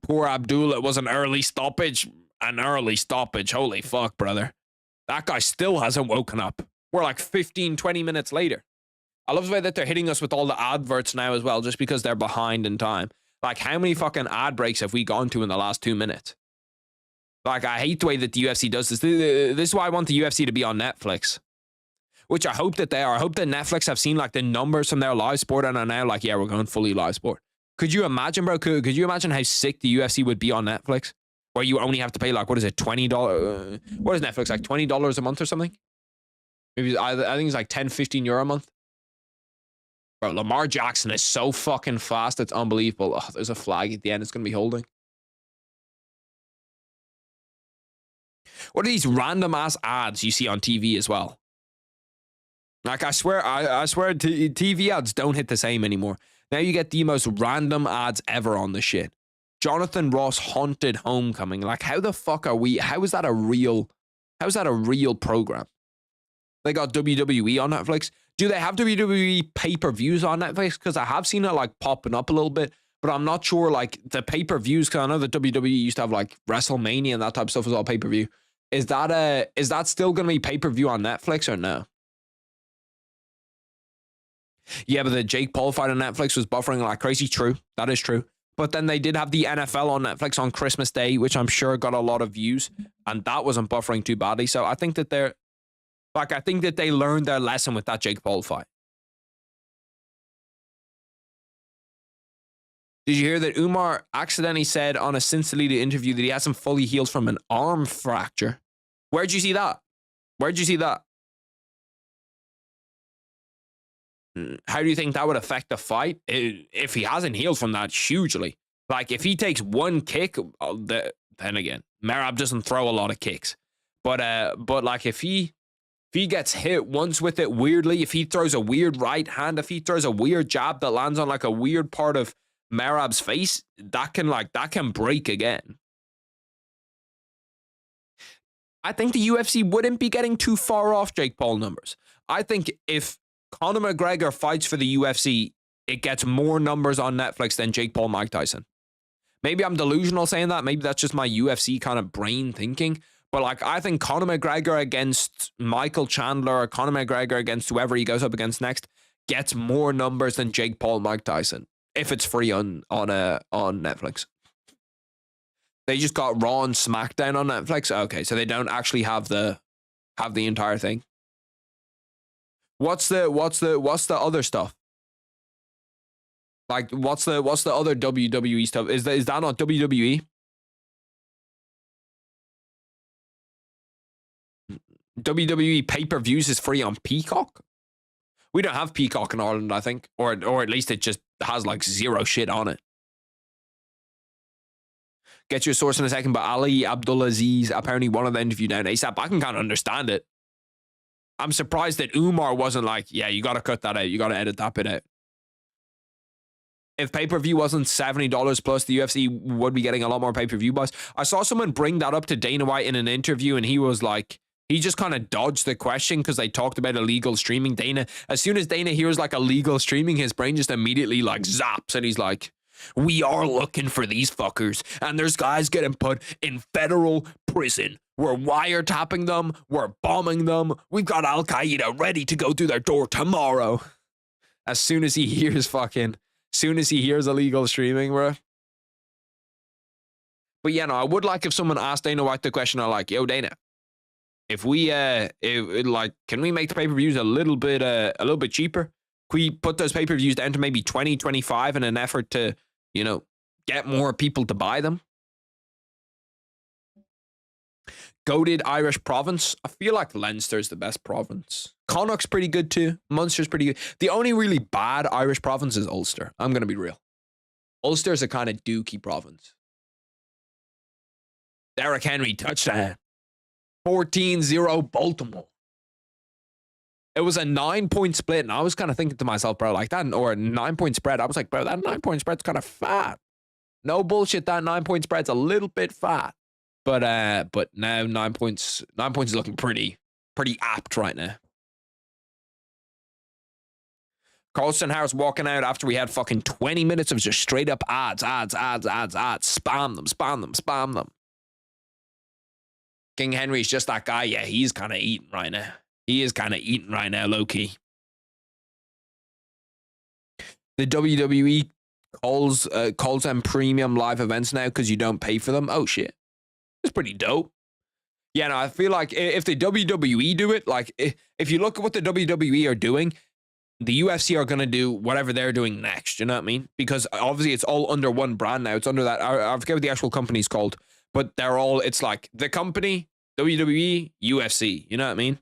Poor Abdullah, it was an early stoppage. An early stoppage. Holy fuck, brother. That guy still hasn't woken up. We're like 15, 20 minutes later. I love the way that they're hitting us with all the adverts now as well, just because they're behind in time. Like, how many fucking ad breaks have we gone to in the last 2 minutes? Like, I hate the way that the UFC does this. This is why I want the UFC to be on Netflix. Which I hope that they are. I hope that Netflix have seen, like, the numbers from their live sport and are now like, yeah, we're going fully live sport. Could you imagine, bro? Could you imagine how sick the UFC would be on Netflix? Where you only have to pay, like, what is it, $20? What is Netflix, like $20 a month or something? Maybe I think it's like 10, 15 euro a month. Bro, Lamar Jackson is so fucking fast. It's unbelievable. Oh, there's a flag at the end it's going to be holding. What are these random ass ads you see on TV as well? Like, I swear TV ads don't hit the same anymore. Now you get the most random ads ever on the shit. Jonathan Ross Haunted Homecoming. Like, how the fuck are we? How is that a real program? They got WWE on Netflix. Do they have WWE pay-per-views on Netflix? Because I have seen it like popping up a little bit, but I'm not sure like the pay-per-views, because I know that WWE used to have like WrestleMania and that type of stuff was all pay-per-view. Is that still going to be pay-per-view on Netflix or no? Yeah, but the Jake Paul fight on Netflix was buffering like crazy. True. That is true. But then they did have the NFL on Netflix on Christmas Day, which I'm sure got a lot of views, and that wasn't buffering too badly. So I think that they learned their lesson with that Jake Paul fight. Did you hear that Umar accidentally said on a Cincinnati interview that he hasn't fully healed from an arm fracture? Where'd you see that? How do you think that would affect the fight? If he hasn't healed from that, hugely. Like, if he takes one kick, then again, Merab doesn't throw a lot of kicks. But like, if he gets hit once with it weirdly, if he throws a weird right hand, if he throws a weird jab that lands on like a weird part of Merab's face, that can break again. I think the UFC wouldn't be getting too far off Jake Paul numbers. I think if Conor McGregor fights for the UFC, it gets more numbers on Netflix than Jake Paul, Mike Tyson. Maybe I'm delusional saying that. Maybe that's just my UFC kind of brain thinking. But like, I think Conor McGregor against Michael Chandler or Conor McGregor against whoever he goes up against next gets more numbers than Jake Paul, Mike Tyson, if it's free on Netflix. They just got Raw and SmackDown on Netflix. Okay, so they don't actually have the entire thing. What's the other stuff? Like, what's the other WWE stuff? Is that not WWE? WWE pay-per-views is free on Peacock. We don't have Peacock in Ireland, I think, or at least it just has like zero shit on it. Get your source in a second, but Ali Abdulaziz apparently wanted the interview down ASAP. I can kind of understand it. I'm surprised that Umar wasn't like, yeah, you got to cut that out. You got to edit that bit out. If pay-per-view wasn't $70 plus, the UFC would be getting a lot more pay-per-view buys. I saw someone bring that up to Dana White in an interview, and he was like, he just kind of dodged the question because they talked about illegal streaming. As soon as Dana hears like illegal streaming, his brain just immediately like zaps, and he's like, we are looking for these fuckers, and there's guys getting put in federal prison. We're wiretapping them. We're bombing them. We've got Al Qaeda ready to go through their door tomorrow. As soon as he hears illegal streaming, bro. But yeah, no, I would like if someone asked Dana White the question, I'm like, yo, Dana, if we can we make the pay-per-views a little bit cheaper? Can we put those pay-per-views down to maybe 20, 25 in an effort to, get more people to buy them? Goated Irish province. I feel like Leinster's the best province. Connacht's pretty good too. Munster's pretty good. The only really bad Irish province is Ulster. I'm going to be real. Ulster's a kind of dookie province. Derrick Henry touchdown. 14-0 Baltimore. It was a 9-point split, and I was kind of thinking to myself, bro, like that, or a 9-point spread. I was like, bro, that 9-point spread's kind of fat. No bullshit, that 9-point spread's a little bit fat. But now 9 points is looking pretty apt right now. Carlson Harris walking out after we had fucking 20 minutes of just straight up ads. Spam them. King Henry's just that guy. Yeah, he's kind of eating right now. Low key. The WWE calls them premium live events now because you don't pay for them. Oh shit, it's pretty dope. Yeah, no, I feel like if the WWE do it, like if you look at what the WWE are doing, the UFC are gonna do whatever they're doing next. You know what I mean? Because obviously it's all under one brand now. It's under that. I forget what the actual company's called, but they're all. It's like the company, WWE, UFC. You know what I mean?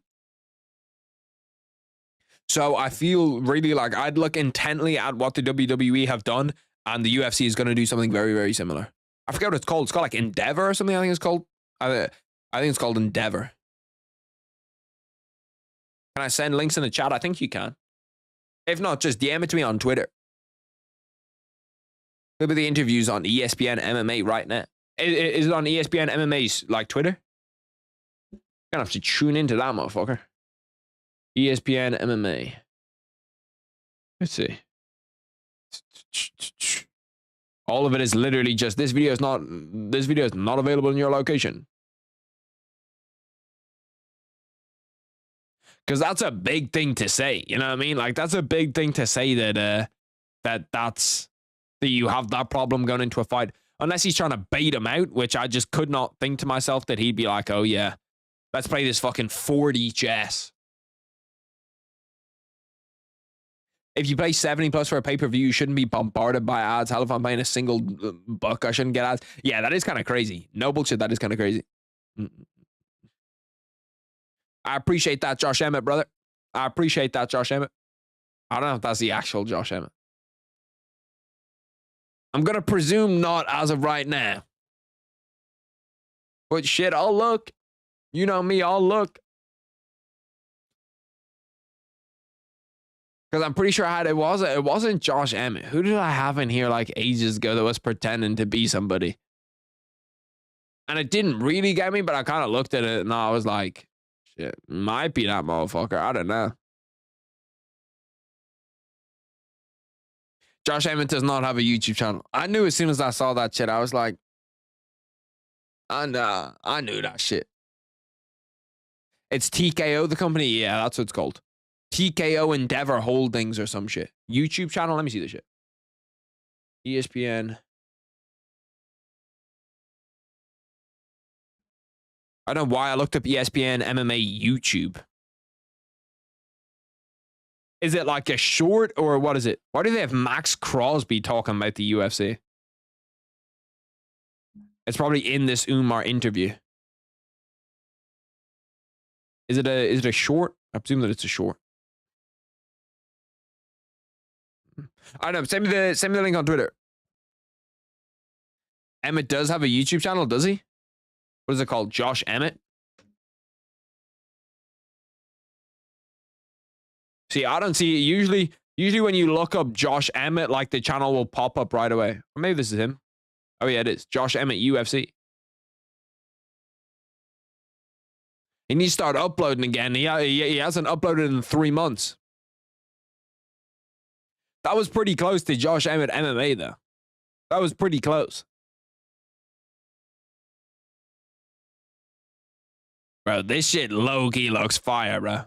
So I feel really like I'd look intently at what the WWE have done, and the UFC is going to do something very, very similar. I forget what it's called. It's called like Endeavor or something. I think it's called. I think it's called Endeavor. Can I send links in the chat? I think you can. If not, just DM it to me on Twitter. Look at the interviews on ESPN MMA right now. Is it on ESPN MMA's like Twitter? Gonna have to tune into that motherfucker. ESPN MMA. Let's see. All of it is literally just this video is not available in your location. Because that's a big thing to say, you know what I mean? Like that's a big thing to say that that you have that problem going into a fight. Unless he's trying to bait him out, which I just could not think to myself that he'd be like, oh yeah, let's play this fucking 4D chess. If you pay 70 plus for a pay-per-view, you shouldn't be bombarded by ads. Hell, if I'm paying a single buck, I shouldn't get ads. Yeah, that is kind of crazy. No bullshit, that is kind of crazy. I appreciate that, Josh Emmett, brother. I appreciate that, Josh Emmett. I don't know if that's the actual Josh Emmett. I'm going to presume not as of right now. But shit, I'll look. You know me, I'll look. Because I'm pretty sure it wasn't Josh Emmett. Who did I have in here like ages ago that was pretending to be somebody? And it didn't really get me, but I kind of looked at it and I was like, shit, might be that motherfucker. I don't know. Josh Emmett does not have a YouTube channel. I knew as soon as I saw that shit, I was like, I knew that shit. It's TKO, the company? Yeah, that's what it's called. TKO Endeavor Holdings or some shit. YouTube channel? Let me see the shit. ESPN. I don't know why I looked up ESPN MMA YouTube. Is it like a short or what is it? Why do they have Max Crosby talking about the UFC? It's probably in this Umar interview. Is it a short? I presume that it's a short. I don't know. Send me the link on Twitter. Emmett does have a YouTube channel, does he? What is it called? Josh Emmett? See, I don't see it. Usually when you look up Josh Emmett, like the channel will pop up right away. Or maybe this is him. Oh yeah, it is. Josh Emmett UFC. He needs to start uploading again. He hasn't uploaded in 3 months. That was pretty close to Josh Emmett MMA, though. That was pretty close. Bro, this shit low-key looks fire, bro.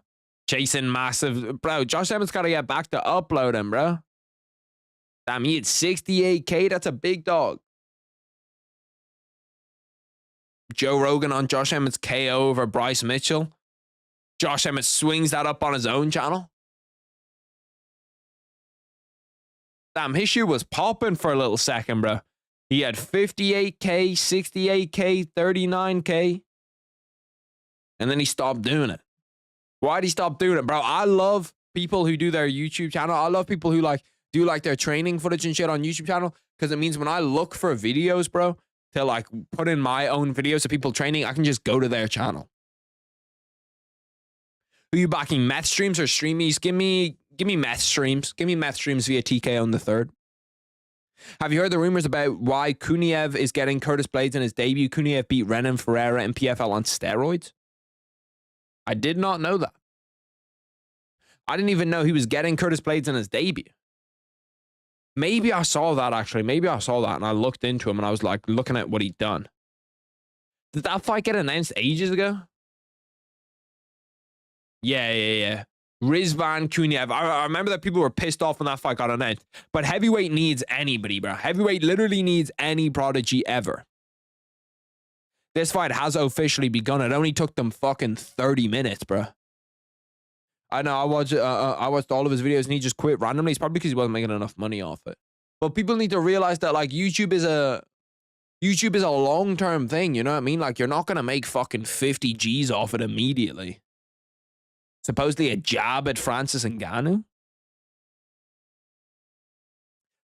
Chasing massive... Bro, Josh Emmett's got to get back to uploading, bro. Damn, he had 68K. That's a big dog. Joe Rogan on Josh Emmett's KO over Bryce Mitchell. Josh Emmett swings that up on his own channel. Damn, his shoe was popping for a little second, bro. He had 58K, 68K, 39K. And then he stopped doing it. Why'd he stop doing it, bro? I love people who do their YouTube channel. I love people who do their training footage and shit on YouTube channel. Because it means when I look for videos, bro, to like put in my own videos of people training, I can just go to their channel. Who you backing? Meth streams or streamies? Give me meth streams. Give me meth streams via TKO on the 3rd. Have you heard the rumors about why Kuniev is getting Curtis Blades in his debut? Kuniev beat Renan Ferreira in PFL on steroids. I did not know that. I didn't even know he was getting Curtis Blades in his debut. Maybe I saw that, actually. Maybe I saw that, and I looked into him, and I was, like, looking at what he'd done. Did that fight get announced ages ago? Yeah. Rizvan Kuniev. I remember that people were pissed off when that fight got announced. But heavyweight needs anybody, bro. Heavyweight literally needs any prodigy ever. This fight has officially begun. It only took them fucking 30 minutes, bro. I know, I watched all of his videos and he just quit randomly. It's probably because he wasn't making enough money off it. But people need to realize that, like, YouTube is a long-term thing, you know what I mean? Like, you're not going to make fucking 50 G's off it immediately. Supposedly a jab at Francis Ngannou?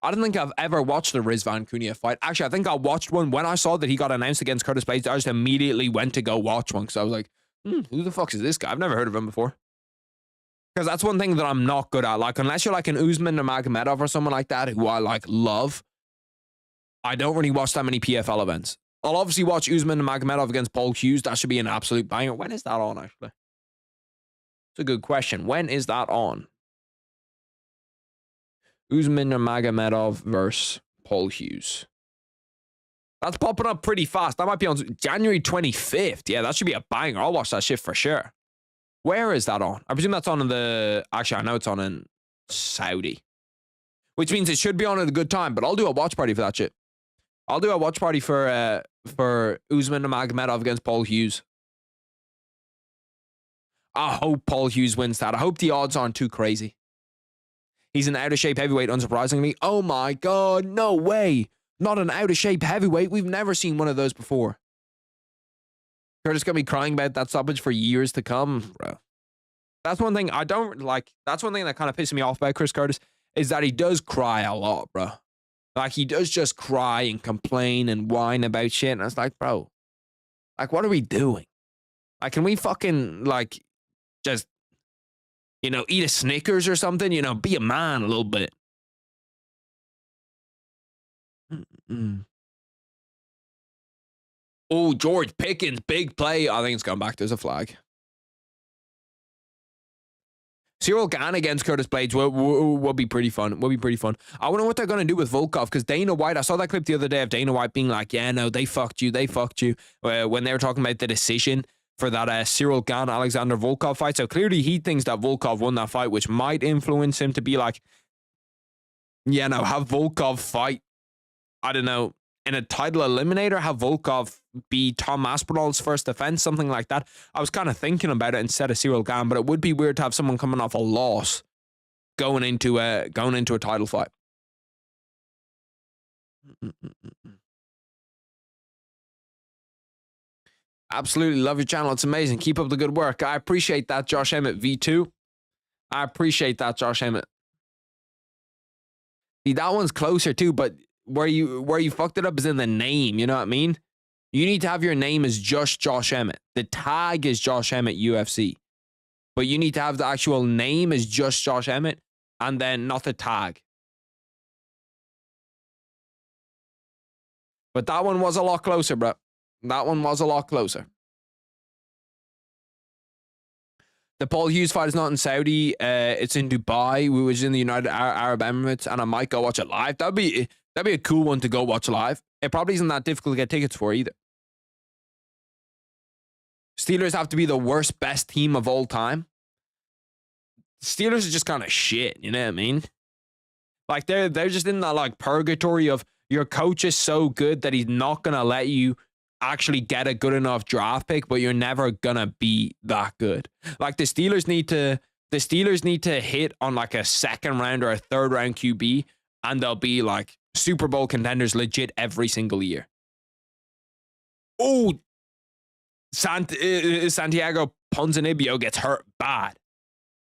I don't think I've ever watched a Rizvan Kuniev fight. Actually, I think I watched one when I saw that he got announced against Curtis Blades. I just immediately went to go watch one because I was like, who the fuck is this guy? I've never heard of him before. Because that's one thing that I'm not good at. Like, unless you're like an Usman or Magomedov or someone like that, who I like love, I don't really watch that many PFL events. I'll obviously watch Usman and Magomedov against Paul Hughes. That should be an absolute banger. When is that on, actually? It's a good question. When is that on? Usman or Magomedov versus Paul Hughes. That's popping up pretty fast. That might be on January 25th. Yeah, that should be a banger. I'll watch that shit for sure. Where is that on? I presume that's on in the... Actually, I know it's on in Saudi. Which means it should be on at a good time, but I'll do a watch party for that shit. I'll do a watch party for Usman and Magomedov against Paul Hughes. I hope Paul Hughes wins that. I hope the odds aren't too crazy. He's an out-of-shape heavyweight, unsurprisingly. Oh my god, no way. Not an out-of-shape heavyweight. We've never seen one of those before. Curtis gonna be crying about that stoppage for years to come, bro. That's one thing I don't like. That's one thing that kind of pisses me off about Chris Curtis, is that he does cry a lot, bro. Like, he does just cry and complain and whine about shit. And it's like, bro, like, what are we doing? Like, can we fucking, like, just, you know, eat a Snickers or something? You know, be a man a little bit. Oh, George Pickens, big play. I think it's gone back. There's a flag. Cyril Gane against Curtis Blades will be pretty fun. Will be pretty fun. I wonder what they're going to do with Volkov, because Dana White, I saw that clip the other day of Dana White being like, yeah, no, they fucked you. When they were talking about the decision for that Cyril Gane Alexander Volkov fight. So clearly he thinks that Volkov won that fight, which might influence him to be like, yeah, no, have Volkov fight, I don't know, in a title eliminator, have Volkov be Tom Aspinall's first defense, something like that. I was kind of thinking about it instead of Cyril Gane, but it would be weird to have someone coming off a loss going into a title fight. Absolutely love your channel. It's amazing. Keep up the good work. I appreciate that, Josh Emmett V2. I appreciate that, Josh Emmett. See, that one's closer too, but where you fucked it up is in the name, you know what I mean? You need to have your name as just Josh Emmett. The tag is Josh Emmett UFC. But you need to have the actual name as just Josh Emmett, and then not the tag. But that one was a lot closer, bro. That one was a lot closer. The Paul Hughes fight is not in Saudi. It's in Dubai, which is in the United Arab Emirates, and I might go watch it live. That'd be a cool one to go watch live. It probably isn't that difficult to get tickets for either. Steelers have to be the worst, best team of all time. Steelers are just kind of shit, you know what I mean? Like, they're just in that, like, purgatory of your coach is so good that he's not going to let you actually get a good enough draft pick, but you're never going to be that good. Like, the Steelers need to hit on, like, a second round or a third round QB, and they'll be, like, Super Bowl contenders legit every single year. Oh, Santiago Ponzinibbio gets hurt bad.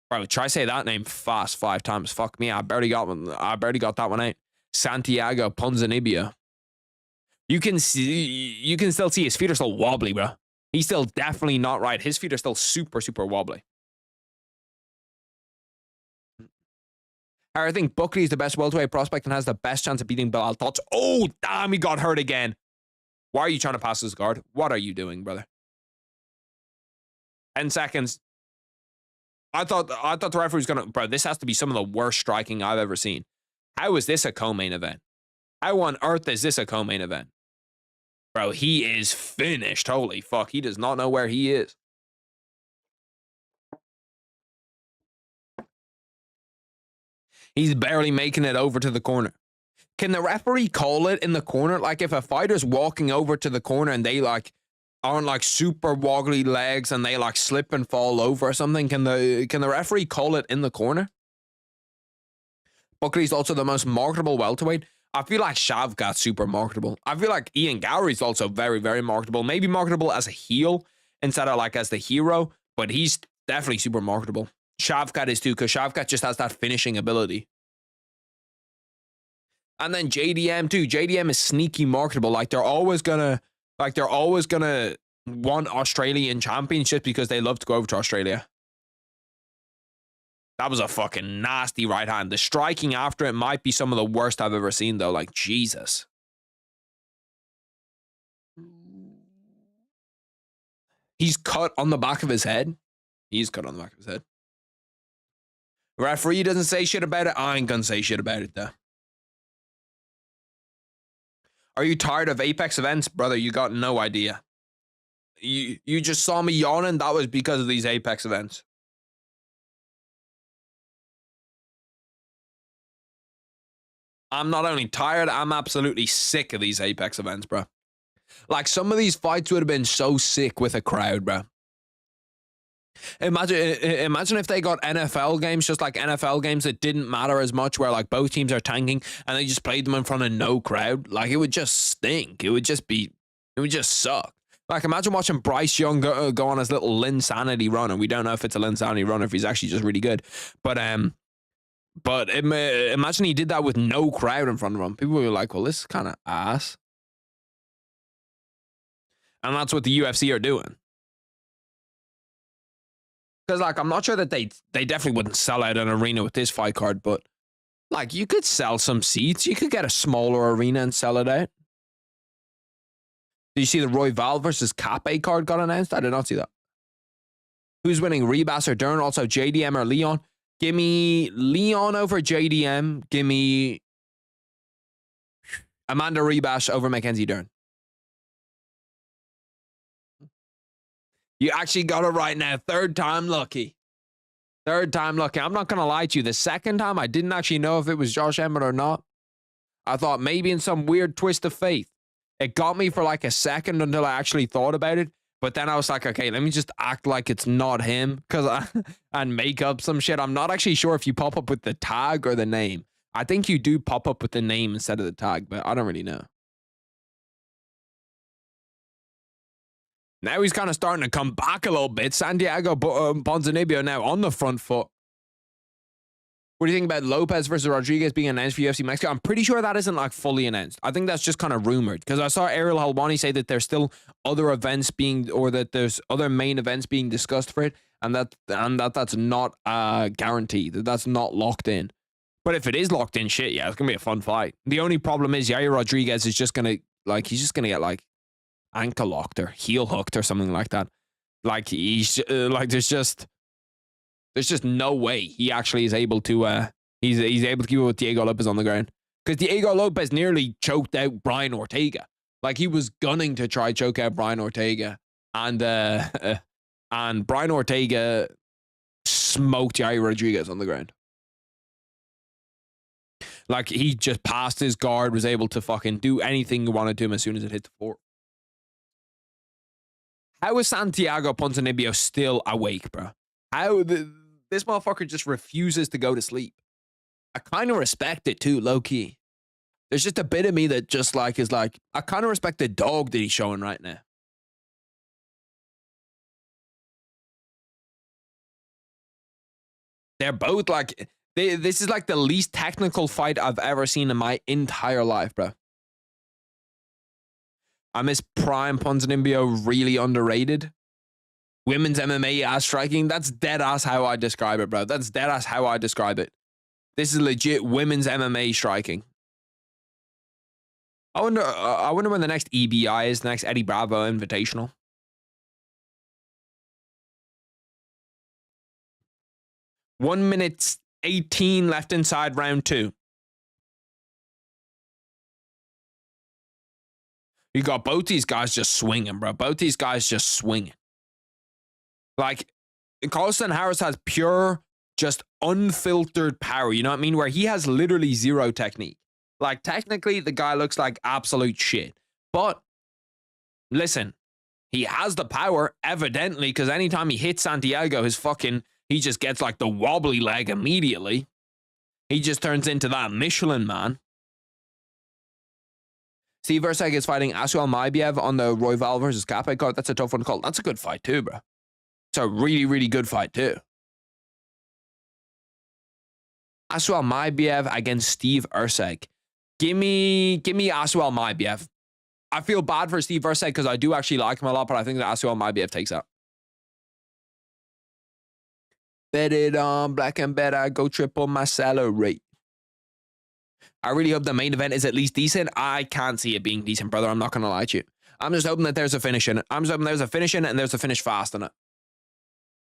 Bro, try say that name fast 5 times. Fuck me, I barely got that one out. Santiago Ponzinibbio. You can still see his feet are still wobbly, bro. He's still definitely not right. His feet are still super, super wobbly. I think Buckley is the best welterweight prospect and has the best chance of beating Bilal Thoughts. Oh, damn, he got hurt again. Why are you trying to pass this guard? What are you doing, brother? 10 seconds. I thought the referee was gonna, bro, this has to be some of the worst striking I've ever seen. How is this a co-main event? How on earth is this a co-main event? Bro, he is finished. Holy fuck, he does not know where he is. He's barely making it over to the corner. Can the referee call it in the corner? Like if a fighter's walking over to the corner and they like aren't like super wobbly legs and they like slip and fall over or something, can the referee call it in the corner? Buckley's also the most marketable welterweight. I feel like Shavkat's super marketable. I feel like Ian Gowry's also very, very marketable. Maybe marketable as a heel instead of like as the hero, but he's definitely super marketable. Shavkat is too, because Shavkat just has that finishing ability. And then JDM too. JDM is sneaky marketable. Like they're always gonna want Australian champions just because they love to go over to Australia. That was a fucking nasty right hand. The striking after it might be some of the worst I've ever seen, though. Like, Jesus. He's cut on the back of his head. He's cut on the back of his head. Referee doesn't say shit about it. I ain't gonna say shit about it, though. Are you tired of Apex events? Brother, you got no idea. You just saw me yawning. That was because of these Apex events. I'm not only tired, I'm absolutely sick of these Apex events, bro. Like, some of these fights would have been so sick with a crowd, bro. Imagine if they got NFL games, just like NFL games that didn't matter as much, where like both teams are tanking and they just played them in front of no crowd. Like, it would just stink. It would just suck. Like, imagine watching Bryce Young go on his little Linsanity run, and we don't know if it's a Linsanity run or if he's actually just really good. But imagine he did that with no crowd in front of him. People were like, well, this is kind of ass. And that's what the UFC are doing. Because, like, I'm not sure that they definitely wouldn't sell out an arena with this fight card, but, like, you could sell some seats. You could get a smaller arena and sell it out. Did you see the Roy Val versus Cape card got announced? I did not see that. Who's winning, Ribas or Dern? Also, JDM or Leon? Give me Leon over JDM. Give me Amanda Ribas over Mackenzie Dern. You actually got it right now. Third time lucky. Third time lucky. I'm not going to lie to you. The second time, I didn't actually know if it was Josh Emmett or not. I thought maybe in some weird twist of fate. It got me for like a second until I actually thought about it. But then I was like, okay, let me just act like it's not him and make up some shit. I'm not actually sure if you pop up with the tag or the name. I think you do pop up with the name instead of the tag, but I don't really know. Now he's kind of starting to come back a little bit. Santiago Ponzinibbio now on the front foot. What do you think about Lopez versus Rodriguez being announced for UFC Mexico? I'm pretty sure that isn't like fully announced. I think that's just kind of rumored, because I saw Ariel Helwani say that there's still other events being, or that there's other main events being discussed for it, and that's not guaranteed. That's not locked in. But if it is locked in, shit, yeah, it's gonna be a fun fight. The only problem is Yair Rodriguez is just gonna get like ankle locked or heel hooked or something like that. Like he's like there's just no way he actually is able to he's able to keep it with Diego Lopez on the ground, because Diego Lopez nearly choked out Brian Ortega. Like, he was gunning to try choke out Brian Ortega, and Brian Ortega smoked Yair Rodriguez on the ground. Like, he just passed his guard, was able to fucking do anything he wanted to him as soon as it hit the floor. How is Santiago Ponzinibbio still awake, bro? How this motherfucker just refuses to go to sleep. I kind of respect it too, low key. There's just a bit of me that just like is like, I kind of respect the dog that he's showing right now. They're both like, this is like the least technical fight I've ever seen in my entire life, bro. I miss Prime Ponzinibbio, really underrated. Women's MMA ass striking, that's dead ass how I describe it, bro. That's dead ass how I describe it. This is legit women's MMA striking. I wonder when the next EBI is, the next Eddie Bravo Invitational. 1 minute 18 left inside round 2. You got both these guys just swinging, bro. Both these guys just swinging. Like, Carlson Harris has pure, just unfiltered power. You know what I mean? Where he has literally zero technique. Like, technically, the guy looks like absolute shit. But, listen, he has the power, evidently, because anytime he hits Santiago, he just gets like the wobbly leg immediately. He just turns into that Michelin man. Steve Erceg is fighting Asuel Maibiev on the Royval versus Cape card. That's a tough one to call. That's a good fight too, bro. It's a really, really good fight too. Asuel Maibiev against Steve Erceg. Give me Asuel Maibiev. I feel bad for Steve Erceg because I do actually like him a lot, but I think that Asuel Maibiev takes out. Bet it on Black and Better. Go triple my salary. I really hope the main event is at least decent. I can't see it being decent, brother. I'm not going to lie to you. I'm just hoping that there's a finish in it. I'm just hoping there's a finish in it and there's a finish fast in it.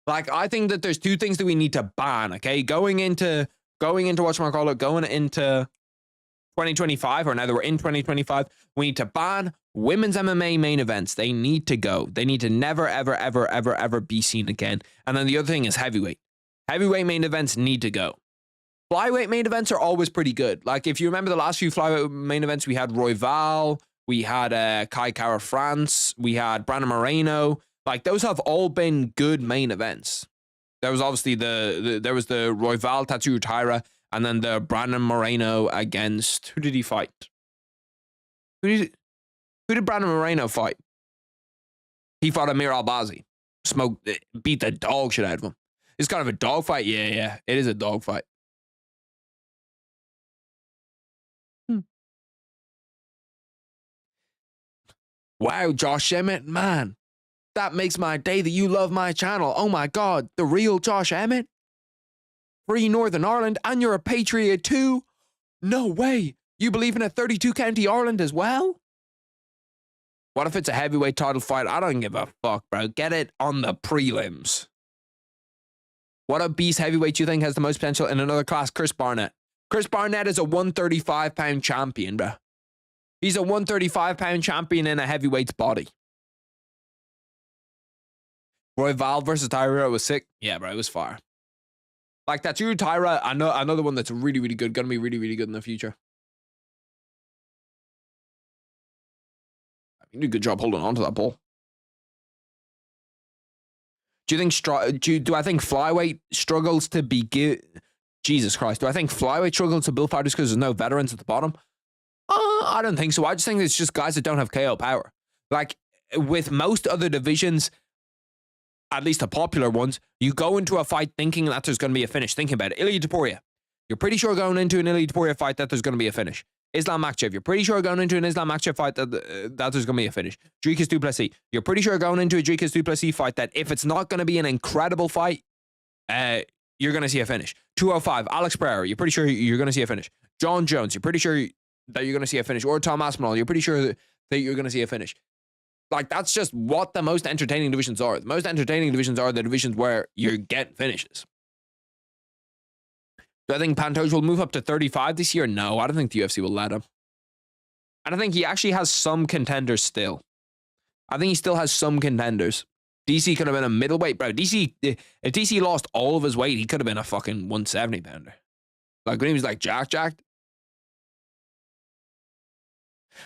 Like, I think that there's 2 things that we need to ban, okay? Going into 2025, or now that we're in 2025, we need to ban women's MMA main events. They need to go. They need to never, ever, ever, ever, ever be seen again. And then the other thing is heavyweight. Heavyweight main events need to go. Flyweight main events are always pretty good. Like, if you remember the last few flyweight main events, we had Royval, we had Kai Kara France, we had Brandon Moreno. Like, those have all been good main events. There was obviously there was the Royval Tatsuro Taira, and then the Brandon Moreno against, who did he fight? Who did Brandon Moreno fight? He fought Amir Albazi. Beat the dog shit out of him. It's kind of a dog fight. Yeah. It is a dog fight. Wow, Josh Emmett, man. That makes my day that you love my channel. Oh my God, the real Josh Emmett? Free Northern Ireland, and you're a patriot too? No way. You believe in a 32 county Ireland as well? What if it's a heavyweight title fight? I don't give a fuck, bro. Get it on the prelims. What a beast heavyweight do you think has the most potential in another class? Chris Barnett. Chris Barnett is a 135-pound champion, bro. He's a 135-pound champion in a heavyweight's body. Royval versus Taira was sick. Yeah, bro, it was fire. Like, Tatsuro Taira, another one that's really, really good. Gonna be really, really good in the future. You did a good job holding on to that ball. Do I think flyweight struggles to be Jesus Christ. Do I think flyweight struggles to build fighters because there's no veterans at the bottom? I don't think so. I just think it's just guys that don't have KO power. Like, with most other divisions, at least the popular ones, you go into a fight thinking that there's going to be a finish. Thinking about it. Ilia Topuria. You're pretty sure going into an Ilia Topuria fight that there's going to be a finish. Islam Makhachev. You're pretty sure going into an Islam Makhachev fight that there's going to be a finish. Dricus du Plessis. You're pretty sure going into a Dricus du Plessis fight that if it's not going to be an incredible fight, you're going to see a finish. 205. Alex Pereira. You're pretty sure you're going to see a finish. John Jones. You're pretty sure that you're going to see a finish. Or Tom Aspinall. You're pretty sure that you're going to see a finish. Like, that's just what the most entertaining divisions are. The most entertaining divisions are the divisions where you get finishes. Do I think Pantoja will move up to 35 this year? No, I don't think the UFC will let him. And I think he actually has some contenders still. I think he still has some contenders. DC could have been a middleweight, bro. If DC lost all of his weight, he could have been a fucking 170 pounder. Like, when he was like jacked.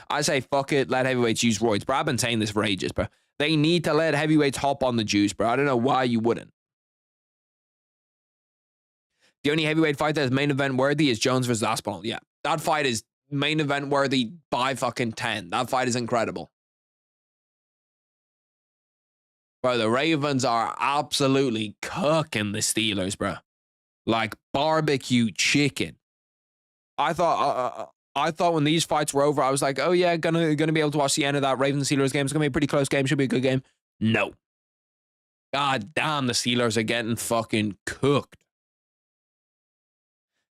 I say, fuck it, let heavyweights use roids. Bro, I've been saying this for ages, bro. They need to let heavyweights hop on the juice, bro. I don't know why you wouldn't. The only heavyweight fight that is main event worthy is Jones versus Aspinall. Yeah, that fight is main event worthy by fucking 10. That fight is incredible. Bro, the Ravens are absolutely cooking the Steelers, bro. Like barbecue chicken. I thought when these fights were over, I was like, oh yeah, gonna be able to watch the end of that Ravens-Steelers game. It's gonna be a pretty close game. Should be a good game. No. God damn, the Steelers are getting fucking cooked.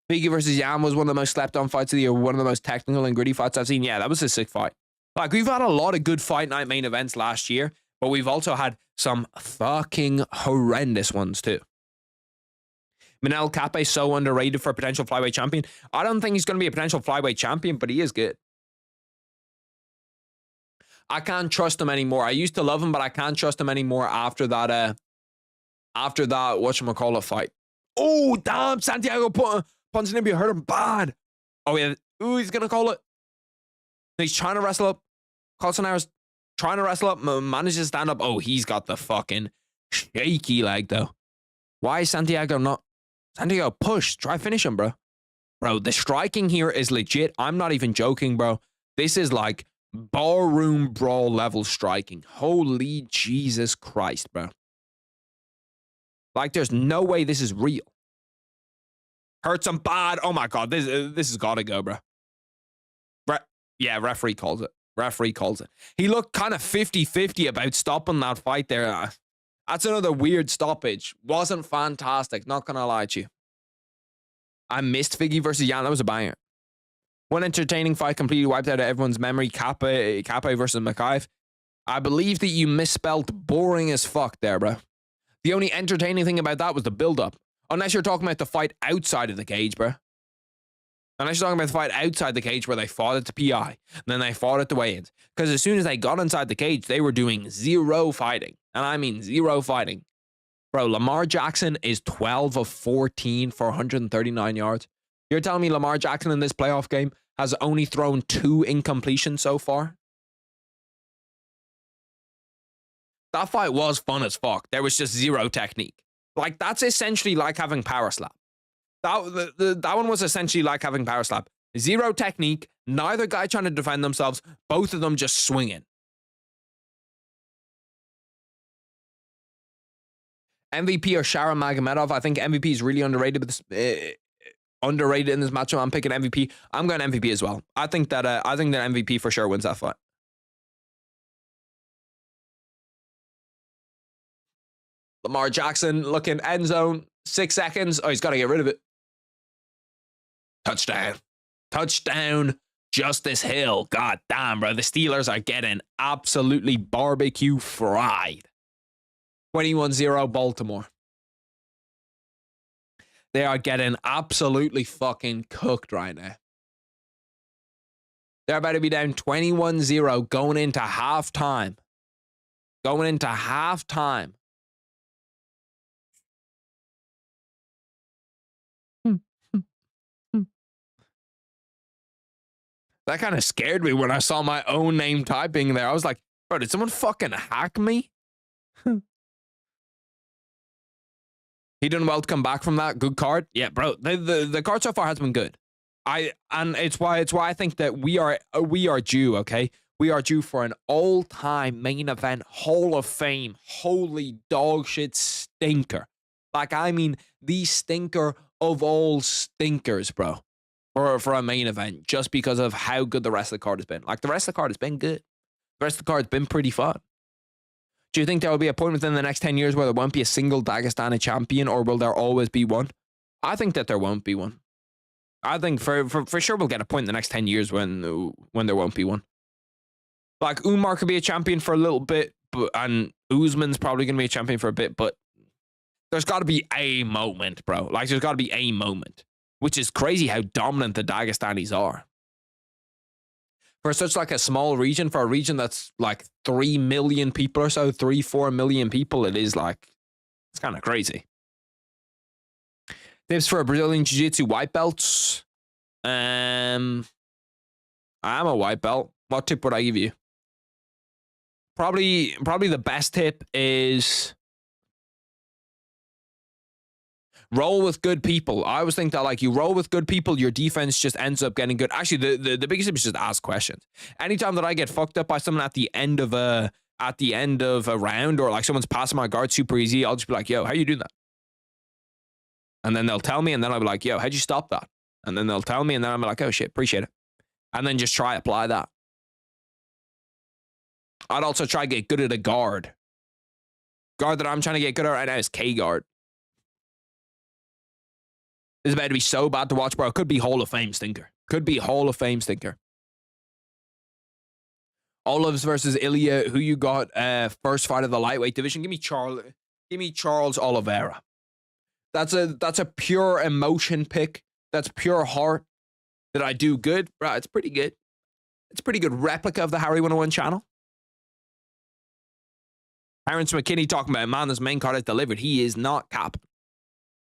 Piggy versus Yam was one of the most slept on fights of the year. One of the most technical and gritty fights I've seen. Yeah, that was a sick fight. Like, we've had a lot of good fight night main events last year, but we've also had some fucking horrendous ones too. Manel Kape is so underrated for a potential flyweight champion. I don't think he's going to be a potential flyweight champion, but he is good. I can't trust him anymore. I used to love him, but I can't trust him anymore after that whatchamacallit fight. Oh, damn, Santiago Ponzinibbio hurt him bad. Oh, yeah. Ooh, he's going to call it. He's trying to wrestle up. Carlson Harris trying to wrestle up, manages to stand up. Oh, he's got the fucking shaky leg, though. Why is Santiago not? Santiago, push. Try finish him, bro. Bro, the striking here is legit. I'm not even joking, bro. This is like barroom brawl level striking. Holy Jesus Christ, bro. Like, there's no way this is real. Hurts him bad. Oh, my God. This has got to go, bro. Yeah, referee calls it. Referee calls it. He looked kind of 50-50 about stopping that fight there. That's another weird stoppage. Wasn't fantastic. Not going to lie to you. I missed Figgy versus Jan. That was a banger. One entertaining fight completely wiped out of everyone's memory. Kape versus Makaev. I believe that you misspelled boring as fuck there, bro. The only entertaining thing about that was the build-up. Unless you're talking about the fight outside of the cage, bro. Unless you're talking about the fight outside the cage where they fought at the PI. And then they fought at the weigh-ins. Because as soon as they got inside the cage, they were doing zero fighting. And I mean zero fighting. Bro, Lamar Jackson is 12 of 14 for 139 yards. You're telling me Lamar Jackson in this playoff game has only thrown 2 incompletions so far? That fight was fun as fuck. There was just zero technique. Like, that's essentially like having power slap. That one was essentially like having power slap. Zero technique, neither guy trying to defend themselves, both of them just swinging. MVP or Sharon Magomedov? I think MVP is really underrated, but underrated in this matchup. I'm picking MVP. I'm going MVP as well. I think that MVP for sure wins that fight. Lamar Jackson looking end zone, 6 seconds. Oh, he's got to get rid of it. Touchdown. Touchdown. Justice Hill. God damn, bro. The Steelers are getting absolutely barbecue fried. 21-0 Baltimore. They are getting absolutely fucking cooked right now. They're about to be down 21-0 going into halftime. Going into halftime. That kind of scared me when I saw my own name typing there. I was like, bro, did someone fucking hack me? He done well to come back from that. Good card. Yeah, bro. The card so far has been good. And it's why I think that we are due, okay? We are due for an all-time main event Hall of Fame. Holy dog shit stinker. Like, I mean, the stinker of all stinkers, bro. For a main event, just because of how good the rest of the card has been. Like, the rest of the card has been good. The rest of the card has been pretty fun. Do you think there will be a point within the next 10 years where there won't be a single Dagestani champion, or will there always be one? I think that there won't be one. I think for sure we'll get a point in the next 10 years when there won't be one. Like, Umar could be a champion for a little bit, and Usman's probably going to be a champion for a bit, but there's got to be a moment, bro. Like, there's got to be a moment. Which is crazy how dominant the Dagestanis are. For such like a small region, for a region that's like 3 million people or so, 3-4 million people, it is like, it's kind of crazy. Tips for a Brazilian Jiu-Jitsu white belts. I am a white belt. What tip would I give you? Probably the best tip is roll with good people. I always think that, like, you roll with good people, your defense just ends up getting good. Actually, the biggest tip is just ask questions. Anytime that I get fucked up by someone at the end of a round, or like someone's passing my guard super easy, I'll just be like, yo, how you doing that? And then they'll tell me, and then I'll be like, yo, how'd you stop that? And then they'll tell me, and then I'm like, oh shit, appreciate it. And then just try apply that. I'd also try to get good at a guard. Guard that I'm trying to get good at right now is K-guard. This is about to be so bad to watch, bro. It could be Hall of Fame stinker. Could be Hall of Fame stinker. Olives versus Ilya. Who you got first fight of the lightweight division? Give me Charles Oliveira. That's a pure emotion pick. That's pure heart. Did I do good? Bro, it's pretty good. It's a pretty good replica of the Harry 101 channel. Terrence McKinney talking about, man, this main card is delivered. He is not capping.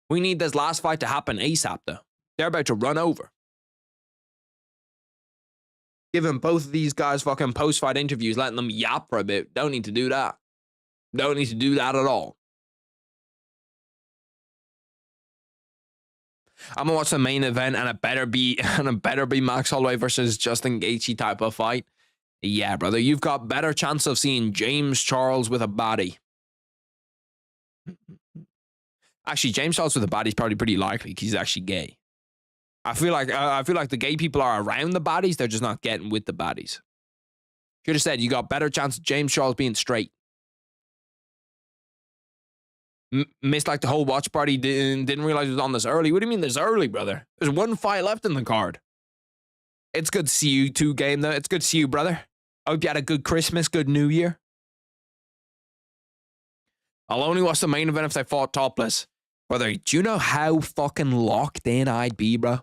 We need this last fight to happen ASAP, though. They're about to run over. Giving both of these guys fucking post-fight interviews, letting them yap for a bit. Don't need to do that. Don't need to do that at all. I'm gonna watch the main event, and it better be Max Holloway versus Justin Gaethje type of fight. Yeah, brother, you've got better chance of seeing James Charles with a body. Actually, James Charles with a body is probably pretty likely because he's actually gay. I feel like the gay people are around the bodies; they're just not getting with the bodies. Should have said you got better chance of James Charles being straight. Missed like the whole watch party. Didn't realize it was on this early. What do you mean this early, brother? There's one fight left in the card. It's good to see you two, game though. It's good to see you, brother. I hope you had a good Christmas, good New Year. I'll only watch the main event if they fought topless. Brother, do you know how fucking locked in I'd be, bro?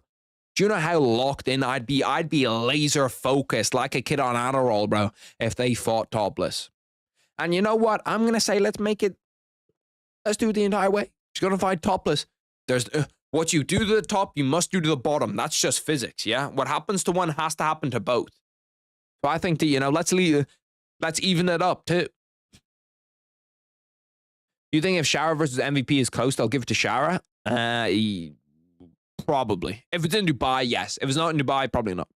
Do you know how locked in I'd be? I'd be laser focused like a kid on Adderall, bro, if they fought topless. And you know what? I'm going to say let's do it the entire way. She's going to fight topless. There's what you do to the top, you must do to the bottom. That's just physics, yeah? What happens to one has to happen to both. So I think that, you know, let's even it up too. You think if Shara versus MVP is close, they'll give it to Shara? Probably. If it's in Dubai, yes. If it's not in Dubai, probably not.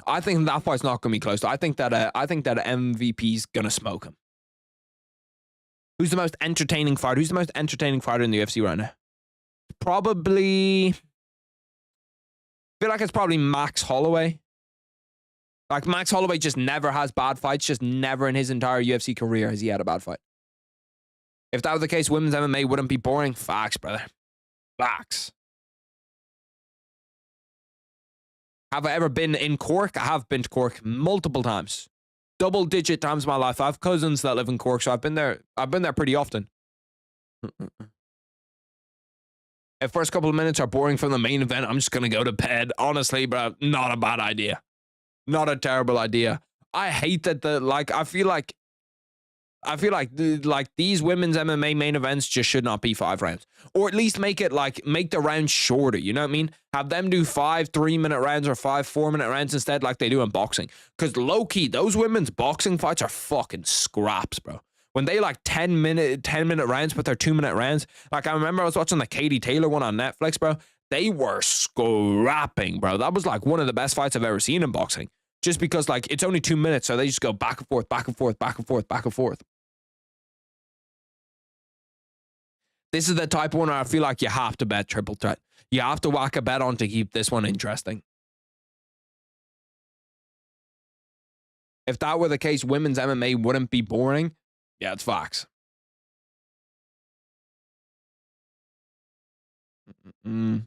I think that fight's not going to be close. I think that MVP's going to smoke him. Who's the most entertaining fighter? Who's the most entertaining fighter in the UFC right now? Probably. I feel like it's probably Max Holloway. Like, Max Holloway just never has bad fights. Just never in his entire UFC career has he had a bad fight. If that were the case, women's MMA wouldn't be boring. Facts, brother. Facts. Have I ever been in Cork? I have been to Cork multiple times. Double-digit times in my life. I have cousins that live in Cork, so I've been there pretty often. If first couple of minutes are boring from the main event, I'm just going to go to bed. Honestly, bro, not a bad idea. Not a terrible idea. I hate that I feel like these women's MMA main events just should not be 5 rounds. Or at least make the rounds shorter, you know what I mean? Have them do 5 3-minute rounds or 5 4-minute rounds instead like they do in boxing. Because low-key, those women's boxing fights are fucking scraps, bro. When they 10-minute rounds but they're 2-minute rounds. Like, I remember I was watching the Katie Taylor one on Netflix, bro. They were scrapping, bro. That was one of the best fights I've ever seen in boxing. Just because it's only 2 minutes, so they just go back and forth, back and forth, back and forth, back and forth. This is the type of one where I feel like you have to bet triple threat. You have to whack a bet on to keep this one interesting. If that were the case, women's MMA wouldn't be boring. Yeah, it's facts. Whip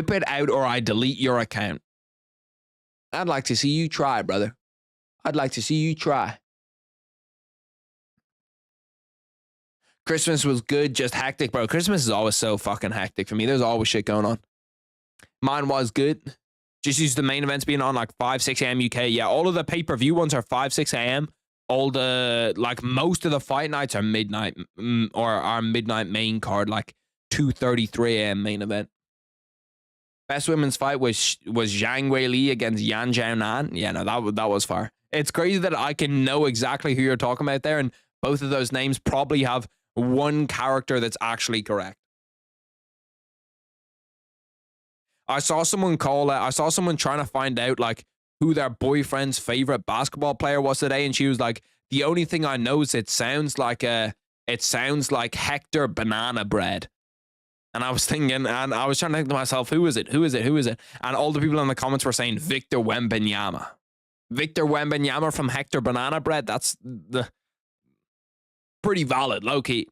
it out or I delete your account. I'd like to see you try, brother. I'd like to see you try. Christmas was good, just hectic, bro. Christmas is always so fucking hectic for me. There's always shit going on. Mine was good. Just used the main events being on 5, 6 a.m. UK. Yeah, all of the pay-per-view ones are 5, 6 a.m. All the, most of the fight nights are midnight, or our midnight main card, 2:30, 3 a.m. main event. Best women's fight was Zhang Weili against Yan Xiaonan. Yeah, no, that was far. It's crazy that I can know exactly who you're talking about there, and both of those names probably have one character that's actually correct. I saw someone trying to find out who their boyfriend's favorite basketball player was today, and she was like, "The only thing I know is it sounds like Hector Banana Bread." And I was thinking, and I was trying to think to myself, who is it? Who is it? Who is it? And all the people in the comments were saying Victor Wembanyama. Victor Wembanyama from Hector Banana Bread. That's the pretty valid, low key.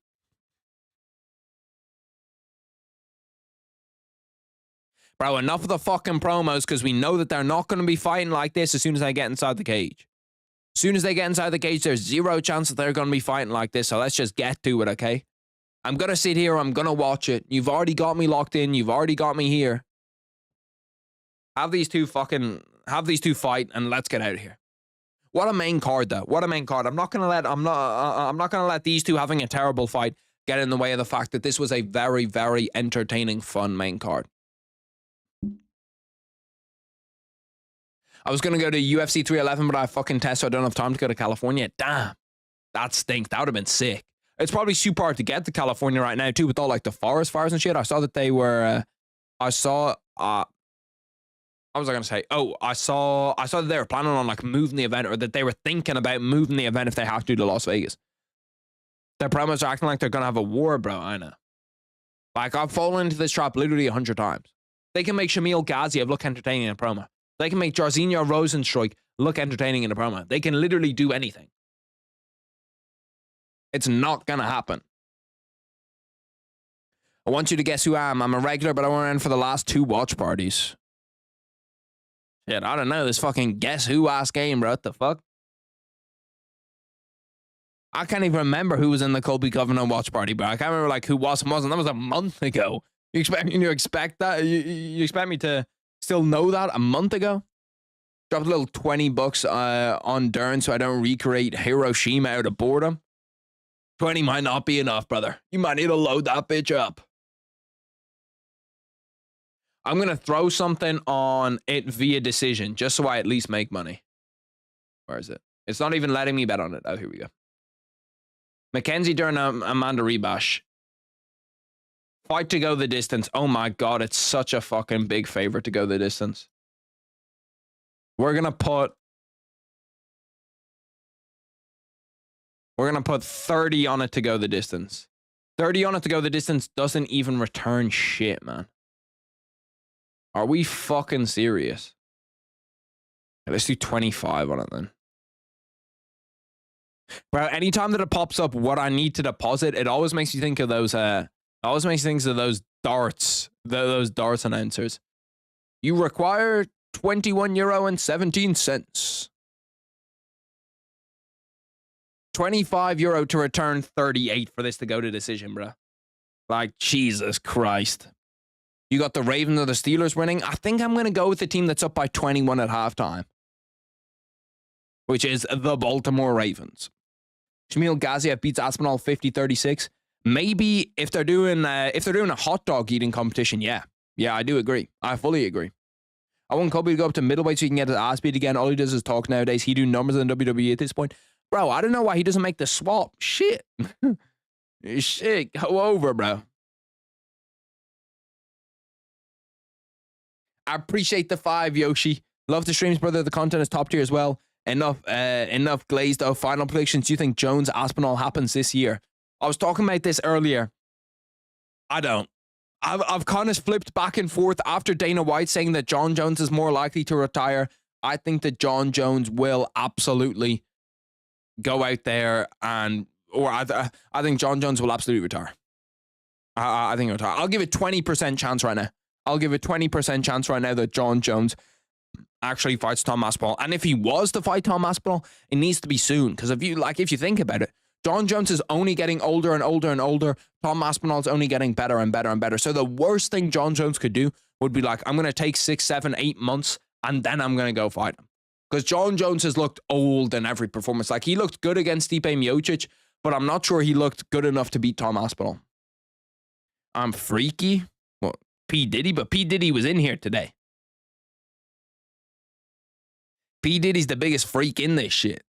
Bro, enough of the fucking promos because we know that they're not going to be fighting like this as soon as I get inside the cage. As soon as they get inside the cage, there's zero chance that they're going to be fighting like this. So let's just get to it, okay? I'm going to sit here. I'm going to watch it. You've already got me locked in. You've already got me here. Have these two fight, and let's get out of here. What a main card, though. What a main card. I'm not gonna let these two having a terrible fight get in the way of the fact that this was a very, very entertaining, fun main card. I was gonna go to UFC 311, but I fucking test, so I don't have time to go to California. Damn, that stinks. That would have been sick. It's probably super hard to get to California right now too, with all like the forest fires and shit. I saw that they were. What was I going to say? Oh, I saw that they were planning on like moving the event, or that they were thinking about moving the event if they have to Las Vegas. Their promos are acting like they're going to have a war, bro. I know. Like, I've fallen into this trap literally 100 times. They can make Shamil Gaziev look entertaining in a promo. They can make Jairzinho Rosenstruik look entertaining in a promo. They can literally do anything. It's not going to happen. I want you to guess who I am. I'm a regular, but I went around for the last 2 watch parties. Shit, I don't know. This fucking guess who ass game, bro. What the fuck? I can't even remember who was in the Colby Covenant watch party, bro. I can't remember like who was and wasn't. That was a month ago. You expect that? You expect me to still know that a month ago? Dropped a little $20 on Dern so I don't recreate Hiroshima out of boredom. 20 might not be enough, brother. You might need to load that bitch up. I'm going to throw something on it via decision, just so I at least make money. Where is it? It's not even letting me bet on it. Oh, here we go. Mackenzie, Dern, Amanda Ribas. Fight to go the distance. Oh my God, it's such a fucking big favorite to go the distance. We're going to put 30 on it to go the distance. 30 on it to go the distance doesn't even return shit, man. Are we fucking serious? Let's do 25 on it then. Bro, anytime that it pops up what I need to deposit, it always makes you think of those those darts. Those darts announcers. You require €21.17. €25 to return 38 for this to go to decision, bro. Like, Jesus Christ. You got the Ravens or the Steelers winning. I think I'm going to go with the team that's up by 21 at halftime, which is the Baltimore Ravens. Shamil Gaziev beats Aspinall 50-36. Maybe if they're doing a hot dog eating competition, yeah, I do agree. I fully agree. I want Kobe to go up to middleweight so he can get his ass beat again. All he does is talk nowadays. He do numbers in WWE at this point. Bro, I don't know why he doesn't make the swap. Shit. Shit, go over, bro. I appreciate the 5, Yoshi. Love the streams, brother. The content is top tier as well. Enough glazed though. Final predictions. Do you think Jones Aspinall happens this year? I was talking about this earlier. I don't. I've kind of flipped back and forth after Dana White saying that John Jones is more likely to retire. I think that John Jones will absolutely go out there I think John Jones will absolutely retire. I think he'll retire. I'll give it 20% chance right now. I'll give it 20% chance right now that John Jones actually fights Tom Aspinall. And if he was to fight Tom Aspinall, it needs to be soon. Because if you think about it, John Jones is only getting older and older and older. Tom Aspinall's only getting better and better and better. So the worst thing John Jones could do would be like, I'm going to take 6, 7, 8 months and then I'm going to go fight him. Because John Jones has looked old in every performance. Like, he looked good against Stipe Miocic, but I'm not sure he looked good enough to beat Tom Aspinall. I'm freaky. Well, P. Diddy, but P. Diddy was in here today. P. Diddy's the biggest freak in this shit.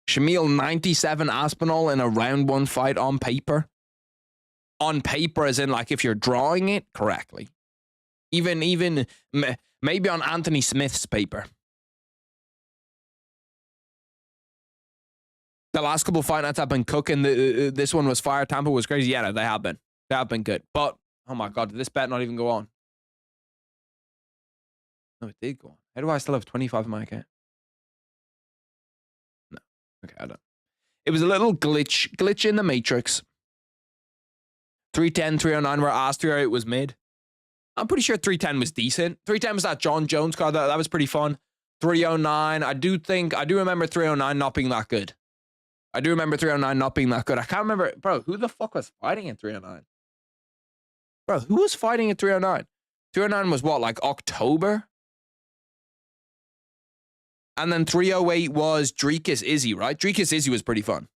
Shamil 97 Aspinall in a round 1 fight on paper. On paper, as in like if you're drawing it correctly. Even maybe on Anthony Smith's paper. The last couple fight nights have been cooking. This one was fire. Tampa was crazy. Yeah, they have been. They have been good. But, oh my God, did this bet not even go on? No, it did go on. How do I still have 25 in my account? No. Okay, I don't. It was a little glitch in the matrix. 310, 309 were asked where it was mid. I'm pretty sure 310 was decent. 310 was that John Jones card. That was pretty fun. 309. I do remember 309 not being that good. I do remember 309 not being that good. I can't remember, bro, who the fuck was fighting at 309? Bro, who was fighting at 309? 309 was what, like October? And then 308 was Dricus Izzy, right? Dricus Izzy was pretty fun.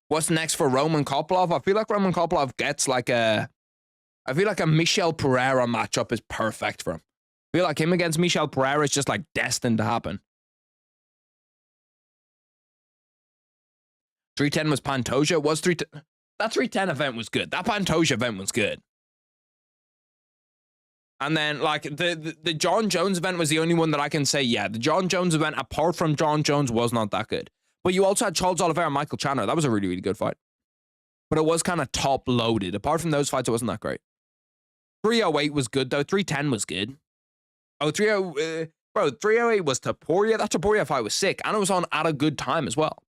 What's next for Roman Kopylov? I feel like Roman Kopylov gets like I feel like a Michel Pereira matchup is perfect for him. I feel like him against Michel Pereira is just like destined to happen. 310 was Pantoja. Was 310? That 310 event was good. That Pantoja event was good. And then like the John Jones event was the only one that I can say, yeah, the John Jones event apart from John Jones was not that good. But you also had Charles Oliveira and Michael Chandler. That was a really, really good fight. But it was kind of top loaded. Apart from those fights, it wasn't that great. 308 was good, though. 310 was good. Oh, 308 was Topuria. That Topuria fight was sick. And it was on at a good time as well.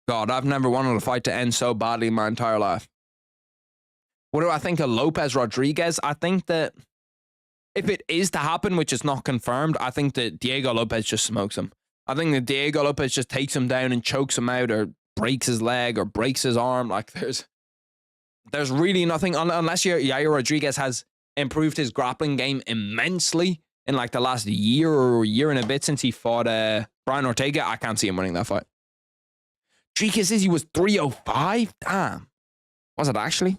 God, I've never wanted a fight to end so badly in my entire life. What do I think of Lopez Rodriguez? I think that if it is to happen, which is not confirmed, I think that Diego Lopez just smokes him. I think that Diego Lopez just takes him down and chokes him out or breaks his leg or breaks his arm. Like there's really nothing, unless Yair Rodriguez has improved his grappling game immensely in like the last year or year and a bit since he fought Brian Ortega. I can't see him winning that fight. Dricus Izzy was 305? Damn. Was it actually?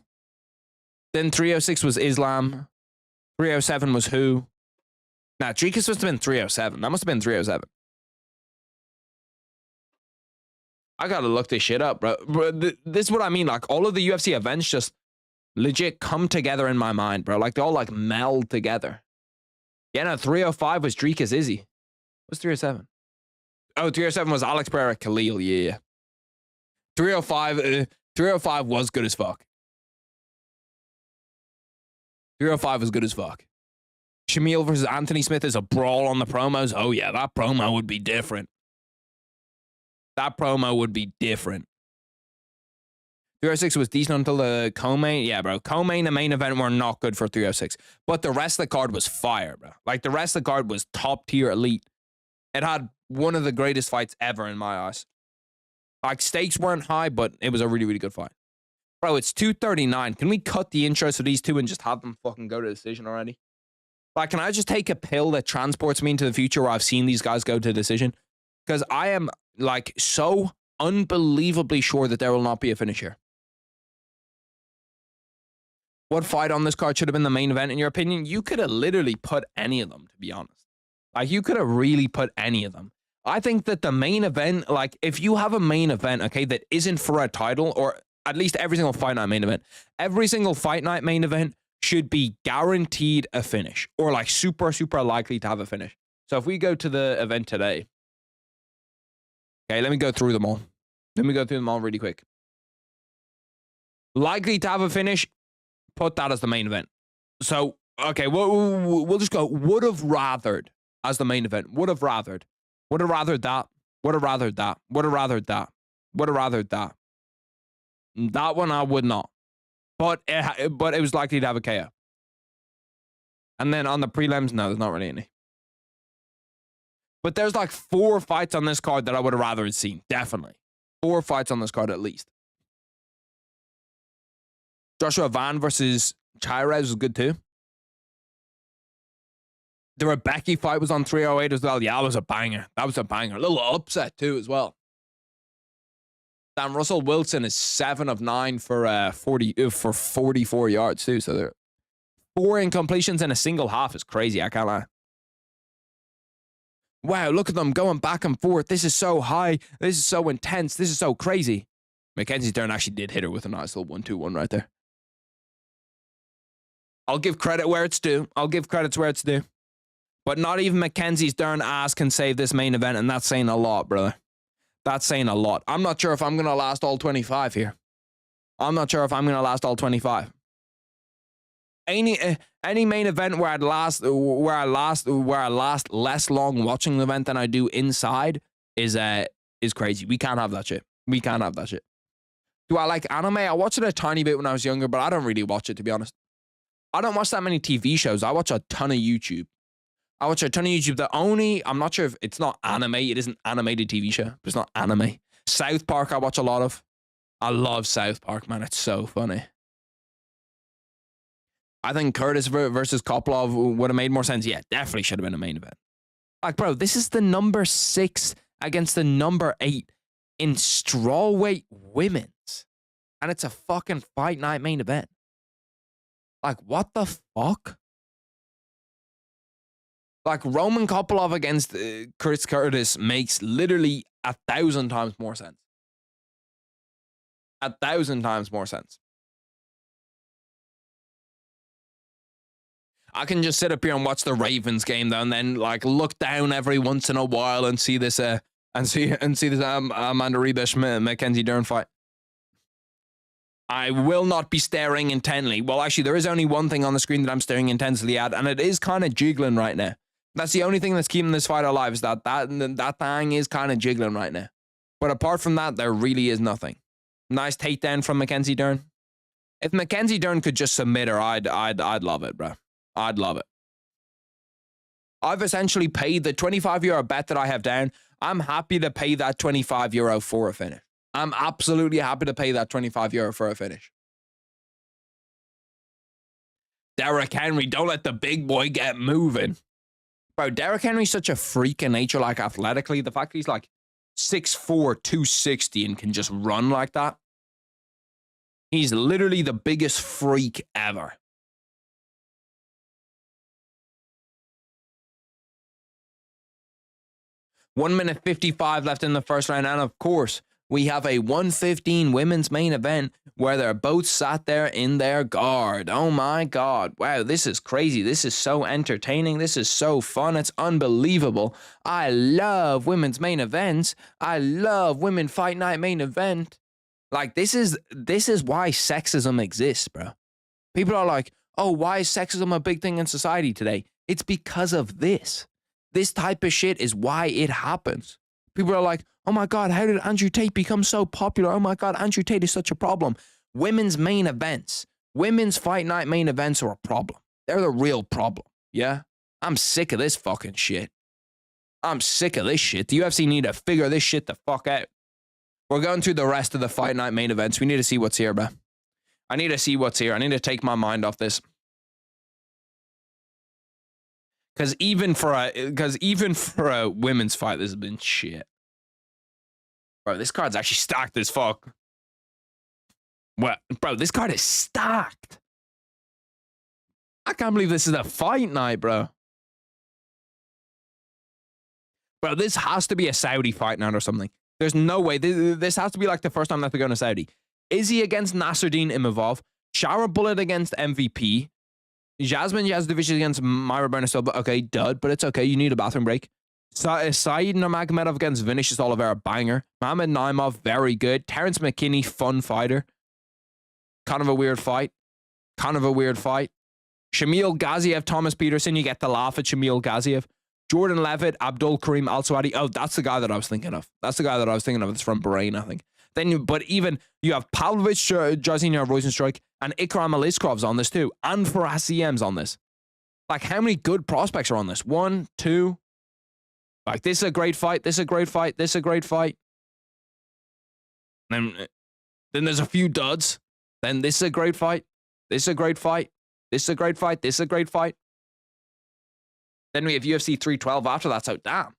Then 306 was Islam. 307 was who? Nah, Dricus must have been 307. That must have been 307. I gotta look this shit up, bro. This is what I mean. Like, all of the UFC events just legit come together in my mind, bro. Like, they all, like, meld together. Yeah, no, 305 was Dricus Izzy. What's 307? Oh, 307 was Alex Pereira Khalil. Yeah. 305 was good as fuck. 305 was good as fuck. Shamil versus Anthony Smith is a brawl on the promos. Oh, yeah, that promo would be different. That promo would be different. 306 was decent until the co-main. Yeah, bro. Co-main and main event were not good for 306. But the rest of the card was fire, bro. Like, the rest of the card was top-tier elite. It had one of the greatest fights ever in my eyes. Like, stakes weren't high, but it was a really, really good fight. Bro, it's 2:39. Can we cut the intros for these two and just have them fucking go to decision already? Like, can I just take a pill that transports me into the future where I've seen these guys go to decision? Because I am, like, so unbelievably sure that there will not be a finish here. What fight on this card should have been the main event, in your opinion? You could have literally put any of them, to be honest. Like, you could have really put any of them. I think that the main event, like, if you have a main event, okay, that isn't for a title, or at least every single fight night main event, every single fight night main event should be guaranteed a finish, or like super, super likely to have a finish. So if we go to the event today, okay, let me go through them all. Let me go through them all really quick. Likely to have a finish, put that as the main event. So, okay, we'll just go would have rathered as the main event. Would have rathered. Would have rathered that. Would have rathered that. Would have rathered that. Would have rathered that. That one I would not. But it was likely to have a KO. And then on the prelims, no, there's not really any. But there's like 4 fights on this card that I would have rather seen. Definitely. 4 fights on this card at least. Joshua Van versus Chairez was good too. The Rebecca fight was on 308 as well. Yeah, that was a banger. That was a banger. A little upset too as well. Dan Russell Wilson is 7 of 9 for 44 yards too. So there 4 incompletions in a single half is crazy. I can't lie. Wow, look at them going back and forth. This is so high. This is so intense. This is so crazy. Mackenzie's Dern actually did hit her with a nice little 1-2-1 right there. I'll give credit where it's due. I'll give credits where it's due. But not even Mackenzie's Dern ass can save this main event, and that's saying a lot, brother. That's saying a lot. I'm not sure if I'm going to last all 25 here. I'm not sure if I'm going to last all 25. Any main event where I last less long watching the event than I do inside is crazy. We can't have that shit. We can't have that shit. Do I like anime? I watched it a tiny bit when I was younger, but I don't really watch it, to be honest. I don't watch that many TV shows. I watch a ton of YouTube. I'm not sure if it's not anime. It is an animated TV show, but it's not anime. South Park, I watch a lot of. I love South Park, man. It's so funny. I think Curtis versus Kopylov would have made more sense. Yeah, definitely should have been a main event. Like, bro, this is the number 6 against the number 8 in strawweight women's. And it's a fucking fight night main event. Like, what the fuck? Like, Roman Kopylov against Chris Curtis makes literally 1,000 times more sense. 1,000 times more sense. I can just sit up here and watch the Ravens game though, and then like look down every once in a while and see this Amanda Ribas Mackenzie Dern fight. I will not be staring intently. Well, actually, there is only one thing on the screen that I'm staring intensely at, and it is kind of jiggling right now. That's the only thing that's keeping this fight alive, is that thing is kind of jiggling right now. But apart from that, there really is nothing. Nice takedown from Mackenzie Dern. If Mackenzie Dern could just submit her, I'd love it, bro. I'd love it. I've essentially paid the €25 bet that I have down. I'm happy to pay that €25 for a finish. I'm absolutely happy to pay that €25 for a finish. Derrick Henry, don't let the big boy get moving. Bro, Derrick Henry's such a freak in nature, like athletically. The fact that he's like 6'4", 260 and can just run like that. He's literally the biggest freak ever. One minute 55 left in the first round, and of course, we have a 1:15 women's main event where they're both sat there in their guard. Oh my God. Wow, this is crazy. This is so entertaining. This is so fun. It's unbelievable. I love women's main events. I love women fight night main event. Like, this is why sexism exists, bro. People are like, oh, why is sexism a big thing in society today? It's because of this. This type of shit is why it happens. People are like, oh my God, how did Andrew Tate become so popular? Oh my God, Andrew Tate is such a problem. Women's main events, women's fight night main events are a problem. They're the real problem, yeah? I'm sick of this fucking shit. I'm sick of this shit. The UFC need to figure this shit the fuck out. We're going through the rest of the fight night main events. We need to see what's here, bro. I need to see what's here. I need to take my mind off this. Because even for a women's fight, this has been shit. Bro, this card's actually stacked as fuck. What? Bro, this card is stacked. I can't believe this is a fight night, bro. Bro, this has to be a Saudi fight night or something. There's no way. This has to be like the first time that they're going to Saudi. Izzy against Nasruddin Imavov. Shara Bullet against MVP. Jasmine Yazdavic against Myra Bernasilva. Okay, dud, but it's okay. You need a bathroom break. Saeed Nurmagomedov against Vinicius Oliveira. Banger. Mohamed Naimov, very good. Terrence McKinney, fun fighter. Kind of a weird fight. Shamil Gaziev, Thomas Peterson. You get to laugh at Shamil Gaziev. Jordan Levitt, Abdul Karim Al Swadi. Oh, that's the guy that I was thinking of. It's from Bahrain, I think. But even you have Pavlovich, Jairzinho Rosenstrike, and Ikram Aliskov's on this too, and Faraz CM's on this. Like, how many good prospects are on this? 1, 2. Like, this is a great fight. Then there's a few duds. Then this is a great fight. Then we have UFC 312 after that. So damn.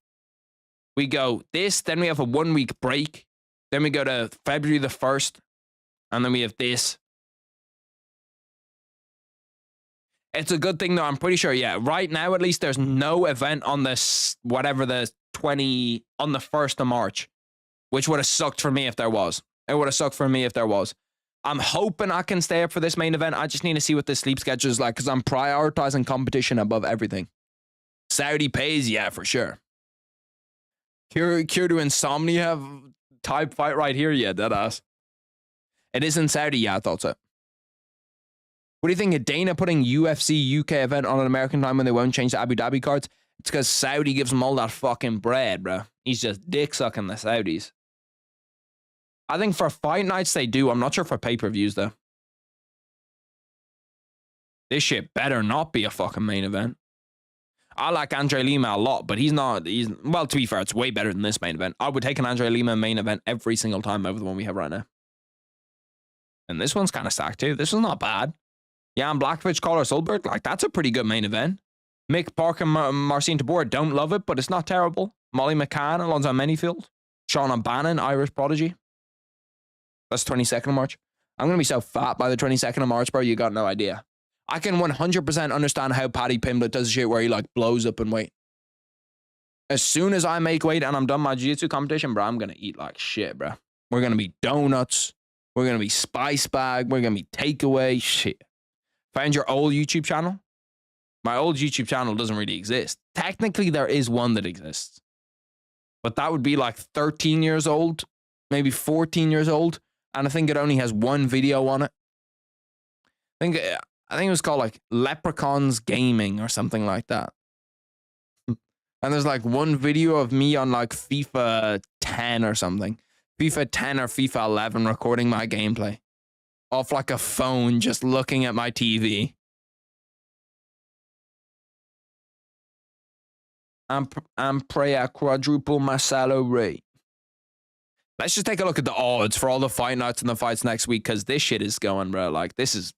We go this. Then we have a 1 week break. Then we go to February the 1st. And then we have this. It's a good thing though. I'm pretty sure. Yeah. Right now, at least, there's no event on this, whatever on the 1st of March, which would have sucked for me if there was. I'm hoping I can stay up for this main event. I just need to see what the sleep schedule is like, because I'm prioritizing competition above everything. Saudi pays, yeah, for sure. Cure to Insomnia type fight right here, yeah, deadass. It is in Saudi, yeah, I thought so. What do you think of Dana putting UFC UK event on an American time when they won't change the Abu Dhabi cards? It's because Saudi gives them all that fucking bread, bro. He's just dick sucking the Saudis. I think for fight nights they do. I'm not sure for pay-per-views though. This shit better not be a fucking main event. I like Andre Lima a lot, but well, to be fair, it's way better than this main event. I would take an Andre Lima main event every single time over the one we have right now. And this one's kind of stacked too. This one's not bad. Jan Blachowicz, Collar Solberg, like that's a pretty good main event. Mick Park and Marcin Tabor don't love it, but it's not terrible. Molly McCann, Alonzo Manyfield, Sean O'Bannon, Irish Prodigy. That's 22nd of March. I'm going to be so fat by the 22nd of March, bro. You got no idea. I can 100% understand how Paddy Pimblett does shit where he like blows up in weight. As soon as I make weight and I'm done my jiu-jitsu competition, bro, I'm going to eat like shit, bro. We're going to be donuts. We're going to be spice bag. We're going to be takeaway. Shit. Found your old YouTube channel? My old YouTube channel doesn't really exist. Technically, there is one that exists. But that would be like 13 years old, maybe 14 years old. And I think it only has one video on it. I think it was called like Leprechauns Gaming or something like that. And there's like one video of me on like FIFA 10 or something. FIFA 10 or FIFA 11 recording my gameplay. Off like a phone, just looking at my TV. I'm pray I quadruple my salary rate. Let's just take a look at the odds for all the fight nights and the fights next week, because this shit is going, bro. Like, this is...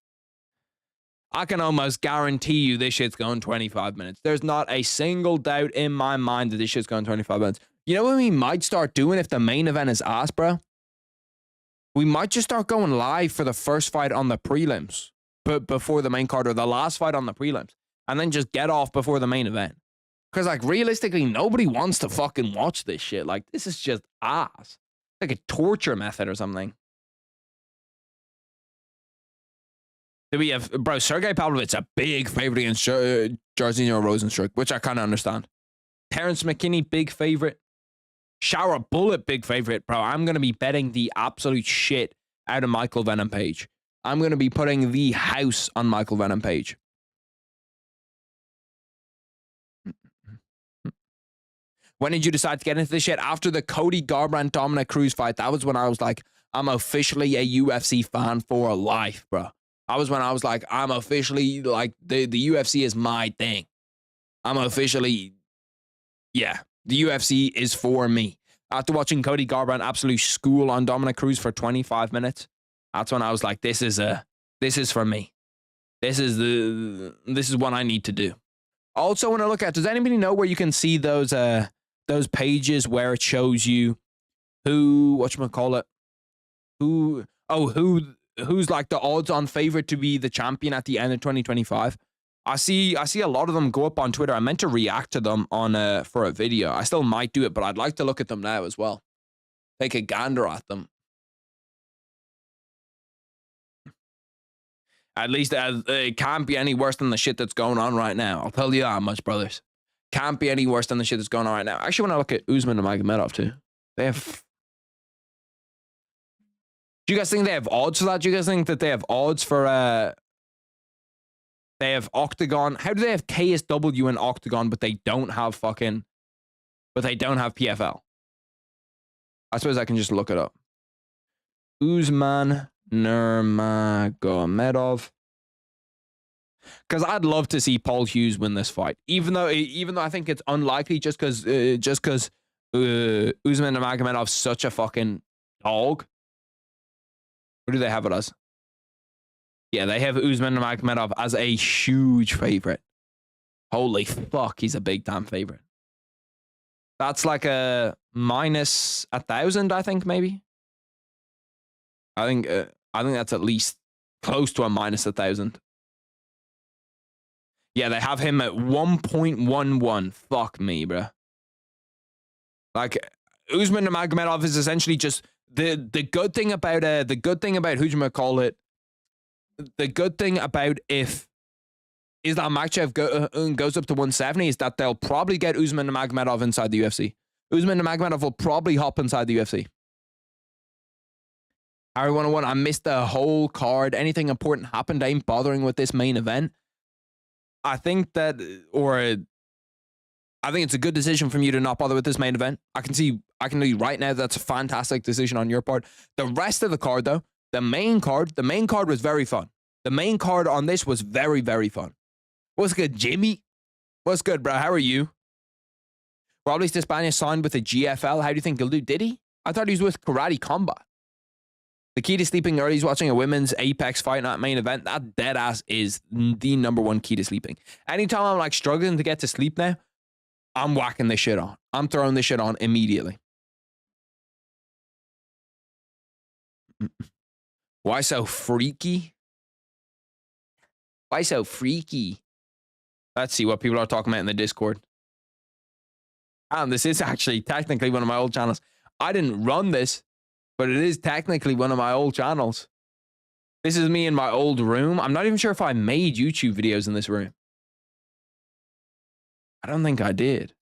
I can almost guarantee you this shit's going 25 minutes. There's not a single doubt in my mind that this shit's going 25 minutes. You know what we might start doing if the main event is ass, bro? We might just start going live for the first fight on the prelims, but before the main card, or the last fight on the prelims, and then just get off before the main event. Because, like, realistically, nobody wants to fucking watch this shit. Like, this is just ass. Like a torture method or something. Do we have, bro, Sergey Pavlovich a big favorite against Jairzinho Rosenstruck, which I kind of understand. Terrence McKinney, big favorite. Shower Bullet, big favorite, bro. I'm going to be betting the absolute shit out of Michael Venom Page. I'm going to be putting the house on Michael Venom Page. When did you decide to get into this shit? After the Cody Garbrandt Dominic Cruz fight, that was when I was like, I'm officially a UFC fan for life, bro. I was when I was like, I'm officially like, the UFC is my thing. I'm officially, yeah, the UFC is for me. After watching Cody Garbrandt absolute school on Dominic Cruz for 25 minutes, that's when I was like, this is for me. This is what I need to do. Also, when I look at, does anybody know where you can see those pages where it shows you who's like the odds on favorite to be the champion at the end of 2025? I see a lot of them go up on Twitter. I meant to react to them on for a video. I still might do it, but I'd like to look at them now as well. Take a gander at them. At least it can't be any worse than the shit that's going on right now. I'll tell you that much, brothers. Can't be any worse than the shit that's going on right now. Actually, when I look at Usman and Magomedov too, they have... Do you guys think they have odds for that? Do you guys think that they have odds for... They have Octagon. How do they have KSW and Octagon, but they don't have fucking... But they don't have PFL? I suppose I can just look it up. Usman Nurmagomedov. Because I'd love to see Paul Hughes win this fight, even though I think it's unlikely, just because Usman Nurmagomedov's such a fucking dog. What do they have it as? Yeah, they have Usman Nurmagomedov as a huge favorite. Holy fuck, he's a big damn favorite. That's like a minus 1,000, I think, maybe. I think that's at least close to a minus 1,000. Yeah, they have him at 1.11. Fuck me, bro. Like, Usman Nurmagomedov is essentially just the good thing about who'd the good thing about if Islam Makhachev goes up to 170 is that they'll probably get Usman Nurmagomedov inside the UFC. Usman Nurmagomedov will probably hop inside the UFC. Harry 101, I missed the whole card. Anything important happened? I ain't bothering with this main event. I think it's a good decision from you to not bother with this main event. I can see I can tell you right now that's a fantastic decision on your part. The rest of the card, though, the main card was very fun. The main card on this was very, very fun. What's good, Jimmy? What's good, bro? How are you? Robles de España signed with the GFL. How do you think he'll do? Did he? I thought he was with Karate Combat. The key to sleeping early is watching a women's Apex fight night main event. That dead ass is the number one key to sleeping. Anytime I'm like struggling to get to sleep now, I'm whacking this shit on. I'm throwing this shit on immediately. Why so freaky? Why so freaky? Let's see what people are talking about in the Discord. This is actually technically one of my old channels. I didn't run this, but it is technically one of my old channels. This is me in my old room. I'm not even sure if I made YouTube videos in this room. I don't think I did.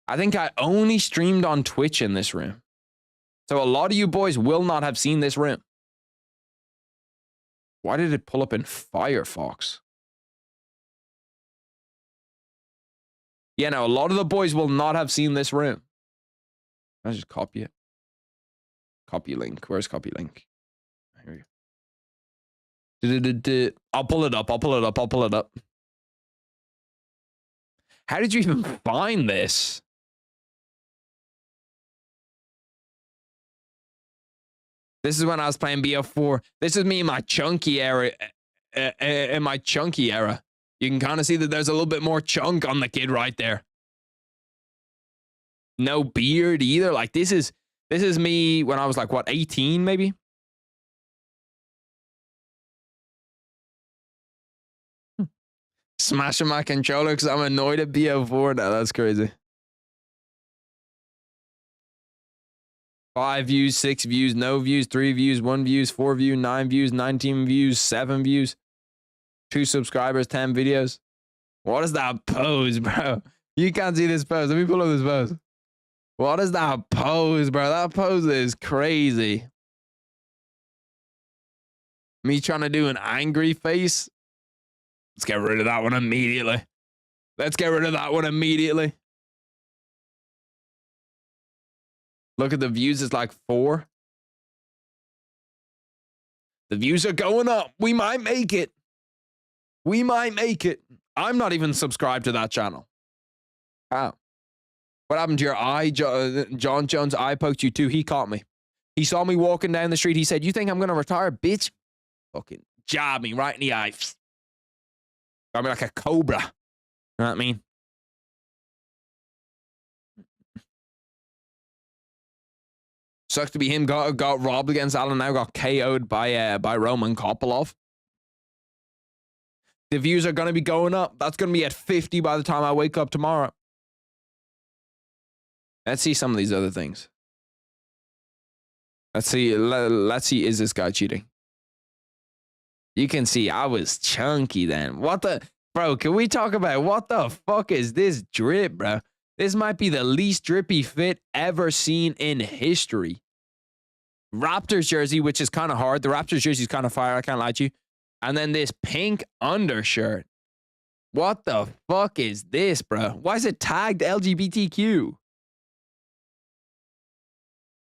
I think I only streamed on Twitch in this room. So a lot of you boys will not have seen this room. Why did it pull up in Firefox? Yeah, no, a lot of the boys will not have seen this room. I'll just copy it. Copy link. Where's copy link? Here we go. I'll pull it up. I'll pull it up. I'll pull it up. How did you even find this? This is when I was playing BO4. This is me in my chunky era. In my chunky era. You can kind of see that there's a little bit more chunk on the kid right there. No beard either. Like this is me when I was like, what, 18 maybe? Smashing my controller because I'm annoyed at BO4 now. That's crazy. 5 views, 6 views, no views, 3 views, 1 views, 4 views, 9 views, 19 views, 7 views, 2 subscribers, 10 videos. What is that pose, bro? You can't see this pose. Let me pull up this pose. What is that pose, bro? That pose is crazy. Me trying to do an angry face. Let's get rid of that one immediately. Let's get rid of that one immediately. Look at the views. It's like 4. The views are going up. We might make it. We might make it. I'm not even subscribed to that channel. How? What happened to your eye? John Jones' eye poked you too. He caught me. He saw me walking down the street. He said, "You think I'm going to retire, bitch?" Fucking jab me right in the eye. Got me like a cobra. You know what I mean? Sucks to be him. Got robbed against Alan. Now got KO'd by Roman Kopylov. The views are going to be going up. That's going to be at 50 by the time I wake up tomorrow. Let's see some of these other things. Let's see. Let's see. Is this guy cheating? You can see I was chunky then. What the? Bro, can we talk about what the fuck is this drip, bro? This might be the least drippy fit ever seen in history. Raptors jersey, which is kind of hard. The Raptors jersey is kind of fire. I can't lie to you. And then this pink undershirt. What the fuck is this, bro? Why is it tagged LGBTQ?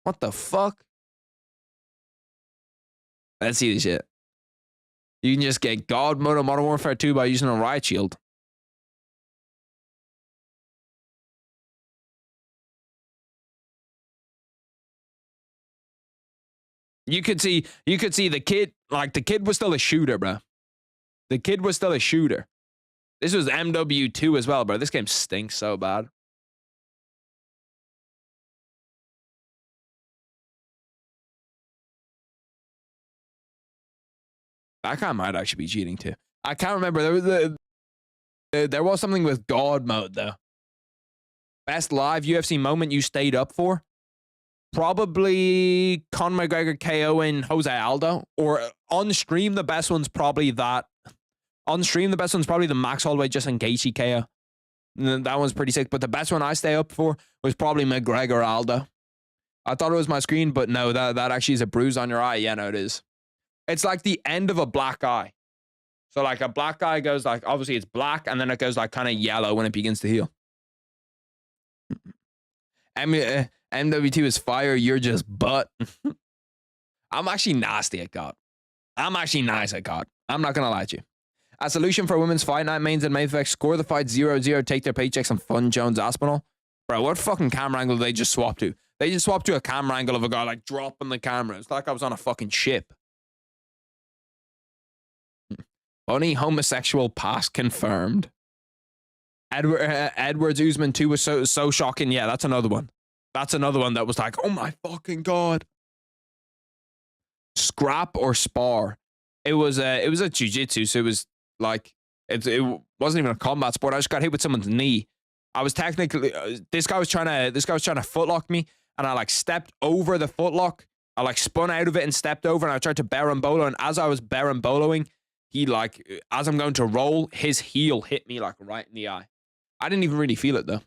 What the fuck? Let's see this shit. You can just get God mode on Modern Warfare 2 by using a riot shield. You could see the kid, like the kid was still a shooter, bro. The kid was still a shooter. This was MW2 as well, bro. This game stinks so bad. That guy might actually be cheating too. I can't remember. There was something with God mode though. Best live UFC moment you stayed up for? Probably Conor McGregor KO and Jose Aldo. Or on stream, the best one's probably that. On stream, the best one's probably the Max Holloway Justin Gaethje KO. That one's pretty sick. But the best one I stay up for was probably McGregor Aldo. I thought it was my screen, but no, that actually is a bruise on your eye. Yeah, no, it is. It's like the end of a black eye. So like a black eye goes like, obviously it's black, and then it goes like kind of yellow when it begins to heal. MW2 is fire. You're just butt. I'm actually nasty at God. I'm actually nice at God. I'm not going to lie to you. A solution for women's fight night mains and main effects. Score the fight 0-0. Take their paychecks on Fun Jones Aspinall. Bro, what fucking camera angle did they just swap to? They just swapped to a camera angle of a guy like dropping the camera. It's like I was on a fucking ship. Funny homosexual past confirmed. Edwards Usman 2 was so shocking. Yeah, that's another one. That's another one that was like, oh my fucking God. Scrap or spar. It was a jiu-jitsu, so it was like it wasn't even a combat sport. I just got hit with someone's knee. I was technically this guy was trying to footlock me, and I like stepped over the footlock. I like spun out of it and stepped over, and I tried to berimbolo, and as I was berimboloing, he like as I'm going to roll, his heel hit me like right in the eye. I didn't even really feel it though.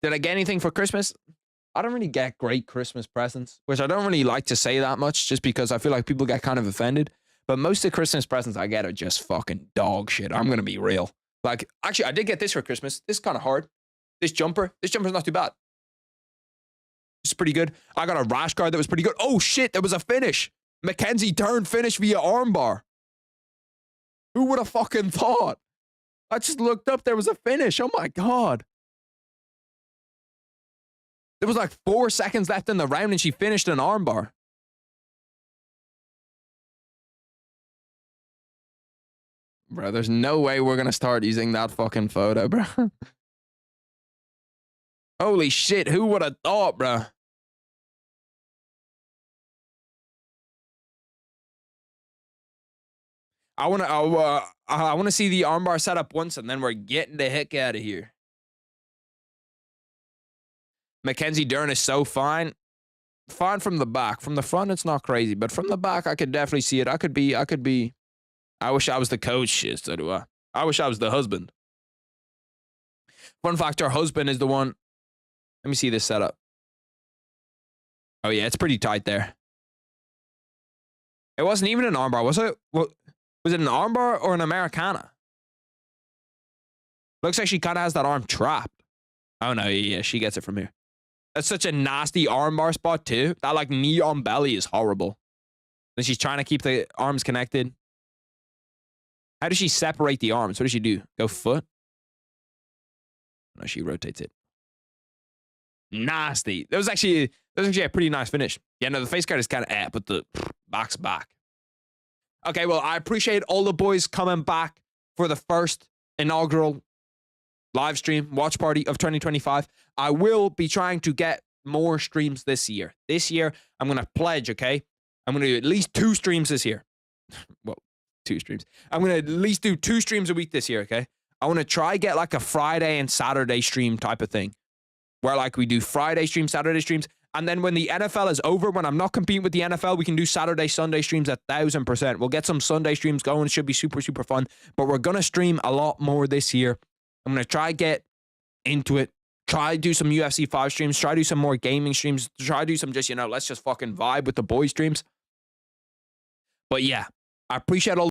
Did I get anything for Christmas? I don't really get great Christmas presents, which I don't really like to say that much just because I feel like people get kind of offended. But most of the Christmas presents I get are just fucking dog shit. I'm going to be real. Like, actually, I did get this for Christmas. This is kind of hard. This jumper's not too bad. It's pretty good. I got a rash guard that was pretty good. Oh shit, there was a finish. Mackenzie Dern finish via armbar. Who would have fucking thought? I just looked up, there was a finish. Oh my God. There was like 4 seconds left in the round and she finished an armbar. Bro, there's no way we're going to start using that fucking photo, bro. Holy shit, who would have thought, bro? I want to see the armbar setup once and then we're getting the heck out of here. Mackenzie Dern is so fine. Fine from the back. From the front, it's not crazy. But from the back, I could definitely see it. I could be. I wish I was the coach. Shit, so do I. I wish I was the husband. Fun fact, our husband is the one. Let me see this setup. Oh, yeah, it's pretty tight there. It wasn't even an armbar, was it? Well, was it an armbar or an Americana? Looks like she kind of has that arm trapped. Oh, no, yeah, she gets it from here. That's such a nasty armbar spot, too. That, like, knee on belly is horrible. Then she's trying to keep the arms connected. How does she separate the arms? What does she do? Go foot? No, she rotates it. Nasty. That was actually a pretty nice finish. Yeah, no, the face guard is kind of but the back's back. Okay, well, I appreciate all the boys coming back for the first inaugural live stream watch party of 2025. I will be trying to get more streams this year. This year, I'm going to pledge, okay? I'm going to do at least 2 streams this year. Well, 2 streams. I'm going to at least do 2 streams a week this year, okay? I want to try get like a Friday and Saturday stream type of thing. Where like we do Friday streams, Saturday streams. And then when the NFL is over, when I'm not competing with the NFL, we can do Saturday, Sunday streams 1,000%. We'll get some Sunday streams going. It should be super, super fun. But we're going to stream a lot more this year. I'm going to try get into it. Try do some UFC 5 streams. Try do some more gaming streams. Try do some just, let's just fucking vibe with the boys streams. But yeah, I appreciate all